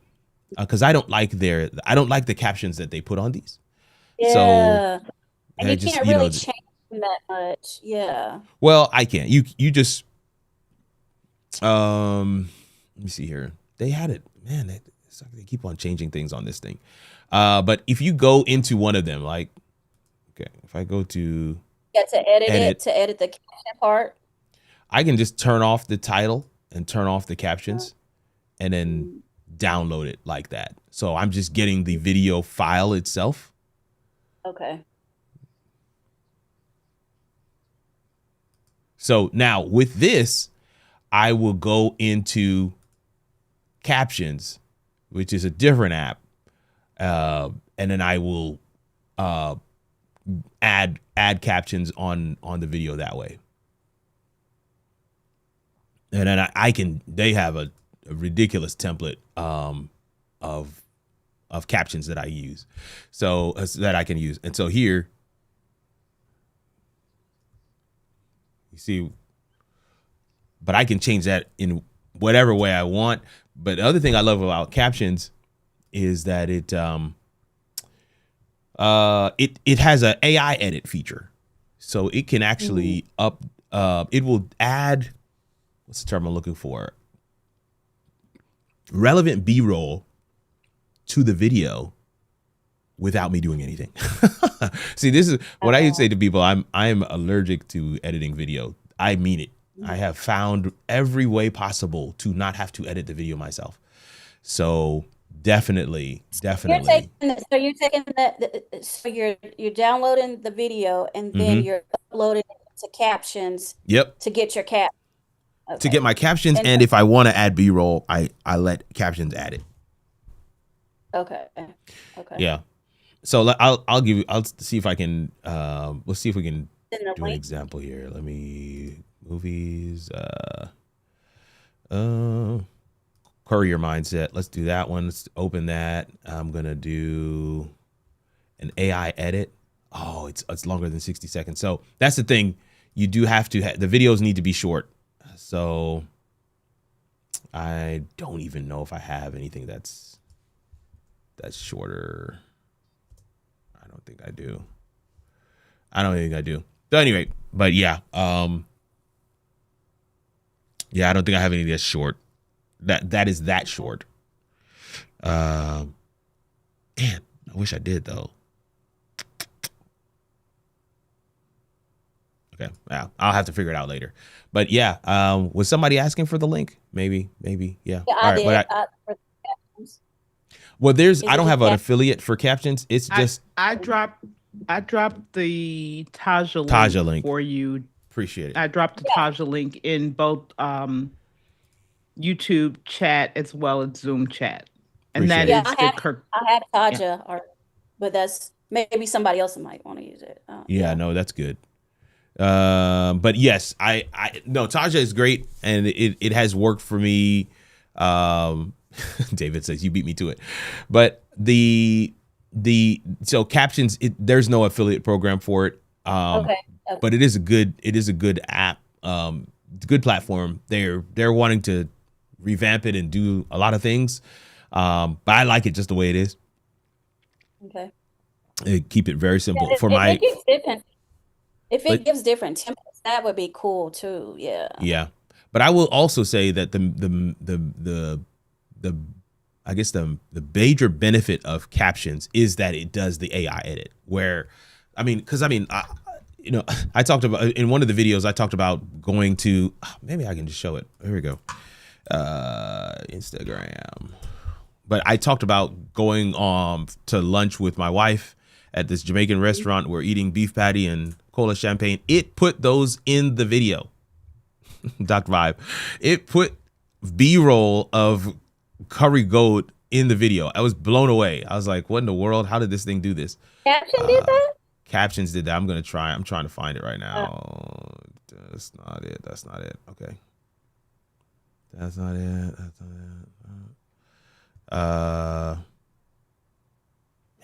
because I don't like the captions that they put on these. So Yeah. And I you just can't really change them that much. Yeah. well, I can't. You just let me see here. They had it, man. They keep on changing things on this thing. But if you go into one of them, like, okay, if I go to Yeah, to edit edit, it, to edit the caption part. I can just turn off the title and turn off the captions and then download it like that. So I'm just getting the video file itself. Okay. So now with this, I will go into Captions, which is a different app. And then I will add captions on the video that way. And then they have a ridiculous template of captions that I use. So that I can use. And so here you see, but I can change that in whatever way I want. But the other thing I love about Captions is that it has an AI edit feature. So it can actually it will add, what's the term I'm looking for? Relevant B-roll to the video without me doing anything. See, this is what I used to say to people. I'm allergic to editing video. I mean it. I have found every way possible to not have to edit the video myself. So definitely. So you're downloading the video and then you're uploading it to Captions. Yep. To get your cap. Okay. To get my captions, and if I want to add B-roll, I let Captions add it. Okay. Okay. Yeah. So I'll see if I can let's see if we can do an example here. Let me movies courier mindset. Let's do that one. Let's open that. I'm going to do an AI edit. Oh, it's longer than 60 seconds. So that's the thing. You do have to the videos need to be short. So I don't even know if I have anything that's shorter. I don't think I do. So anyway, but yeah. Yeah, I don't think I have anything that's short. That is that short. Man, I wish I did though. Okay, yeah, I'll have to figure it out later. But yeah, was somebody asking for the link? Maybe, yeah. Yeah, all right, for Captions. Well, I don't have an affiliate for Captions. It's just I dropped the Taja link for you. Appreciate it. I dropped the Taja link in both YouTube chat as well as Zoom chat. And Appreciate that it. is I have Taja, but that's maybe somebody else might want to use it. No, that's good. But yes, I no, Taja is great, and it has worked for me. David says you beat me to it, but so Captions, there's no affiliate program for it. Okay. But it is a good app. Good platform. They're wanting to revamp it and do a lot of things. But I like it just the way it is. Okay. Keep it very simple If it gives different templates, that would be cool too. Yeah. Yeah. But I will also say that I guess the major benefit of Captions is that it does the AI edit. I talked about in one of the videos, I talked about going to, maybe I can just show it. Here we go. Instagram. But I talked about going to lunch with my wife at this Jamaican restaurant. We're eating beef patty and cola champagne. It put those in the video. Dr. Vibe. It put B-roll of curry goat in the video. I was blown away. I was like, what in the world? How did this thing do this? Caption did that? Captions did that. I'm trying to find it right now. That's not it. Okay. That's not it.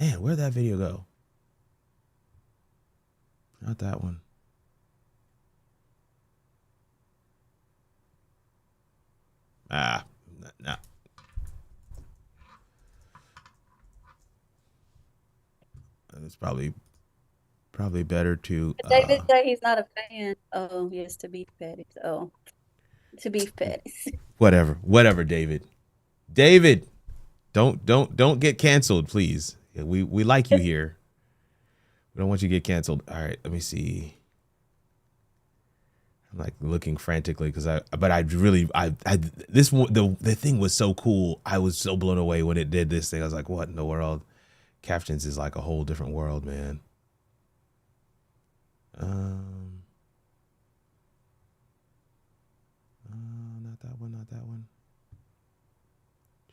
Man, where'd that video go? Not that one. No. It's probably better to. David said he's not a fan. Oh, yes, to beef patties. Oh, to beef patties. Whatever, David. David, don't get canceled, please. We like you here. We don't want you to get canceled. All right, let me see. I'm like looking frantically because the thing was so cool. I was so blown away when it did this thing. I was like, what in the world? Captions is like a whole different world, man. Not that one.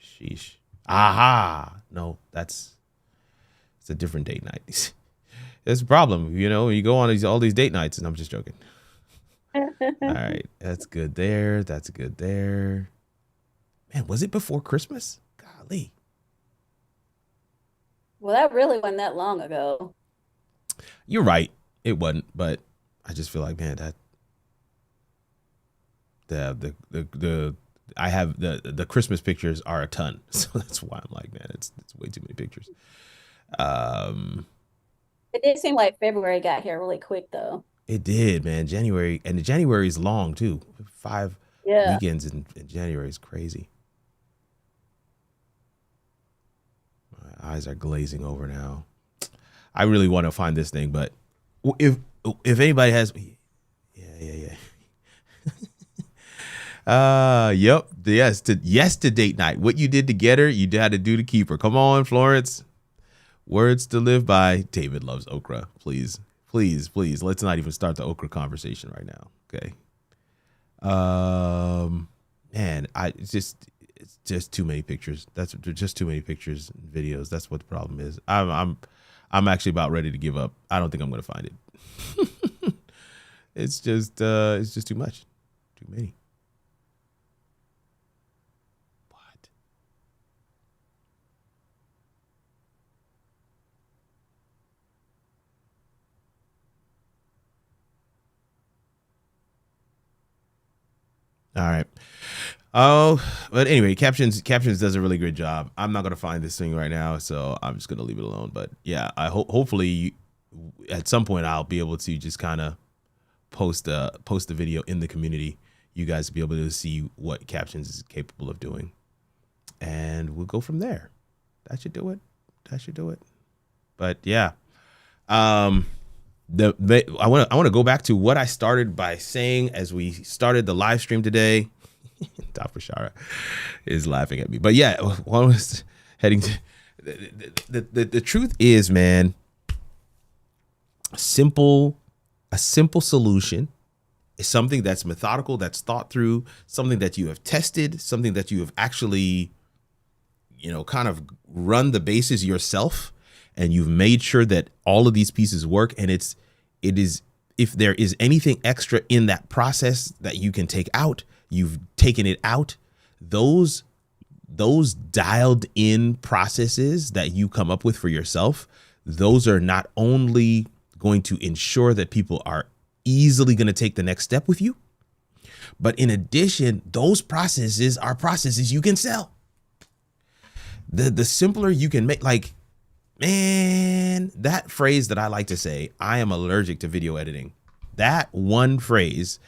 Sheesh. Aha. No, it's a different date night. That's a problem, you go on all these date nights, and I'm just joking. All right, that's good there. That's good there. Man, was it before Christmas? Golly. Well, that really wasn't that long ago. You're right. It wasn't, but I just feel like, man, that I have the Christmas pictures are a ton, so that's why I'm like, man, it's way too many pictures. It did seem like February got here really quick, though. It did, man. January, and January is long too. 5 weekends in January is crazy. My eyes are glazing over now. I really want to find this thing, but if anybody has, yeah. Yep. Yes to date night. What you did to get her, you had to do to keep her. Come on, Florence. Words to live by. David loves okra. Please. Let's not even start the okra conversation right now. Okay. Man, it's just too many pictures. That's just too many pictures and videos. That's what the problem is. I'm actually about ready to give up. I don't think I'm going to find it. It's just too much. Too many. All right. Oh, but anyway, captions does a really good job. I'm not gonna find this thing right now, so I'm just gonna leave it alone. But yeah, I hopefully at some point I'll be able to just kind of post the video in the community. You guys will be able to see what captions is capable of doing, and we'll go from there. That should do it. But yeah, I want to go back to what I started by saying as we started the live stream today. Dr. Shara is laughing at me, but yeah, what I was heading to the truth is, man, a simple solution is something that's methodical, that's thought through, something that you have tested, something that you have actually, kind of run the bases yourself, and you've made sure that all of these pieces work. And it is, if there is anything extra in that process that you can take out, you've taken it out. Those dialed in processes that you come up with for yourself, those are not only going to ensure that people are easily going to take the next step with you, but in addition, those processes are processes you can sell. The simpler you can make, like, man, that phrase that I like to say, I am allergic to video editing. That one phrase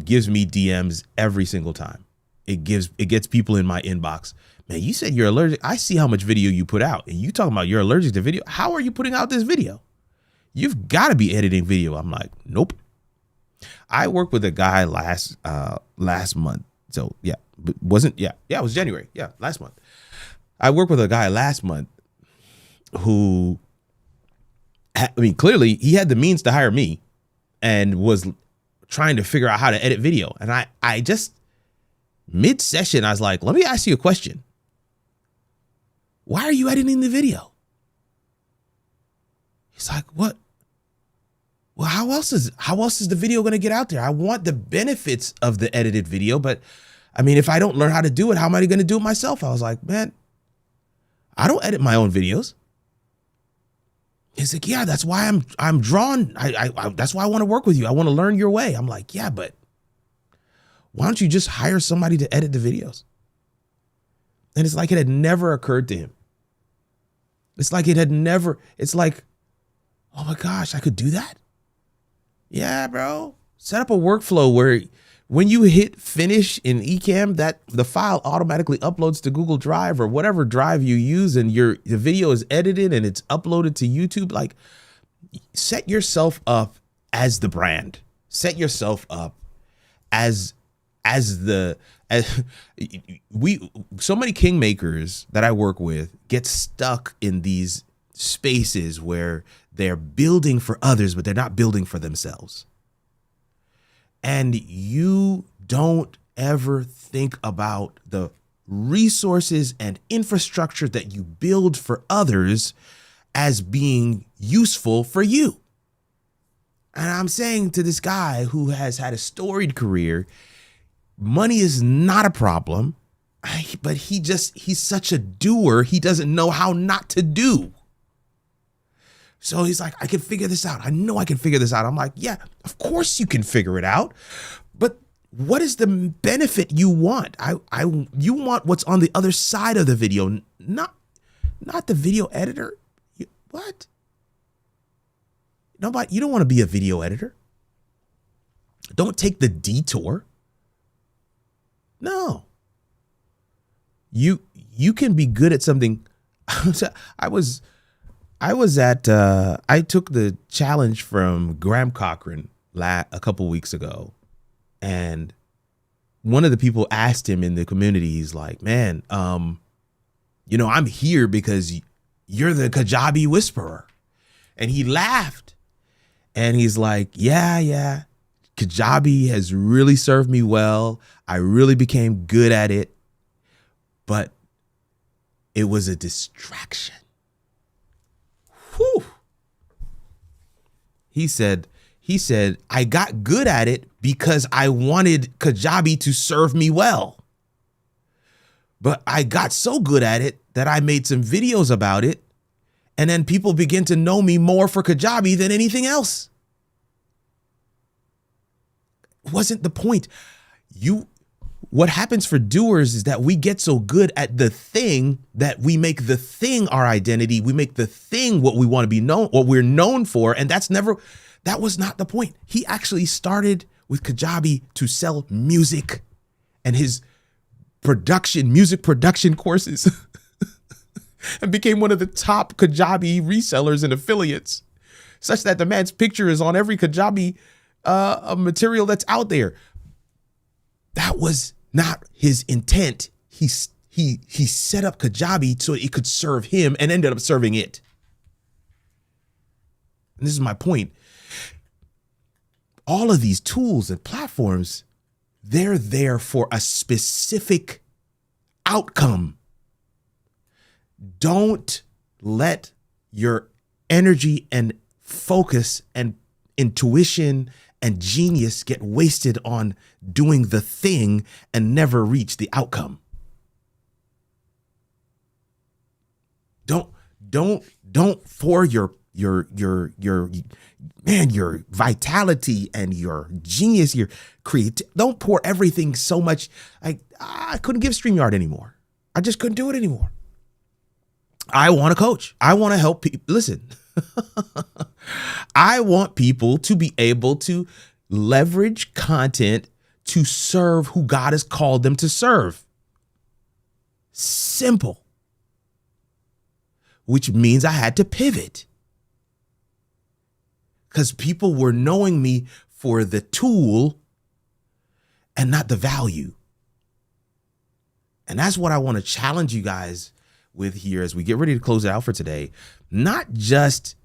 gives me DMs every single time. It gets people in my inbox. Man, you said you're allergic. I see how much video you put out, and you talking about you're allergic to video. How are you putting out this video? You've got to be editing video. I'm like, nope. I worked with a guy last month. So yeah, it was January. Yeah, last month. I worked with a guy last month who, clearly he had the means to hire me and was trying to figure out how to edit video. And I just, mid-session, I was like, let me ask you a question. Why are you editing the video? He's like, what? Well, how else is the video going to get out there? I want the benefits of the edited video, but if I don't learn how to do it, how am I going to do it myself? I was like, man, I don't edit my own videos. He's like, yeah, that's why I'm drawn. I that's why I want to work with you. I want to learn your way. I'm like, yeah, but why don't you just hire somebody to edit the videos? And it's like it had never occurred to him. It's like, oh my gosh, I could do that? Yeah, bro. Set up a workflow where when you hit finish in Ecamm, that the file automatically uploads to Google Drive or whatever drive you use, and the video is edited and it's uploaded to YouTube. Like, set yourself up as the brand. Set yourself up as so many kingmakers that I work with get stuck in these spaces where they're building for others, but they're not building for themselves. And you don't ever think about the resources and infrastructure that you build for others as being useful for you. And I'm saying to this guy who has had a storied career, money is not a problem, but he's such a doer, he doesn't know how not to do. So he's like, I can figure this out. I know I can figure this out. I'm like, yeah, of course you can figure it out. But what is the benefit you want? You want what's on the other side of the video, not the video editor. What? Nobody, you don't want to be a video editor. Don't take the detour. No. You can be good at something. I took the challenge from Graham Cochran a couple weeks ago, and one of the people asked him in the community, he's like, man, I'm here because you're the Kajabi whisperer. And he laughed and he's like, yeah, Kajabi has really served me well. I really became good at it, but it was a distraction. Whew. He said, I got good at it because I wanted Kajabi to serve me well. But I got so good at it that I made some videos about it, and then people begin to know me more for Kajabi than anything else. Wasn't the point. What happens for doers is that we get so good at the thing that we make the thing our identity. We make the thing what we want to be known, what we're known for. And that was not the point. He actually started with Kajabi to sell music and his music production courses and became one of the top Kajabi resellers and affiliates, such that the man's picture is on every Kajabi material that's out there. That was not his intent. He set up Kajabi so it could serve him and ended up serving it. And this is my point. All of these tools and platforms, they're there for a specific outcome. Don't let your energy and focus and intuition and genius get wasted on doing the thing and never reach the outcome. Don't for your vitality and your genius, your don't pour everything so much. I couldn't give StreamYard anymore. I just couldn't do it anymore. I want to coach. I want to help people. Listen, I want people to be able to leverage content to serve who God has called them to serve. Simple. Which means I had to pivot. Because people were knowing me for the tool and not the value. And that's what I want to challenge you guys with here as we get ready to close it out for today. Not just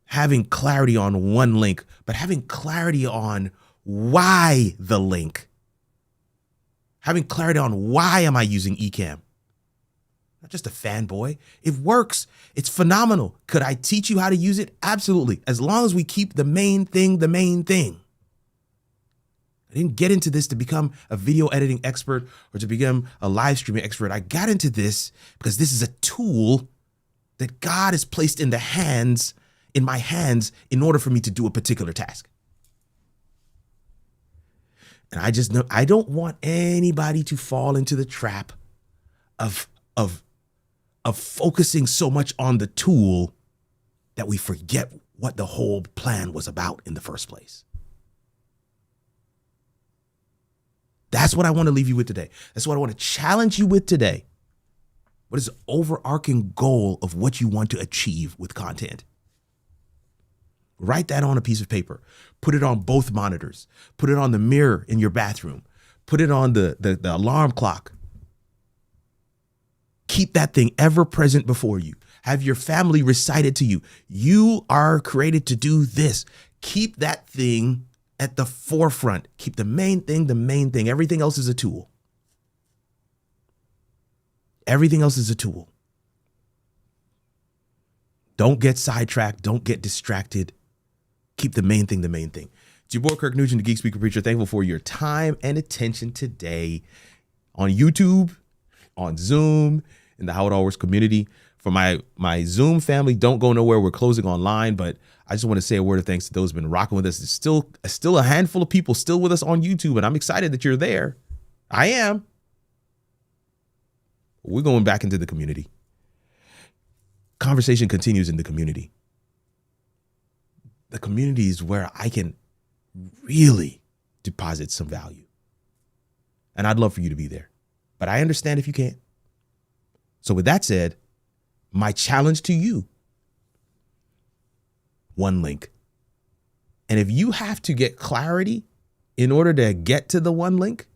having clarity on one link, but having clarity on why the link. Having clarity on why am I using Ecamm? Not just a fanboy. It works. It's phenomenal. Could I teach you how to use it? Absolutely. As long as we keep the main thing the main thing. I didn't get into this to become a video editing expert or to become a live streaming expert. I got into this because this is a tool that God has placed in my hands in order for me to do a particular task. And I just know I don't want anybody to fall into the trap of focusing so much on the tool that we forget what the whole plan was about in the first place. That's what I want to leave you with today. That's what I want to challenge you with today. What is the overarching goal of what you want to achieve with content? Write that on a piece of paper. Put it on both monitors. Put it on the mirror in your bathroom. Put it on the alarm clock. Keep that thing ever present before you. Have your family recite it to you. You are created to do this. Keep that thing at the forefront. Keep the main thing the main thing. Everything else is a tool. Everything else is a tool. Don't get sidetracked. Don't get distracted. Keep the main thing the main thing. It's your boy, Kirk Nugent, the Geek Speaker Preacher. Thankful for your time and attention today on YouTube, on Zoom, in the How It All Works community. For my Zoom family, don't go nowhere. We're closing online, but I just want to say a word of thanks to those who've been rocking with us. There's still a handful of people still with us on YouTube, and I'm excited that you're there. I am. We're going back into the community. Conversation continues in the community. The community is where I can really deposit some value. And I'd love for you to be there. But I understand if you can't. So with that said, my challenge to you, one link. And if you have to get clarity in order to get to the one link,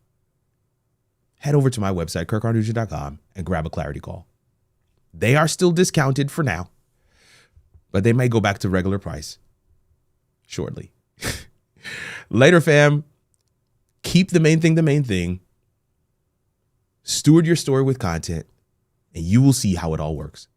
head over to my website, kirkrnugent.com, and grab a clarity call. They are still discounted for now, but they may go back to regular price shortly. Later, fam. Keep the main thing the main thing. Steward your story with content, and you will see how it all works.